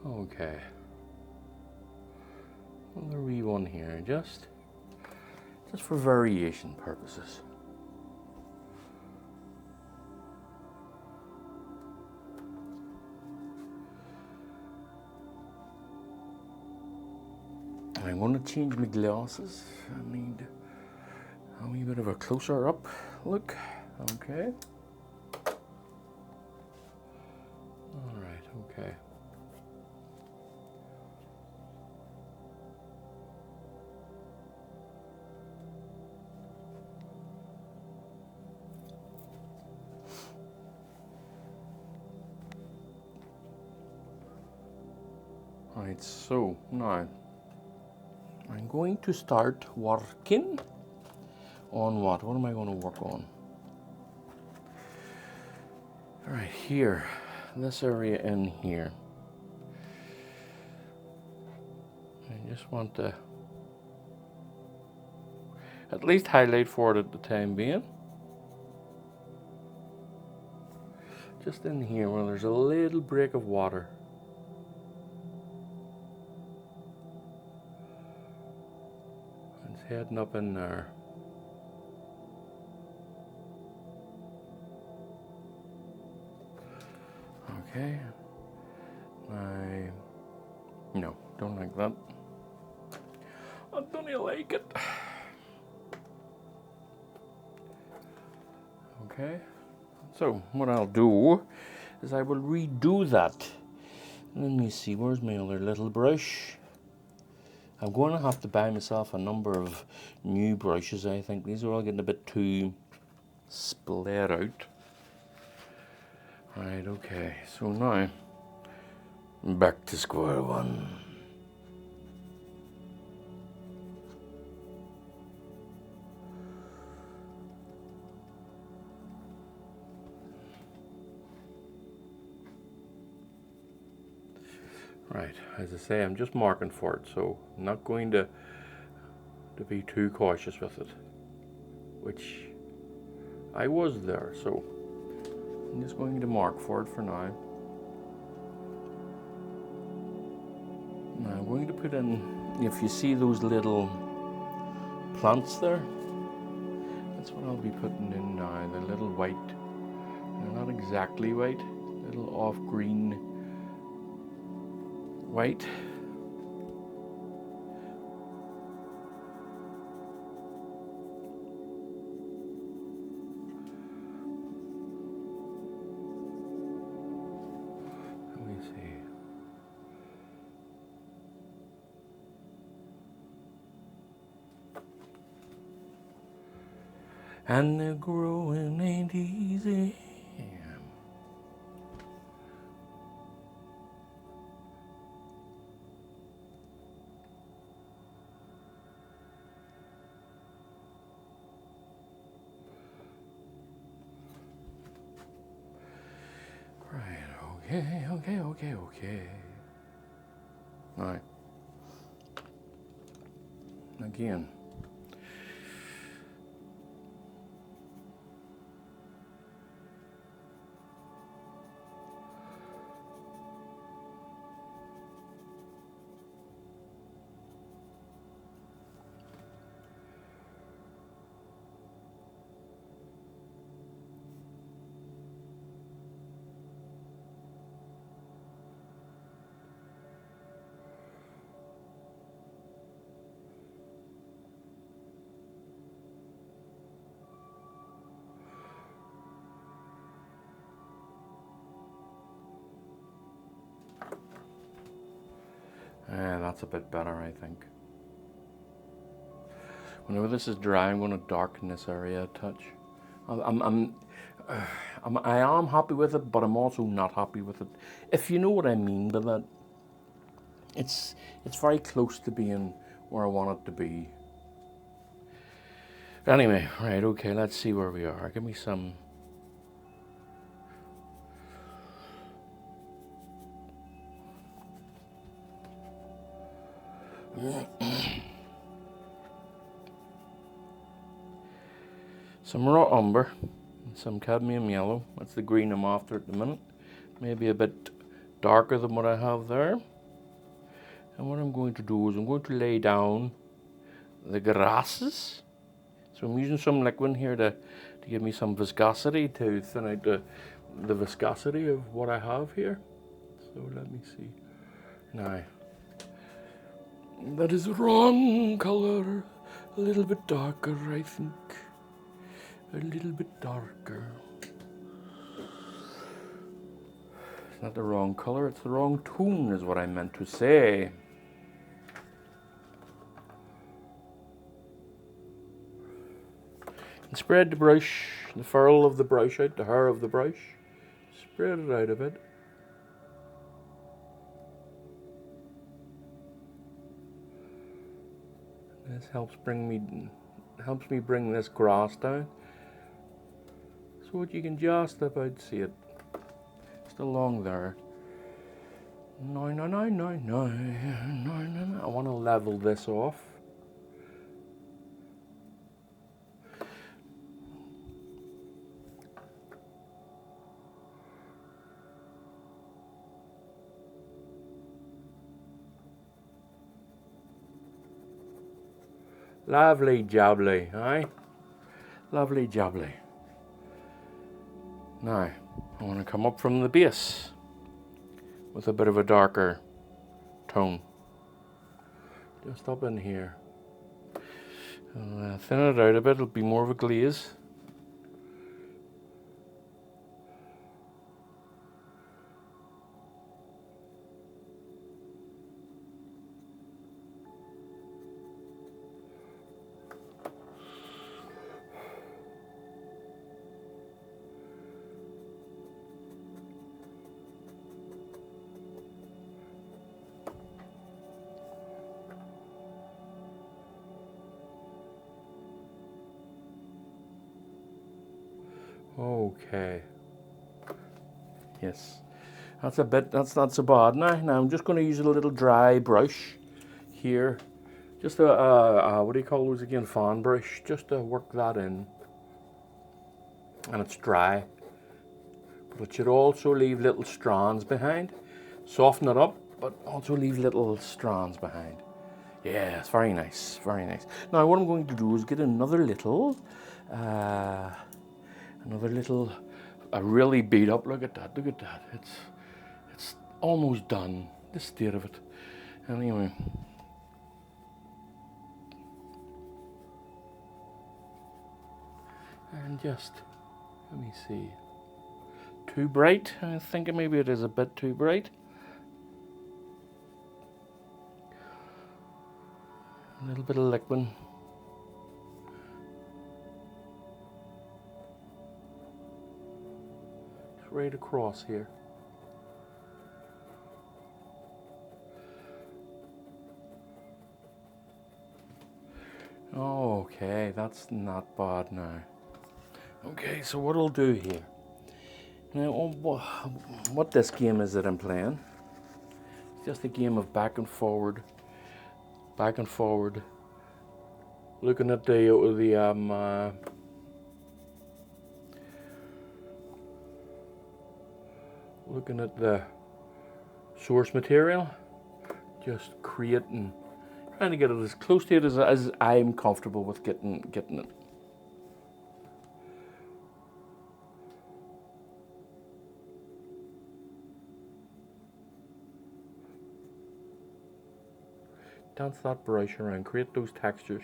Okay. Another wee one here, just for variation purposes. I'm going to change my glasses. I need a wee bit of a closer up look. Okay. All right, okay. Right, so now I'm going to start working on what? What am I going to work on? All right, here, this area in here. I just want to at least highlight for it at the time being. Just in here where there's a little break of water. It's heading up in there. Okay. No, don't like that. I don't like it. Okay. So what I'll do is I will redo that. Let me see, where's my other little brush? I'm going to have to buy myself a number of new brushes, I think. These are all getting a bit too split out. Right, okay, so now, back to square one. Right, as I say, I'm just marking for it, so I'm not going to be too cautious with it, which I was there, so I'm just going to mark for it for now. Now I'm going to put in if you see those little plants there, that's what I'll be putting in now. The little white, they're not exactly white, little off green white. Let me see. And the growing ain't easy. Right, okay. All right. Again. That's a bit better, I think. Whenever this is dry, I'm going to darken this area a touch. I am happy with it, but I'm also not happy with it. If you know what I mean by that, it's very close to being where I want it to be. Anyway, right, okay, let's see where we are. Give me some. Some raw umber, some cadmium yellow. That's the green I'm after at the minute. Maybe a bit darker than what I have there. And what I'm going to do is I'm going to lay down the grasses. So I'm using some liquid here to give me some viscosity, to thin out the viscosity of what I have here. So let me see. Now, that is the wrong color. A little bit darker, I think. A little bit darker. It's not the wrong color, it's the wrong tone is what I meant to say. And spread the brush, the furl of the brush out, the hair of the brush. Spread it out a bit. This helps me bring this grass down. So what you can just about see it. Just along there. No. I want to level this off. Lovely jubbly, aye? Lovely jubbly. Now, I want to come up from the base with a bit of a darker tone. Just up in here. I'll thin it out a bit, it'll be more of a glaze. Okay. Yes. That's not so bad now. Now I'm just going to use a little dry brush here. Just what do you call those again? Fan brush. Just to work that in. And it's dry. But it should also leave little strands behind. Soften it up, but also leave little strands behind. Yes, very nice, very nice. Now what I'm going to do is get another little, really beat up. Look at that, look at that. It's almost done, the state of it. Anyway. And just, let me see. Too bright? I think maybe it is a bit too bright. A little bit of liquid. It's right across here. Okay, that's not bad now. Okay, so what I'll do here. Now, what this game is that I'm playing? It's just a game of back and forward, looking at looking at the source material, just creating, trying to get it as close to it as I'm comfortable with getting it. Dance that brush around, create those textures.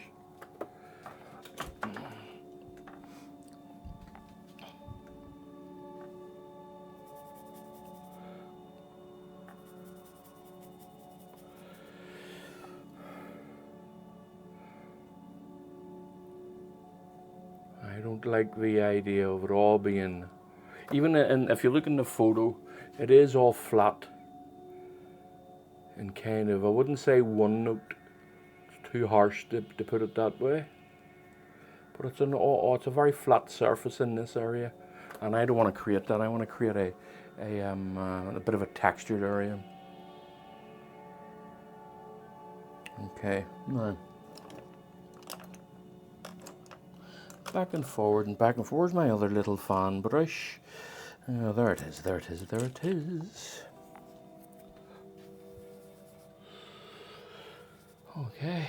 I don't like the idea of it all being, even if you look in the photo, it is all flat and kind of, I wouldn't say one note, it's too harsh to put it that way, but it's a very flat surface in this area, and I don't want to create that. I want to create a bit of a textured area. Okay, now back and forward and back and forward. Where's my other little fan brush? Oh, there it is, there it is, there it is. Okay.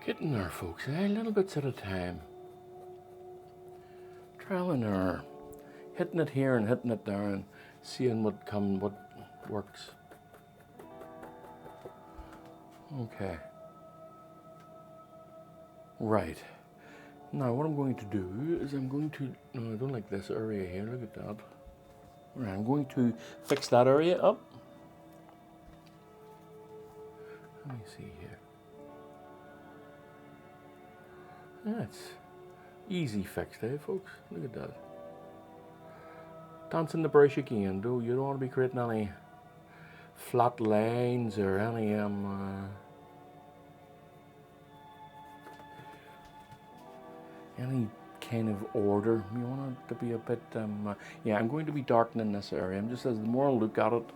Getting there, folks, little bits at a time. Trial and error. Hitting it here and hitting it there and seeing what works. Okay. Right. Now what I'm going to do is no, I don't like this area here, look at that. Right, I'm going to fix that area up. Let me see here. That's easy fix there, folks. Look at that. Dancing the brush again, though. You don't want to be creating any flat lines or any kind of order. You want it to be a bit, yeah, I'm going to be darkening this area. I'm just, as the more I look at it,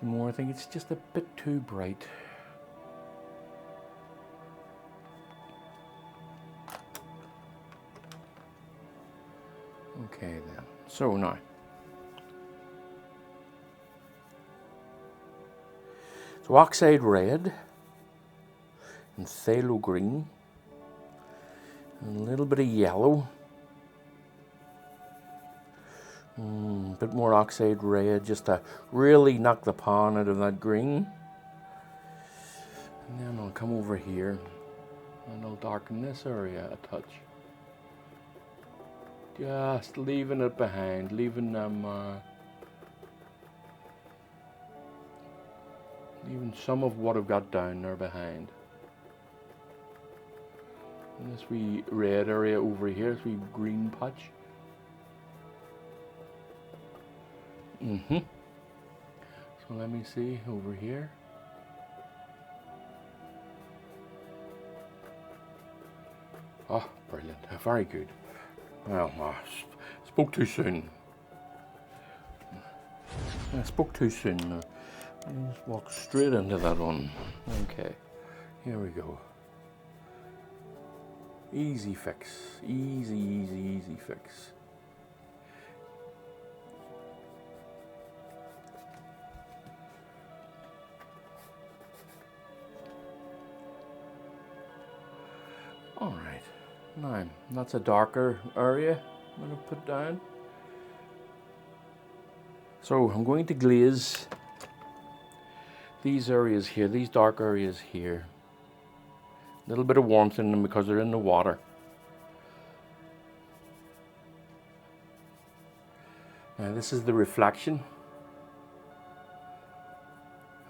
the more I think it's just a bit too bright. Okay then, so now, so oxide red and phthalo green and a little bit of yellow, a bit more oxide red just to really knock the pan out of that green. And then I'll come over here and I'll darken this area a touch. Just leaving it behind, leaving some of what I've got down there behind. And this wee red area over here, this wee green patch. So let me see over here. Oh, brilliant! Very good. Well, I spoke too soon. I spoke too soon. I just walked straight into that one. Okay, here we go. Easy fix. Easy, easy, easy fix. All right, now that's a darker area I'm going to put down. So I'm going to glaze these areas here, these dark areas here. A little bit of warmth in them because they're in the water. Now this is the reflection.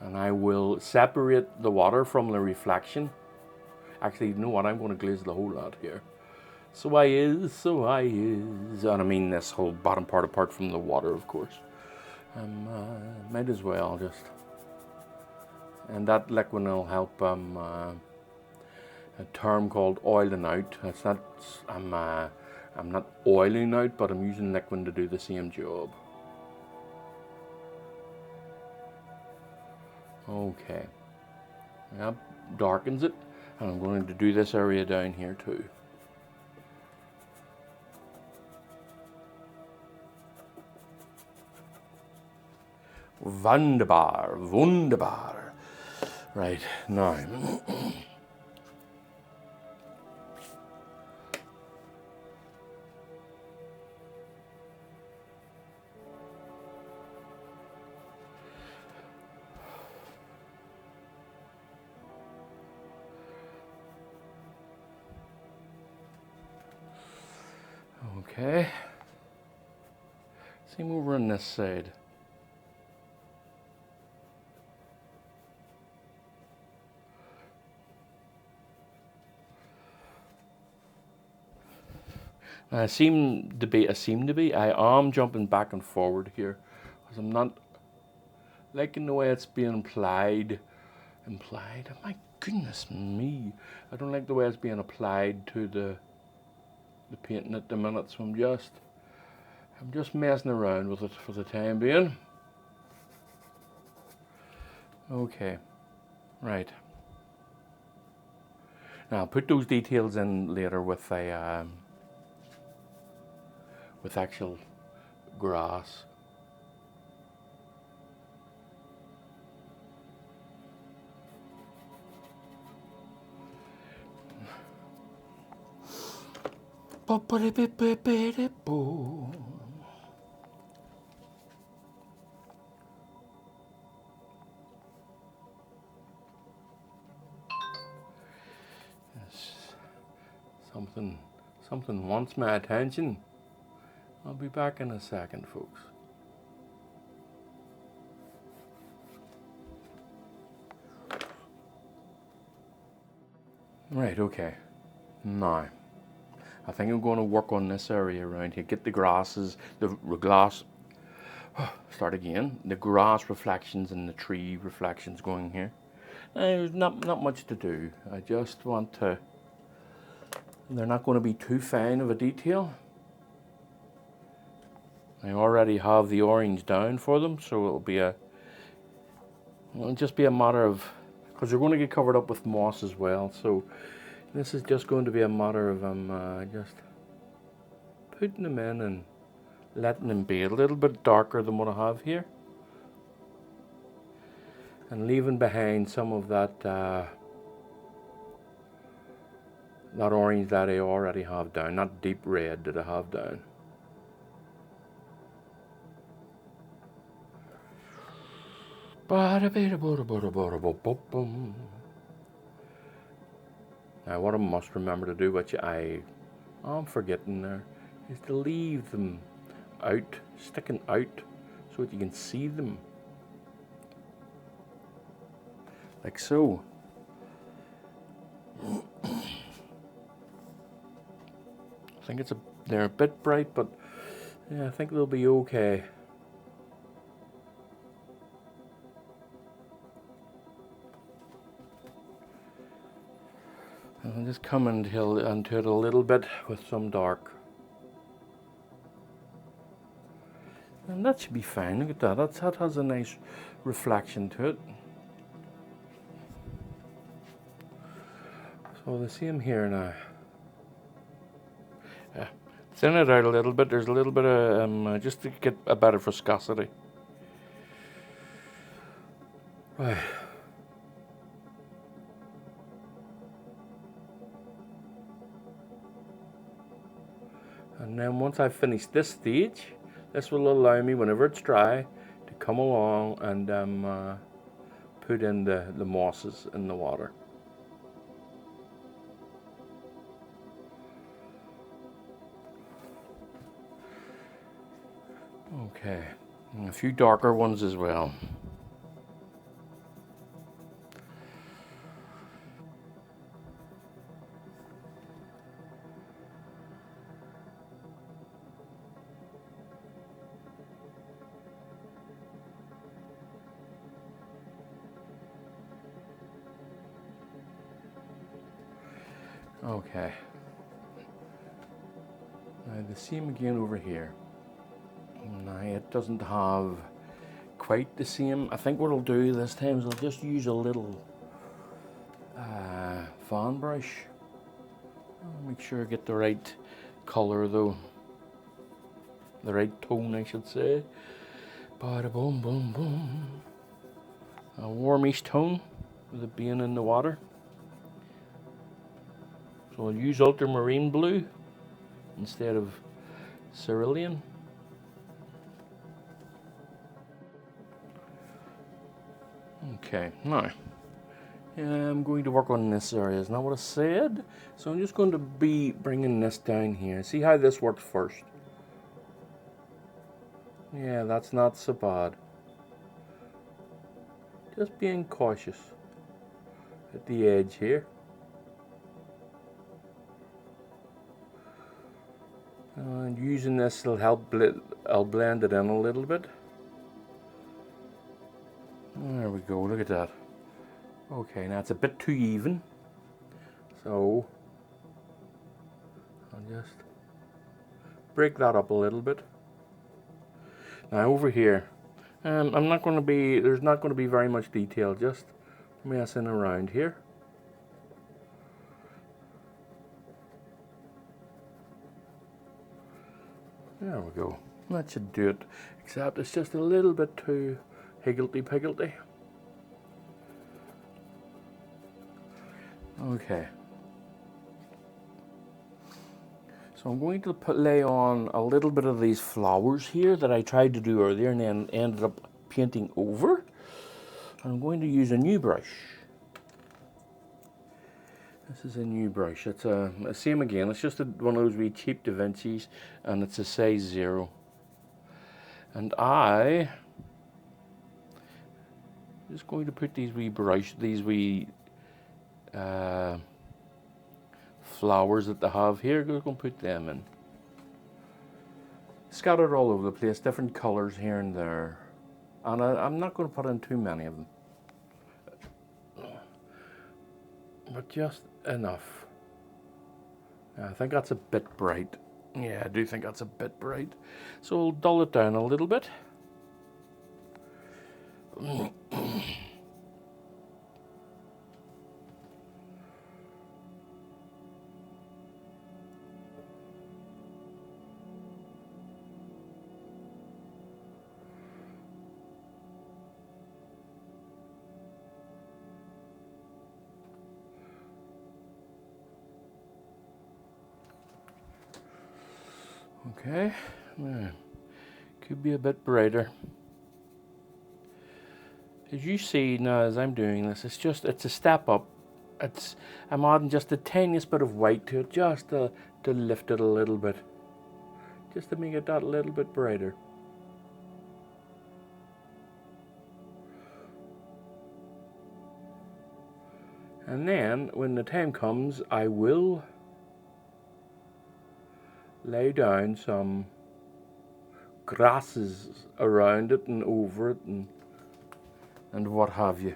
And I will separate the water from the reflection. Actually, you know what? I'm going to glaze the whole lot here. So I is. And I mean this whole bottom part apart from the water, of course. Might as well just. And that liquid will help a term called oiling out. It's not. I'm not oiling out, but I'm using liquid to do the same job. Okay. That darkens it. And I'm going to do this area down here too. Wunderbar, wunderbar. Right, now. Okay. Same over on this side. I am jumping back and forward here because I'm not liking the way it's being applied. Oh my goodness me. I don't like the way it's being applied to the painting at the minute, so I'm just messing around with it for the time being. Okay, right. Now I'll put those details in later with a with actual grass. Something wants my attention. I'll be back in a second, folks. Right, okay. Now, I think I'm going to work on this area around here. Get the grasses, the grass. Start again. The grass reflections and the tree reflections going here. There's not much to do. I just want to. They're not going to be too fine of a detail. I already have the orange down for them, so it'll just be a matter of, because they're going to get covered up with moss as well. So this is just going to be a matter of just putting them in and letting them be a little bit darker than what I have here, and leaving behind some of that that orange that I already have down, not deep red that I have down. Now what I must remember to do, which I'm forgetting there, is to leave them out, sticking out, so that you can see them. Like so. I think they're a bit bright, but yeah, I think they'll be okay. I'll just come into it a little bit with some dark. And that should be fine. Look at that. That has a nice reflection to it. So the same here now. Thin it out a little bit. There's a little bit of just to get a better viscosity. Right. And then once I've finished this stage, this will allow me, whenever it's dry, to come along and put in the mosses in the water. Okay, and a few darker ones as well. Okay, now the same again over here. Now it doesn't have quite the same. I think what I'll do this time is I'll just use a little fan brush. I'll make sure I get the right color though, the right tone I should say. Bada boom boom boom. A warmish tone with it being in the water. So I'll use ultramarine blue instead of cerulean. Okay, now I'm going to work on this area. Isn't that what I said? So I'm just going to be bringing this down here. See how this works first? Yeah, that's not so bad. Just being cautious at the edge here. And using this will help, I'll blend it in a little bit. There we go, look at that. Okay, now it's a bit too even. So, I'll just break that up a little bit. Now over here, there's not going to be very much detail, just messing around here. There we go. That should do it, except it's just a little bit too higgledy-piggledy. Okay. So I'm going to lay on a little bit of these flowers here that I tried to do earlier and then ended up painting over. I'm going to use a new brush. This is a new brush. It's a same again. It's just one of those wee cheap Da Vinci's, and it's a size 0. And I'm just going to put these wee flowers that they have here. I'm going to put them in. Scattered all over the place, different colours here and there. And I'm not going to put in too many of them, but just enough. I think that's a bit bright. Yeah, I do think that's a bit bright. So I'll dull it down a little bit. Okay, could be a bit brighter. As you see now, as I'm doing this, it's a step up. I'm adding just the tiniest bit of white to it, just to lift it a little bit, just to make it that little bit brighter. And then, when the time comes, I will lay down some grasses around it and over it and what have you.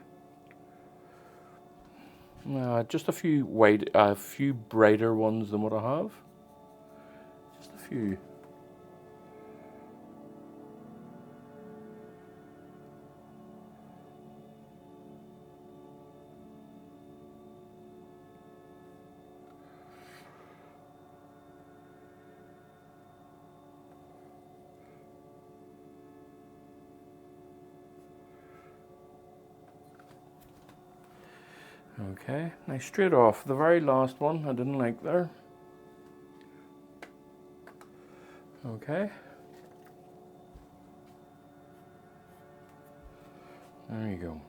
Just a few brighter ones than what I have. Just a few. Okay, now straight off, the very last one I didn't like there. Okay. There you go.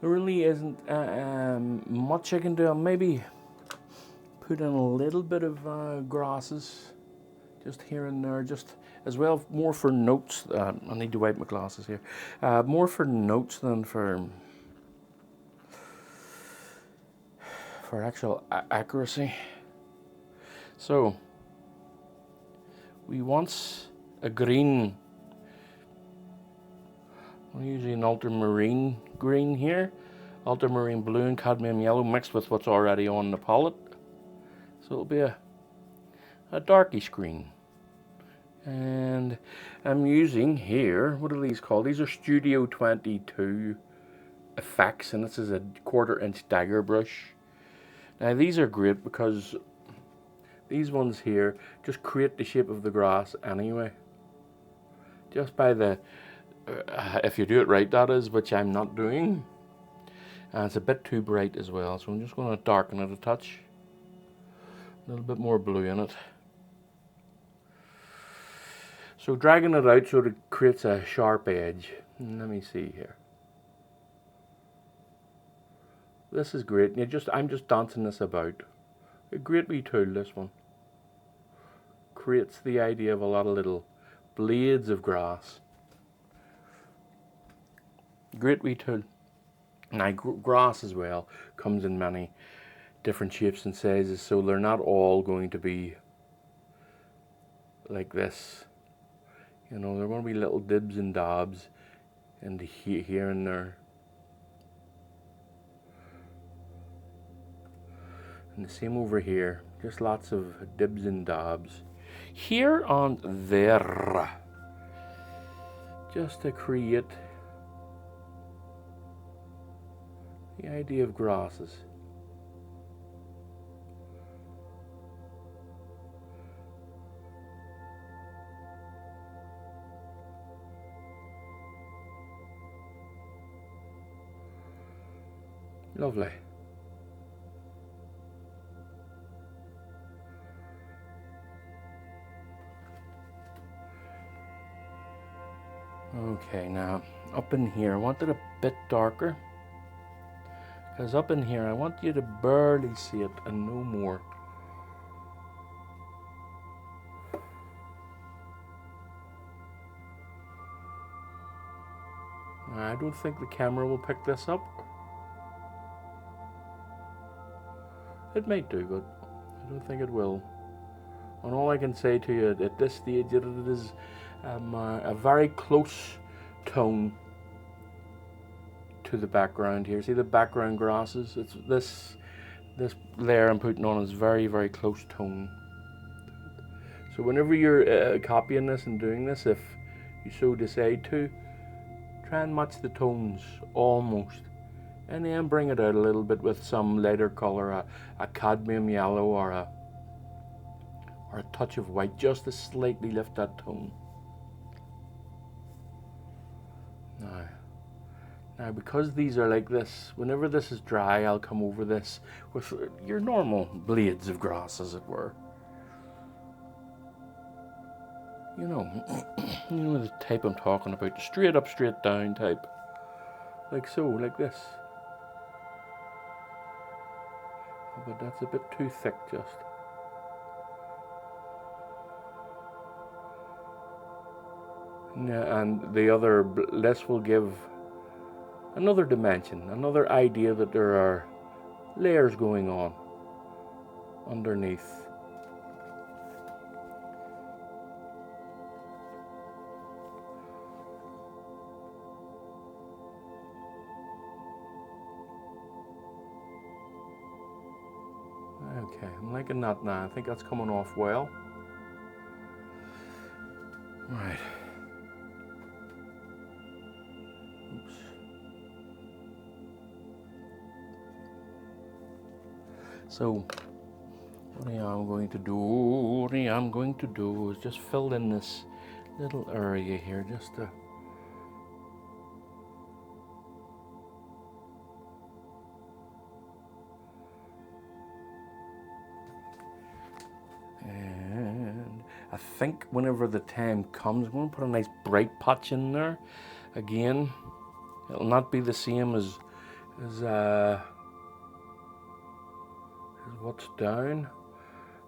There really isn't much I can do. I'll maybe put in a little bit of grasses, just here and there, just as well, more for notes. I need to wipe my glasses here. More for notes than for actual accuracy. So we want a green. I'm using an ultramarine green here, ultramarine blue and cadmium yellow mixed with what's already on the palette. So it'll be a darkish green. And I'm using here, what are these called? These are Studio 22 effects, and this is a 1/4 inch dagger brush. Now these are great because these ones here just create the shape of the grass anyway. Just by the, if you do it right that is, which I'm not doing. And it's a bit too bright as well, so I'm just going to darken it a touch. A little bit more blue in it. So dragging it out so it creates a sharp edge. Let me see here. This is great. I'm just dancing this about. A great wee tool, this one. Creates the idea of a lot of little blades of grass. Great wee tool. Now grass as well comes in many different shapes and sizes, so they're not all going to be like this. You know, they're going to be little dibs and dabs and here and there. And the same over here, just lots of dibs and dabs. Here and there, just to create the idea of grasses. Lovely. Okay, now up in here I want it a bit darker, because up in here I want you to barely see it and no more. I don't think the camera will pick this up. It might do, but I don't think it will. And all I can say to you at this stage is it is a very close tone to the background here. See the background grasses? It's this layer I'm putting on is very, very close tone. So whenever you're copying this and doing this, if you so decide to, try and match the tones almost. And then bring it out a little bit with some lighter color, a cadmium yellow or a touch of white, just to slightly lift that tone. Now because these are like this, whenever this is dry, I'll come over this with your normal blades of grass, as it were. You know the type I'm talking about, the straight up, straight down type. Like so, like this. But that's a bit too thick just. Yeah, and the other, this will give another dimension, another idea that there are layers going on underneath. Okay, I'm liking that now. I think that's coming off well. Right. Oops. So, what I am going to do is just fill in this little area here, just to I think whenever the time comes, I'm going to put a nice bright patch in there. Again, it'll not be the same as what's down.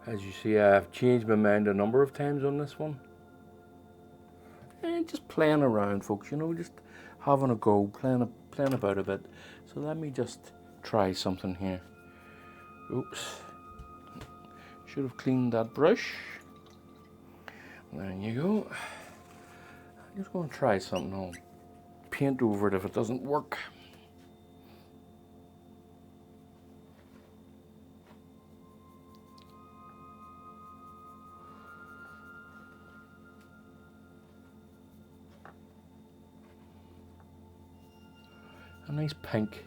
As you see, I've changed my mind a number of times on this one. And just playing around, folks, you know, just having a go, playing about a bit. So let me just try something here. Oops. Should have cleaned that brush. There you go. I'm just going to try something. I'll paint over it if it doesn't work. A nice pink,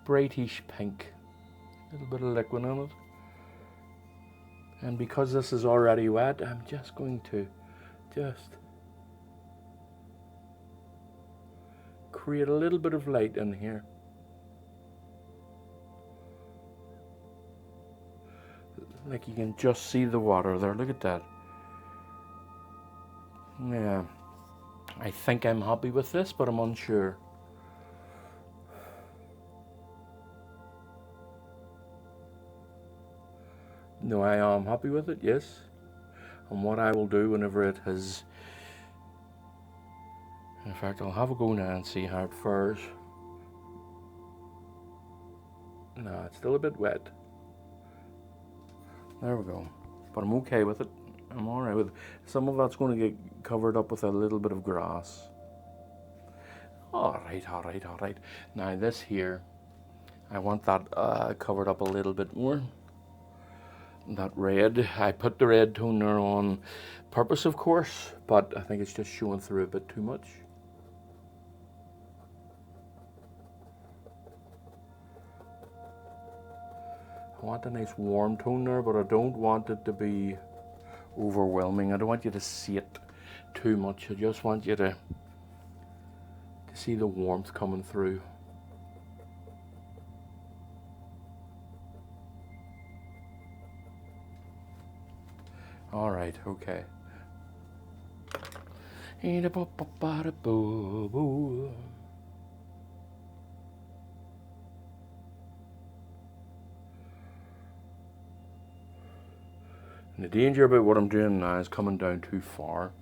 brightish pink, a little bit of liquid on it. And because this is already wet, I'm just going to create a little bit of light in here. Like you can just see the water there, look at that. Yeah, I think I'm happy with this, but I'm unsure. No, I am happy with it, yes. And what I will do whenever it has... In fact, I'll have a go now and see how it fares. No, it's still a bit wet. There we go. But I'm okay with it. I'm alright with it. Some of that's going to get covered up with a little bit of grass. Alright. Now this here, I want that covered up a little bit more. That red, I put the red toner on purpose, of course, but I think it's just showing through a bit too much. I want a nice warm tone there, but I don't want it to be overwhelming. I don't want you to see it too much. I just want you to see the warmth coming through. All right, okay. And the danger about what I'm doing now is coming down too far.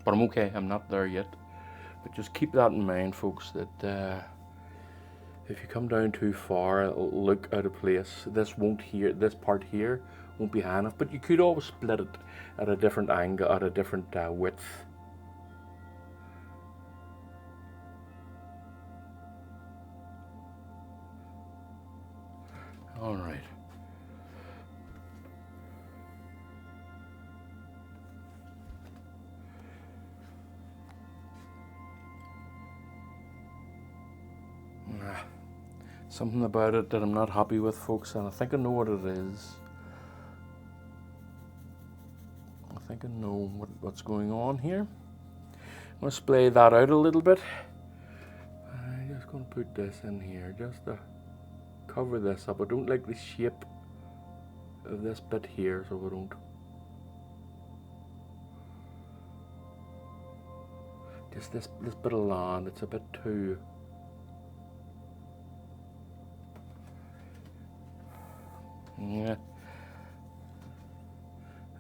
But I'm okay, I'm not there yet. But just keep that in mind, folks, that if you come down too far, it'll look out of place. This part here won't be high enough, but you could always split it at a different angle, at a different width. All right. Something about it that I'm not happy with, folks, and I think I know what it is. I think I know what's going on here. I'm going to splay that out a little bit. I'm just going to put this in here just to cover this up. I don't like the shape of this bit here, so I don't. Just this bit of land, it's a bit too... Yeah,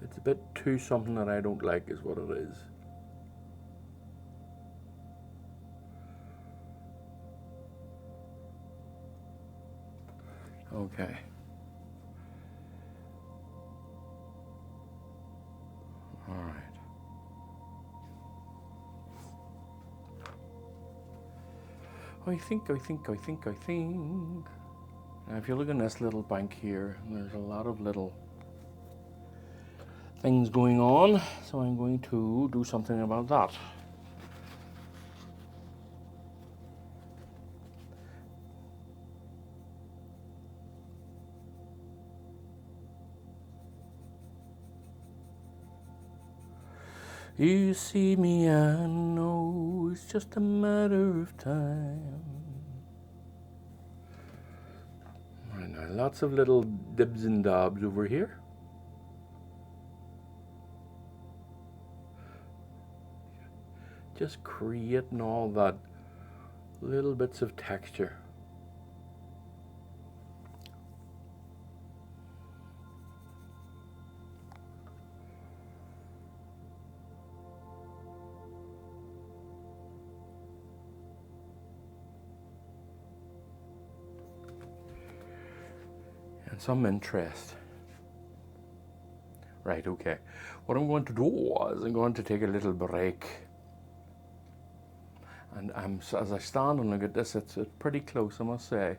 it's a bit too something that I don't like is what it is. Okay. All right. I think. Now if you look in this little bank here, there's a lot of little things going on, so I'm going to do something about that. You see me, I know it's just a matter of time. Right now, lots of little dibs and dabs over here. Just creating all that little bits of texture. And some interest. Right, okay. What I'm going to do is I'm going to take a little break. And as I stand and look at this, it's pretty close, I must say.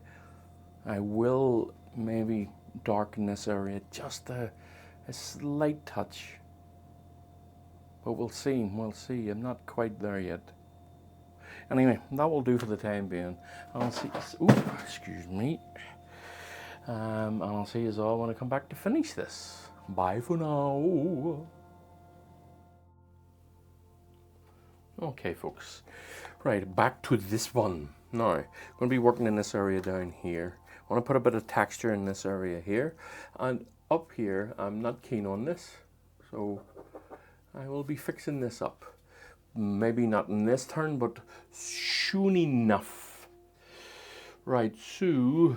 I will maybe darken this area just a slight touch. But we'll see, I'm not quite there yet. Anyway, that will do for the time being. I'll see, excuse me. And I'll see you all when I come back to finish this. Bye for now. Okay, folks. Right, back to this one. Now, I'm going to be working in this area down here. I want to put a bit of texture in this area here. And up here, I'm not keen on this. So, I will be fixing this up. Maybe not in this turn, but soon enough. Right, so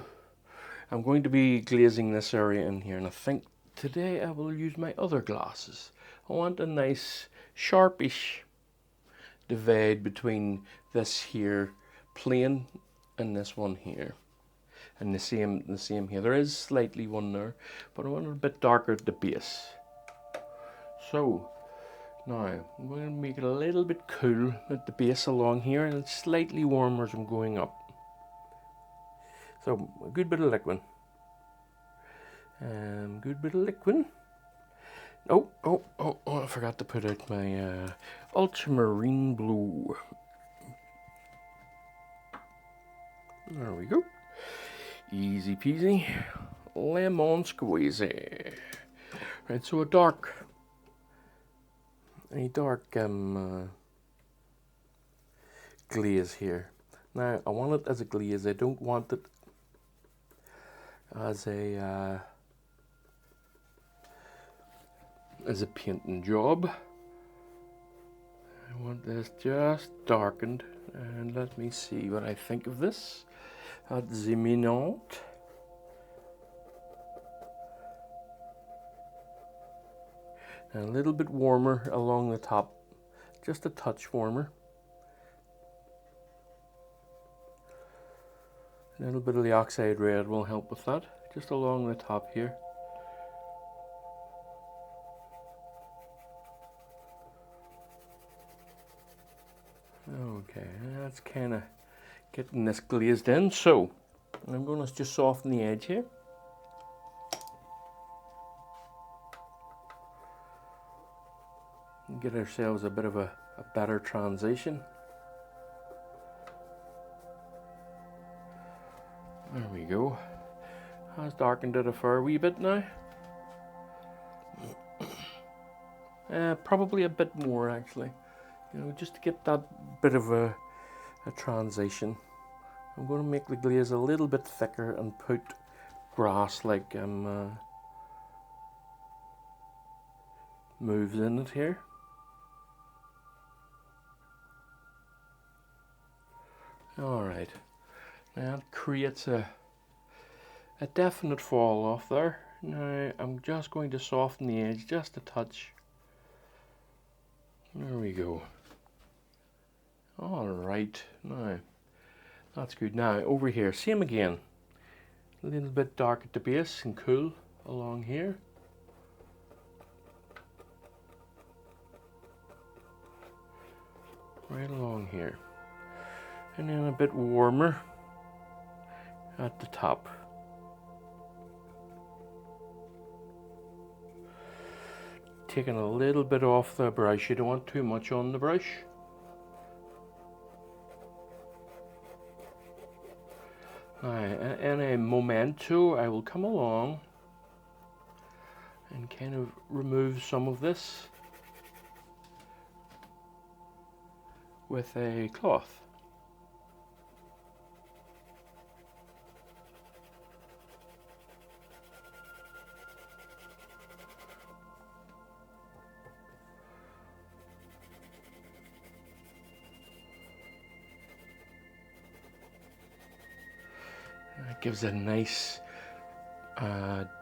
I'm going to be glazing this area in here, and I think today I will use my other glasses. I want a nice sharpish divide between this here plane and this one here, and the same here. There is slightly one there, but I want it a bit darker at the base. So now I'm going to make it a little bit cool at the base along here, and it's slightly warmer as I'm going up. So a good bit of liquid. Good bit of liquid. Oh, I forgot to put out my ultramarine blue. There we go. Easy peasy. Lemon squeezy. Right, so a dark glaze here. Now, I want it as a glaze. I don't want it as a painting job. I want this just darkened, and let me see what I think of this at the minute. And a little bit warmer along the top, just a touch warmer. A little bit of the oxide red will help with that, just along the top here. Okay, that's kind of getting this glazed in. So I'm going to just soften the edge here. And get ourselves a bit of a better transition. There we go. Has darkened it a fair wee bit now. Probably a bit more actually. You know, just to get that bit of a transition. I'm going to make the glaze a little bit thicker and put grass like moves in it here. Alright, now that creates a definite fall off there. Now I'm just going to soften the edge just a touch. There we go. Alright, now that's good. Now over here, same again. A little bit dark at the base and cool along here. Right along here. And then a bit warmer at the top. Taking a little bit off the brush. You don't want too much on the brush. In a momento, I will come along and kind of remove some of this with a cloth. It gives a nice,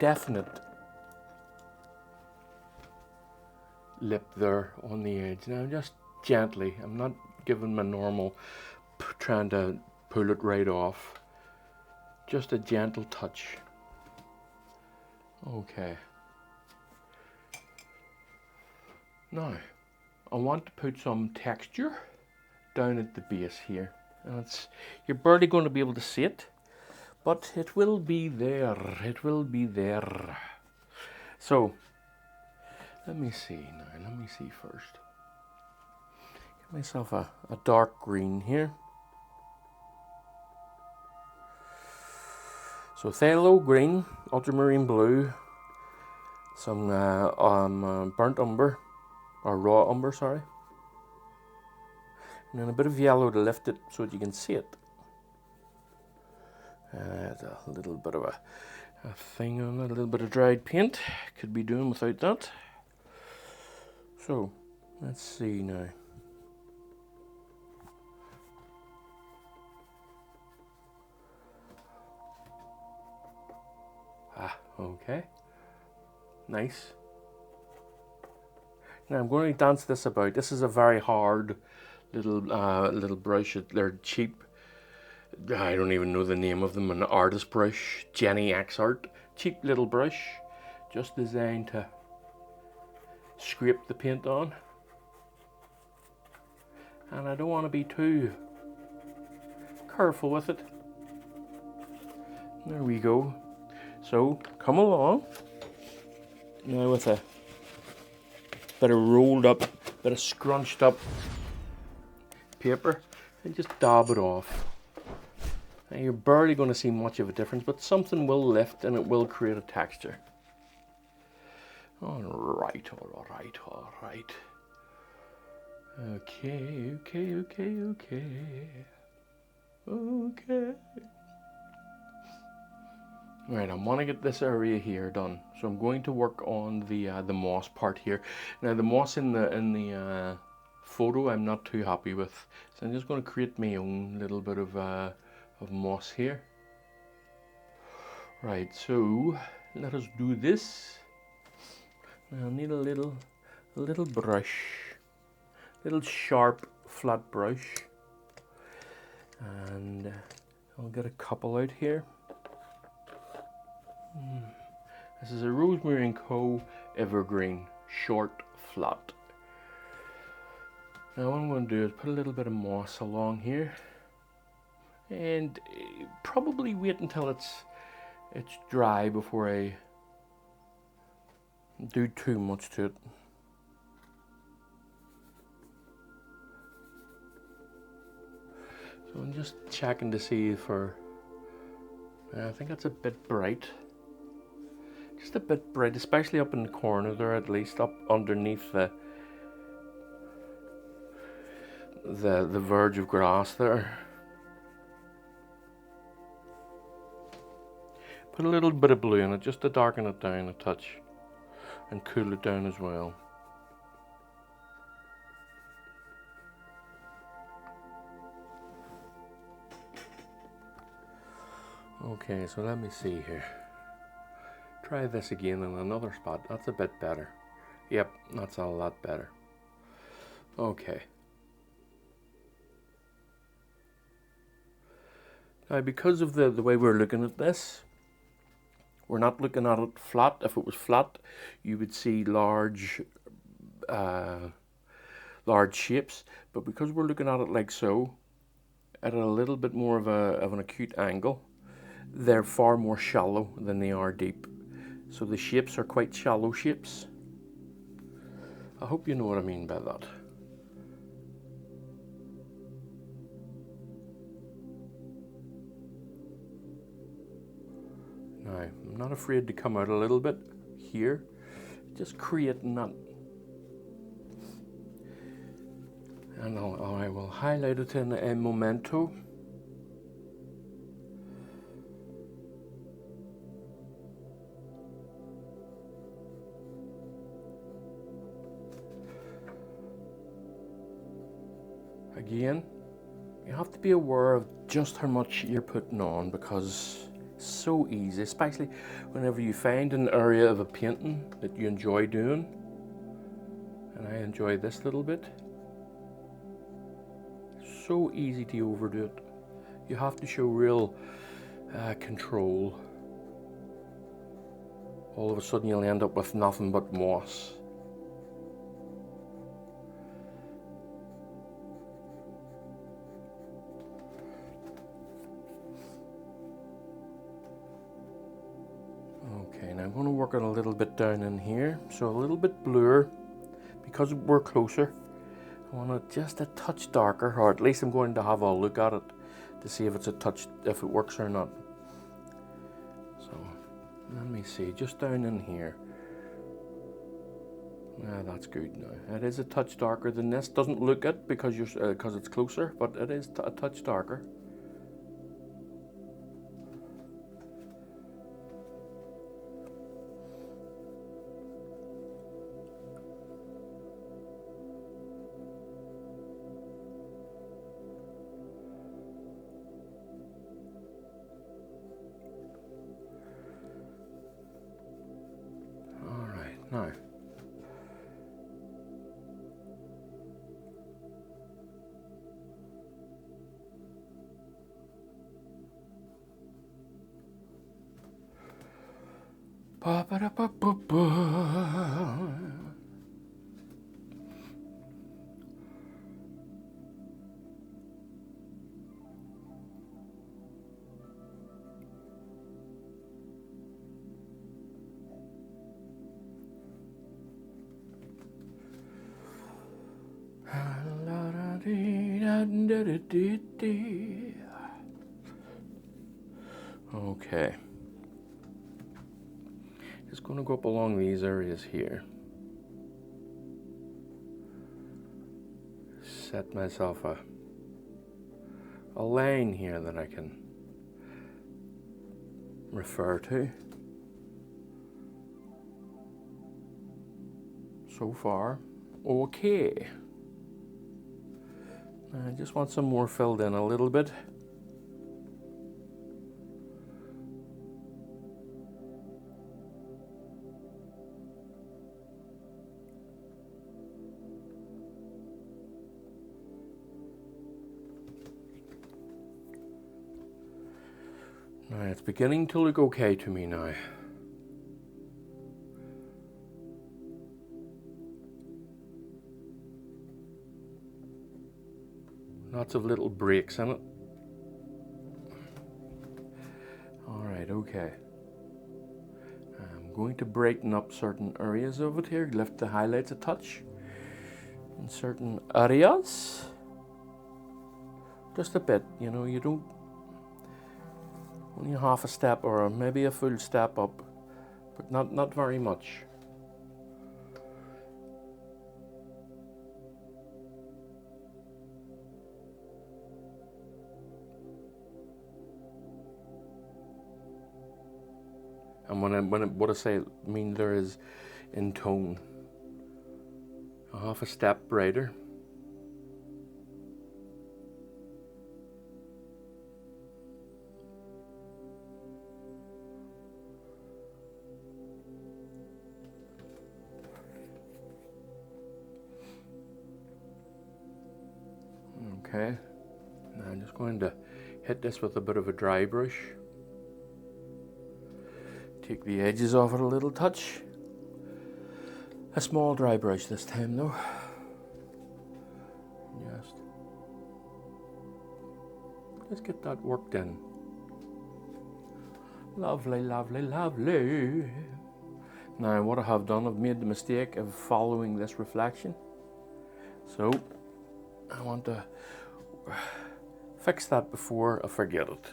definite lip there on the edge. Now just gently, I'm not giving my normal, trying to pull it right off. Just a gentle touch. Okay. Now, I want to put some texture down at the base here. And you're barely going to be able to see it, but it will be there. It will be there. So, let me see now. Let me see first. Get myself a dark green here. So phthalo green, ultramarine blue, some burnt umber, or raw umber, sorry. And then a bit of yellow to lift it so that you can see it. There's a little bit of a thing on it, a little bit of dried paint. Could be doing without that. So, let's see now. Okay. Nice. Now I'm going to dance this about. This is a very hard little brush. They're cheap. I don't even know the name of them. An artist brush, Jenny X Art. Cheap little brush, just designed to scrape the paint on. And I don't want to be too careful with it. There we go. So come along now with a bit of rolled up, bit of scrunched up paper, and just dab it off. Now you're barely going to see much of a difference, but something will lift and it will create a texture. All right. Okay. Right, I want to get this area here done, so I'm going to work on the moss part here. Now the moss in the photo I'm not too happy with, so I'm just going to create my own little bit of moss here. Right, so let us do this. Now I need a little brush, little sharp flat brush, and I'll get a couple out here. This is a Rosemary & Co. Evergreen, short, flat. Now what I'm going to do is put a little bit of moss along here, and probably wait until it's dry before I do too much to it. So I'm just checking to see for. I think that's a bit bright. Just a bit bright, especially up in the corner there, at least up underneath the verge of grass there. Put a little bit of blue in it just to darken it down a touch and cool it down as well. Okay, so let me see here. Try this again in another spot. That's a bit better. Yep, that's a lot better. Okay. Now, because of the way we're looking at this, we're not looking at it flat. If it was flat, you would see large shapes. But because we're looking at it like so, at a little bit more of an acute angle, they're far more shallow than they are deep. So the shapes are quite shallow shapes. I hope you know what I mean by that. Now, I'm not afraid to come out a little bit here, just creating that. And I will highlight it in a memento. Again, you have to be aware of just how much you're putting on, because So easy, especially whenever you find an area of a painting that you enjoy doing. And I enjoy this little bit. So easy to overdo it. You have to show real control. All of a sudden you'll end up with nothing but moss. Okay, now I'm going to work on a little bit down in here, so a little bit bluer, because we're closer. I want it just a touch darker, or at least I'm going to have a look at it to see if it's a touch, if it works or not. So let me see, just down in here. That's good now. It is a touch darker than this. Doesn't look it because it's closer, but it is a touch darker. All right, now. Okay. Just going to go up along these areas here. Set myself a line here that I can refer to. So far, okay. I just want some more filled in a little bit. Now it's beginning to look okay to me now. Lots of little breaks in it. All right, okay. I'm going to brighten up certain areas of it here, lift the highlights a touch in certain areas. Just a bit, you know, you don't, only half a step or maybe a full step up, but not very much. And what I say mean there is in tone, a half a step brighter. Okay, now I'm just going to hit this with a bit of a dry brush. Take the edges off it a little touch. A small dry brush this time though. Just get that worked in. Lovely, lovely, lovely. Now what I have done, I've made the mistake of following this reflection. So I want to fix that before I forget it.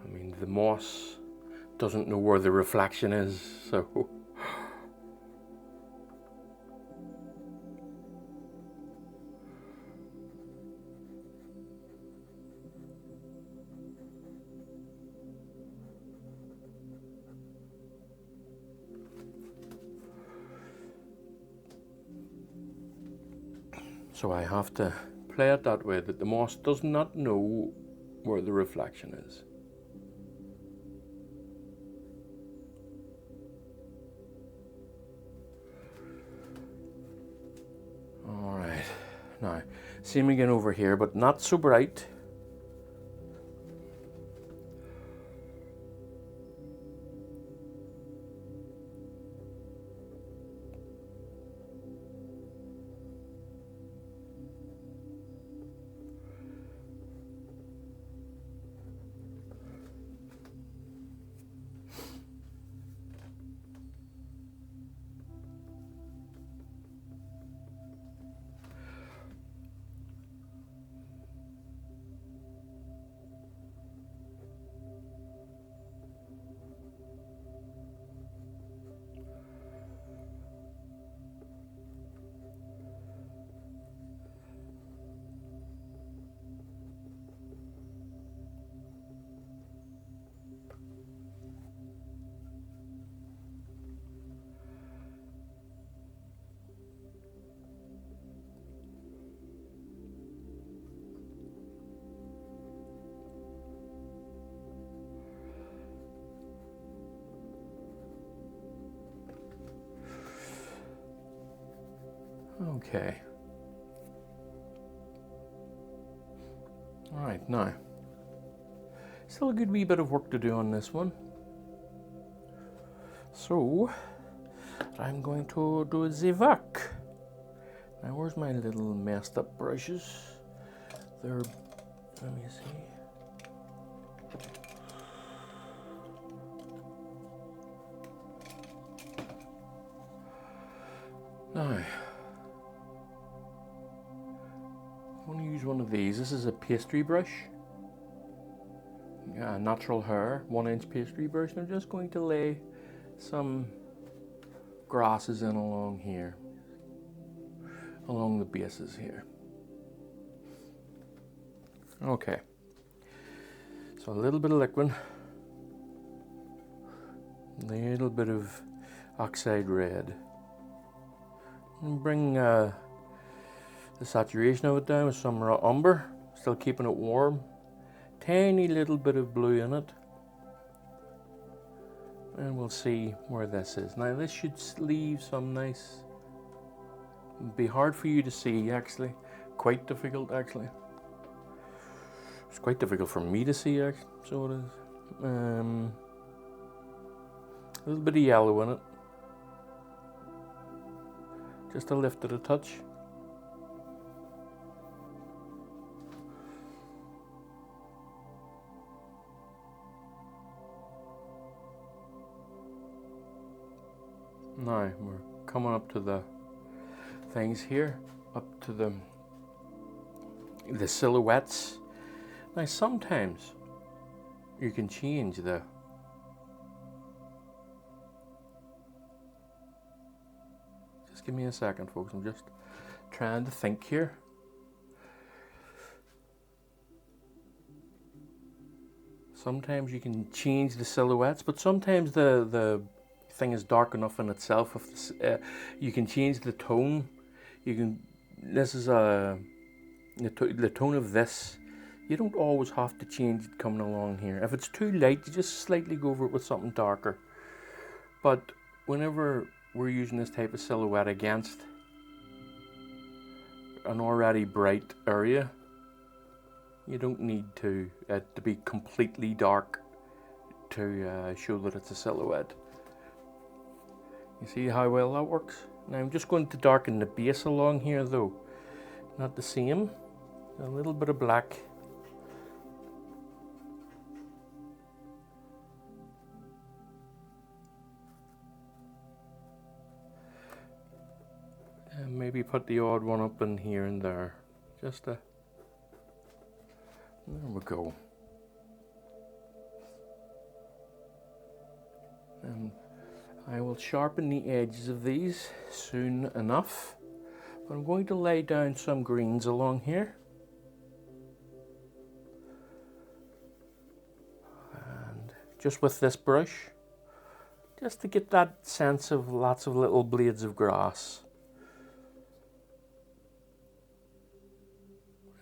I mean, the moss doesn't know where the reflection is, so. So I have to play it that way, that the moss does not know where the reflection is. All right, now same again over here, but not so bright. Okay. All right, now, still a good wee bit of work to do on this one. So, I'm going to do the work. Now, where's my little messed up brushes? They're, let me see. Now, I'm going to use one of these. This is a pastry brush. Natural hair, 1-inch pastry brush. And I'm just going to lay some grasses in along here, along the bases here. Okay. So a little bit of liquid, a little bit of oxide red. And bring the saturation of it down with some umber, still keeping it warm. Tiny little bit of blue in it. And we'll see where this is. Now this should leave some nice, it'll be hard for you to see actually, quite difficult actually. It's quite difficult for me to see actually, so it is. A little bit of yellow in it. Just to lift it a touch. Now we're coming up to the things here, up to the silhouettes. Now sometimes you can change the just give me a second, folks. I'm just trying to think here. Sometimes you can change the silhouettes, but sometimes the thing is dark enough in itself. If you can change the tone, you can. This is the tone of this. You don't always have to change it coming along here. If it's too light, you just slightly go over it with something darker. But whenever we're using this type of silhouette against an already bright area, you don't need to be completely dark to show that it's a silhouette. You see how well that works? Now I'm just going to darken the base along here though. Not the same. A little bit of black. And maybe put the odd one up in here and there. Just a... There we go. And I will sharpen the edges of these soon enough. But I'm going to lay down some greens along here. And just with this brush, just to get that sense of lots of little blades of grass.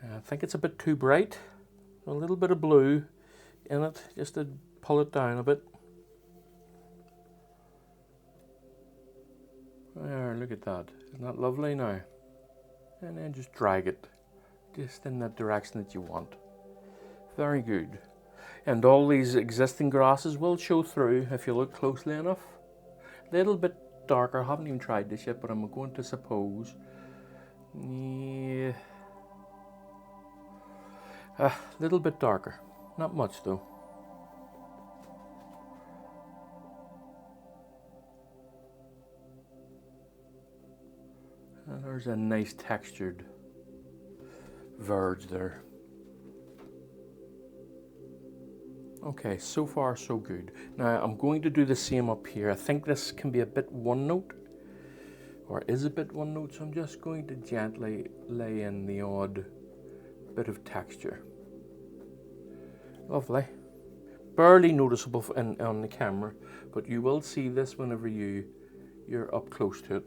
I think it's a bit too bright. A little bit of blue in it, just to pull it down a bit. There, look at that. Isn't that lovely now? And then just drag it just in that direction that you want. Very good. And all these existing grasses will show through if you look closely enough. A little bit darker. I haven't even tried this yet, but I'm going to suppose. Yeah. A little bit darker. Not much though. And there's a nice textured verge there. Okay, so far so good. Now I'm going to do the same up here. I think this can be a bit one note, or is a bit one note, so I'm just going to gently lay in the odd bit of texture. Lovely. Barely noticeable on the camera, but you will see this whenever you're up close to it.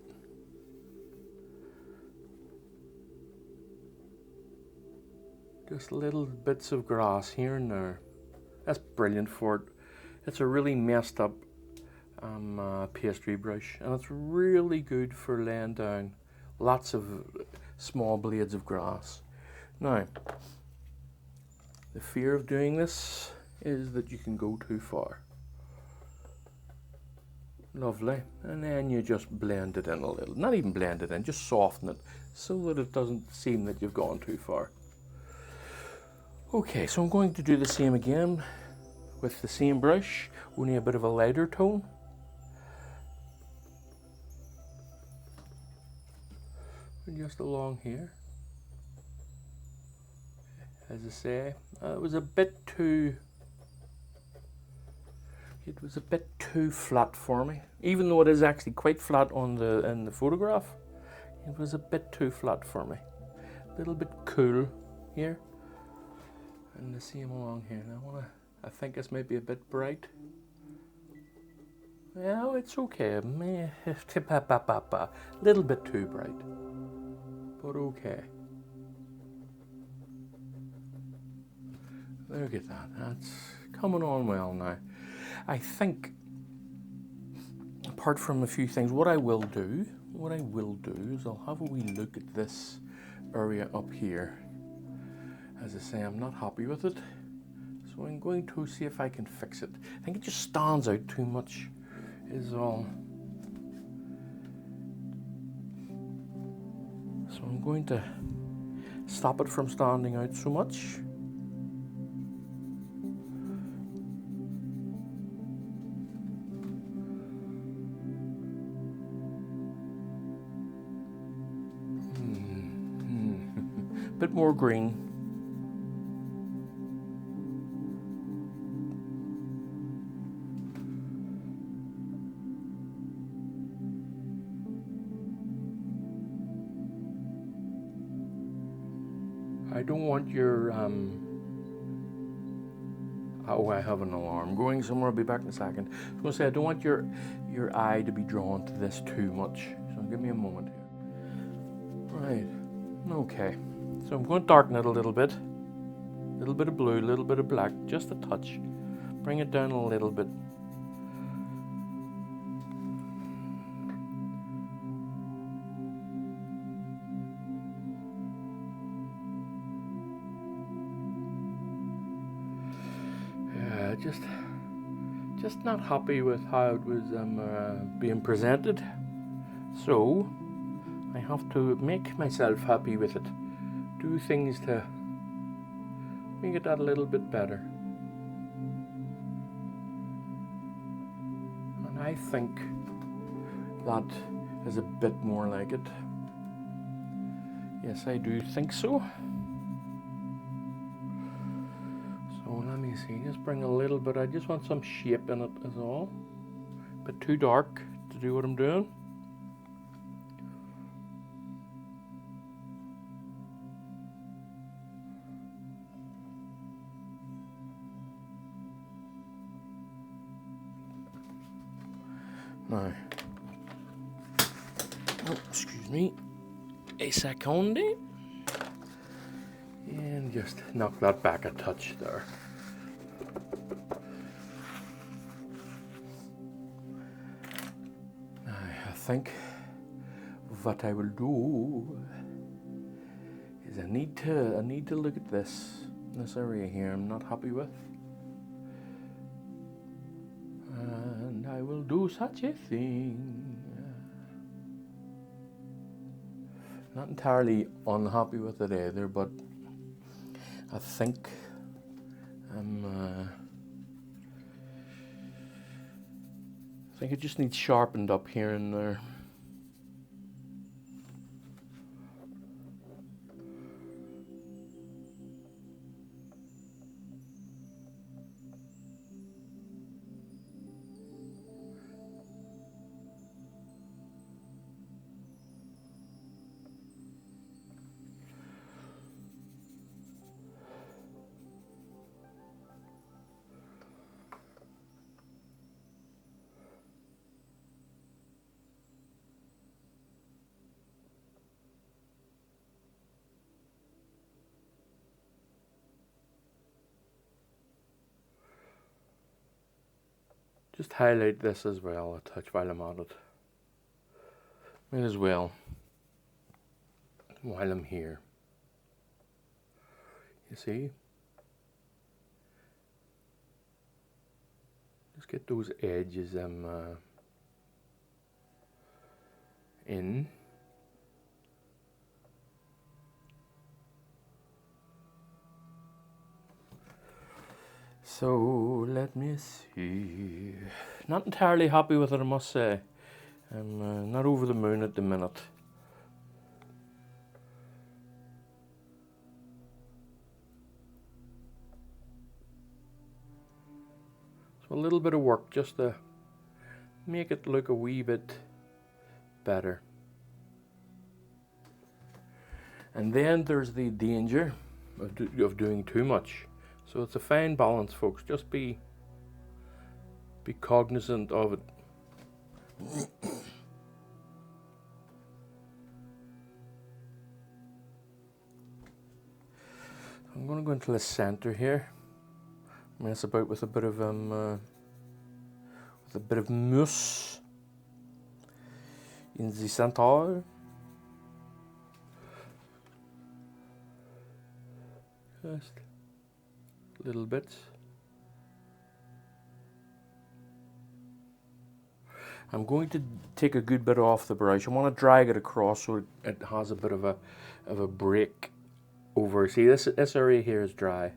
Just little bits of grass here and there. That's brilliant for it. It's a really messed up pastry brush, and it's really good for laying down lots of small blades of grass. Now, the fear of doing this is that you can go too far. Lovely. And then you just blend it in a little. Not even blend it in, just soften it so that it doesn't seem that you've gone too far. Okay, so I'm going to do the same again with the same brush, only a bit of a lighter tone. And just along here. As I say, it was a bit too flat for me. Even though it is actually quite flat in the photograph, it was a bit too flat for me. A little bit cool here. And the same along here. Now I think this might be a bit bright. Well, it's okay. A little bit too bright, but okay. Look at that. That's coming on well now. I think, apart from a few things, what I will do is I'll have a wee look at this area up here. As I say, I'm not happy with it, so I'm going to see if I can fix it. I think it just stands out too much, is all. So I'm going to stop it from standing out so much. Bit more green. I don't want your oh, I have an alarm going somewhere. I'll be back in a second. I was going to say, I don't want your eye to be drawn to this too much. So give me a moment here. Right. Okay. So I'm going to darken it a little bit. A little bit of blue, a little bit of black, just a touch. Bring it down a little bit. Just not happy with how it was being presented. So I have to make myself happy with it. Do things to make it that a little bit better. And I think that is a bit more like it. Yes, I do think so. So let me see, just bring a little bit, I just want some shape in it is all. A bit too dark to do what I'm doing. Now, oh, excuse me, a second. And just knock that back a touch there. I think what I will do is I need to look at this area here I'm not happy with. And I will do such a thing. Not entirely unhappy with it either, but I think I think it just needs sharpened up here and there. Just highlight this as well a touch while I'm at it. Might as well while I'm here. You see? Just get those edges in. So let me see. Not entirely happy with it, I must say. I'm not over the moon at the minute. So a little bit of work just to make it look a wee bit better. And then there's the danger of doing too much. So it's a fine balance, folks. Just be cognizant of it. I'm going to go into the center here. Mess about with a bit of mousse in the center. Just little bits. I'm going to take a good bit off the brush. I want to drag it across so it has a bit of a break over. See, this area here is dry,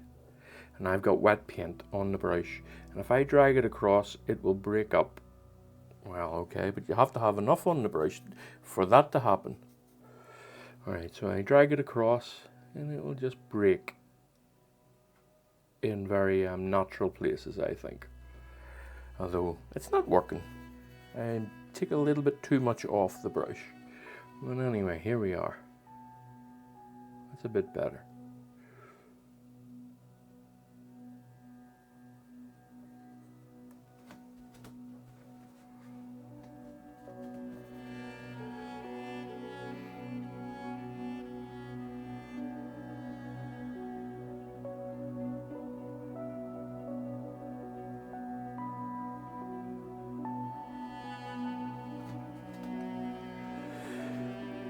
and I've got wet paint on the brush. And if I drag it across, it will break up. Well, okay, but you have to have enough on the brush for that to happen. All right, so I drag it across, and it will just break in very natural places, I think. Although it's not working. I take a little bit too much off the brush. But anyway, here we are. That's a bit better.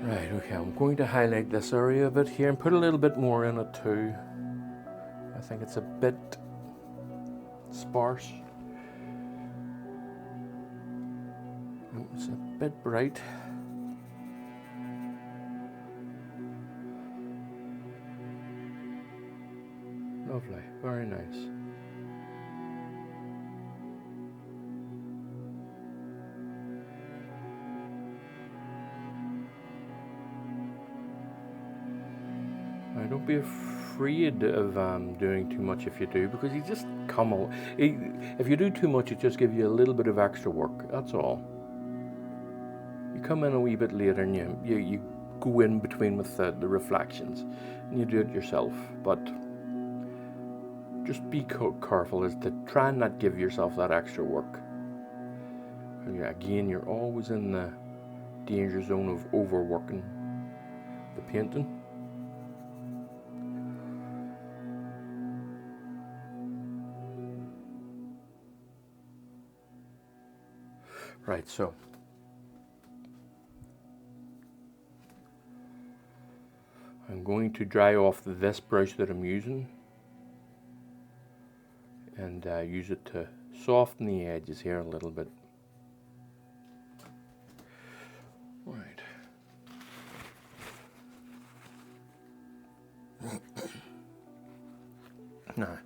Right, okay, I'm going to highlight this area a bit here and put a little bit more in it too. I think it's a bit sparse. It's a bit bright. Lovely, very nice. Don't be afraid of doing too much if you do, because you just come. If you do too much, it just gives you a little bit of extra work. That's all. You come in a wee bit later and you go in between with the reflections, and you do it yourself. But just be careful as to try and not give yourself that extra work. Again, you're always in the danger zone of overworking the painting. Right, so I'm going to dry off this brush that I'm using and use it to soften the edges here a little bit. Right. Now,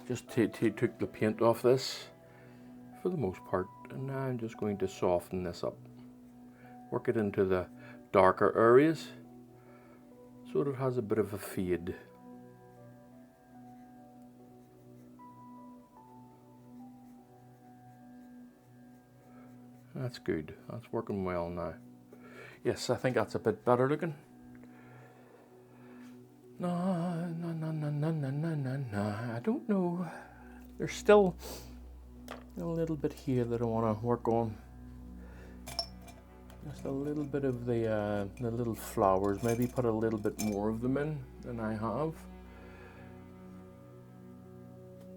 just took the paint off this for the most part, and now I'm just going to soften this up. Work it into the darker areas so that it has a bit of a fade. That's good. That's working well now. Yes, I think that's a bit better looking. No, I don't know. There's still a little bit here that I want to work on. Just a little bit of the little flowers. Maybe put a little bit more of them in than I have.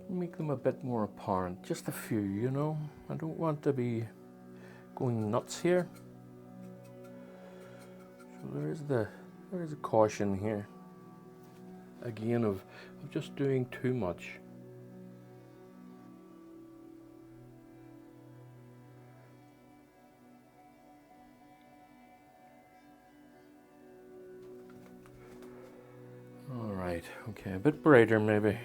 Make them a bit more apparent. Just a few, you know. I don't want to be going nuts here. So there's a caution here. Again of just doing too much. All right, okay, a bit brighter maybe.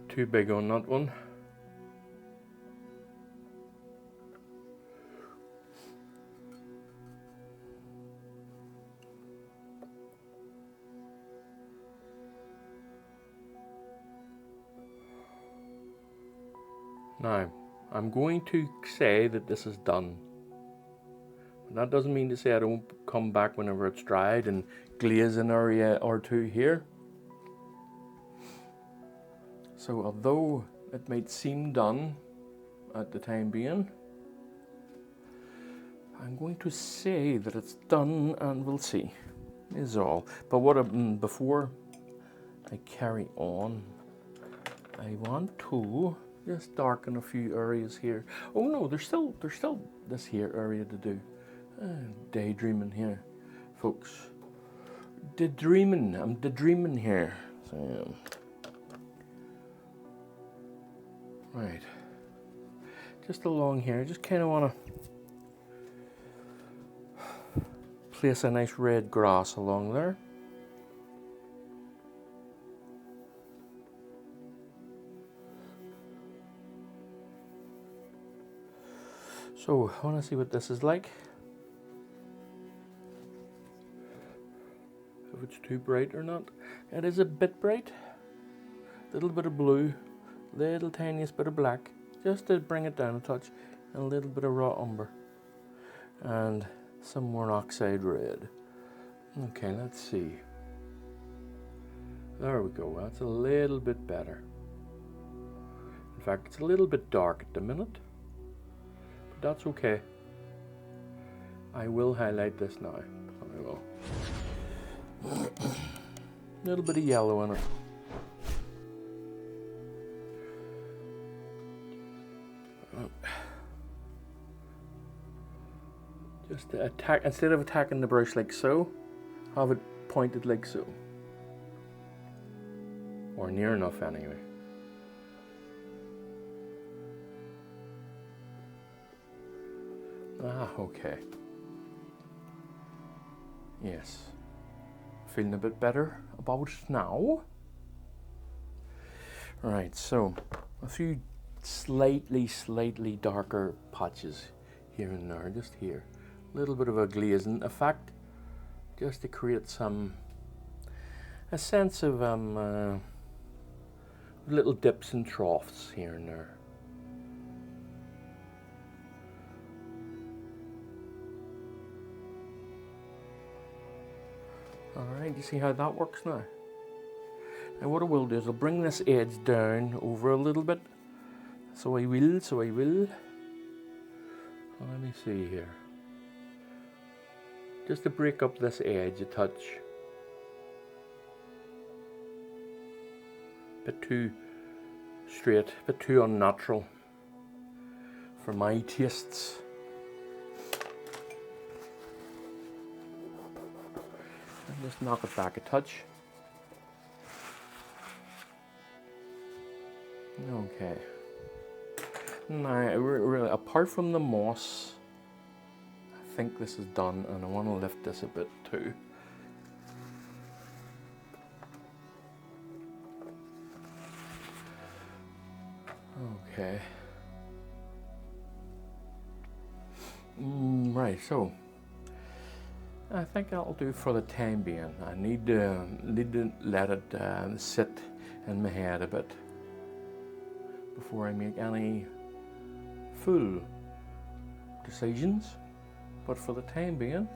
Too big on that one. Now, I'm going to say that this is done. That doesn't mean to say I don't come back whenever it's dried and glaze an area or two here. So although it might seem done at the time being, I'm going to say that it's done and we'll see, is all. But before I carry on, I want to just darken a few areas here. Oh no, there's still this here area to do. Daydreaming here, folks. I'm daydreaming here. So, right, just along here, just kind of want to place a nice red grass along there. So I want to see what this is like. If it's too bright or not. It is a bit bright. A little bit of blue. Little tiniest bit of black, just to bring it down a touch, and a little bit of raw umber, and some more oxide red. Okay, let's see. There we go, that's a little bit better. In fact, it's a little bit dark at the minute, but that's okay. I will highlight this now. I will. A little bit of yellow in it. Just to attack, instead of attacking the brush like so, have it pointed like so. Or near enough anyway. Ah, okay. Yes. Feeling a bit better about it now. Right, so a few slightly darker patches here and there, just here. A little bit of a glazing effect, just to create a sense of little dips and troughs here and there. Alright, you see how that works now? Now what I will do is I'll bring this edge down over a little bit. So I will. Let me see here. Just to break up this edge a touch. Bit too straight, bit too unnatural for my tastes. And just knock it back a touch. Okay. Now, really, apart from the moss, I think this is done, and I want to lift this a bit too. Okay. Right, so I think that'll do for the time being. I need to let it sit in my head a bit before I make any full decisions. But for the time being,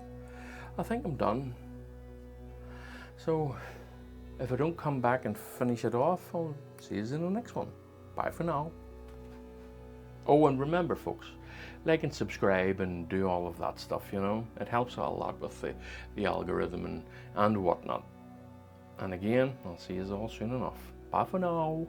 I think I'm done. So if I don't come back and finish it off, I'll see you in the next one. Bye for now. Oh, and remember folks, like and subscribe and do all of that stuff, you know. It helps a lot with the algorithm and whatnot. And again, I'll see you all soon enough. Bye for now.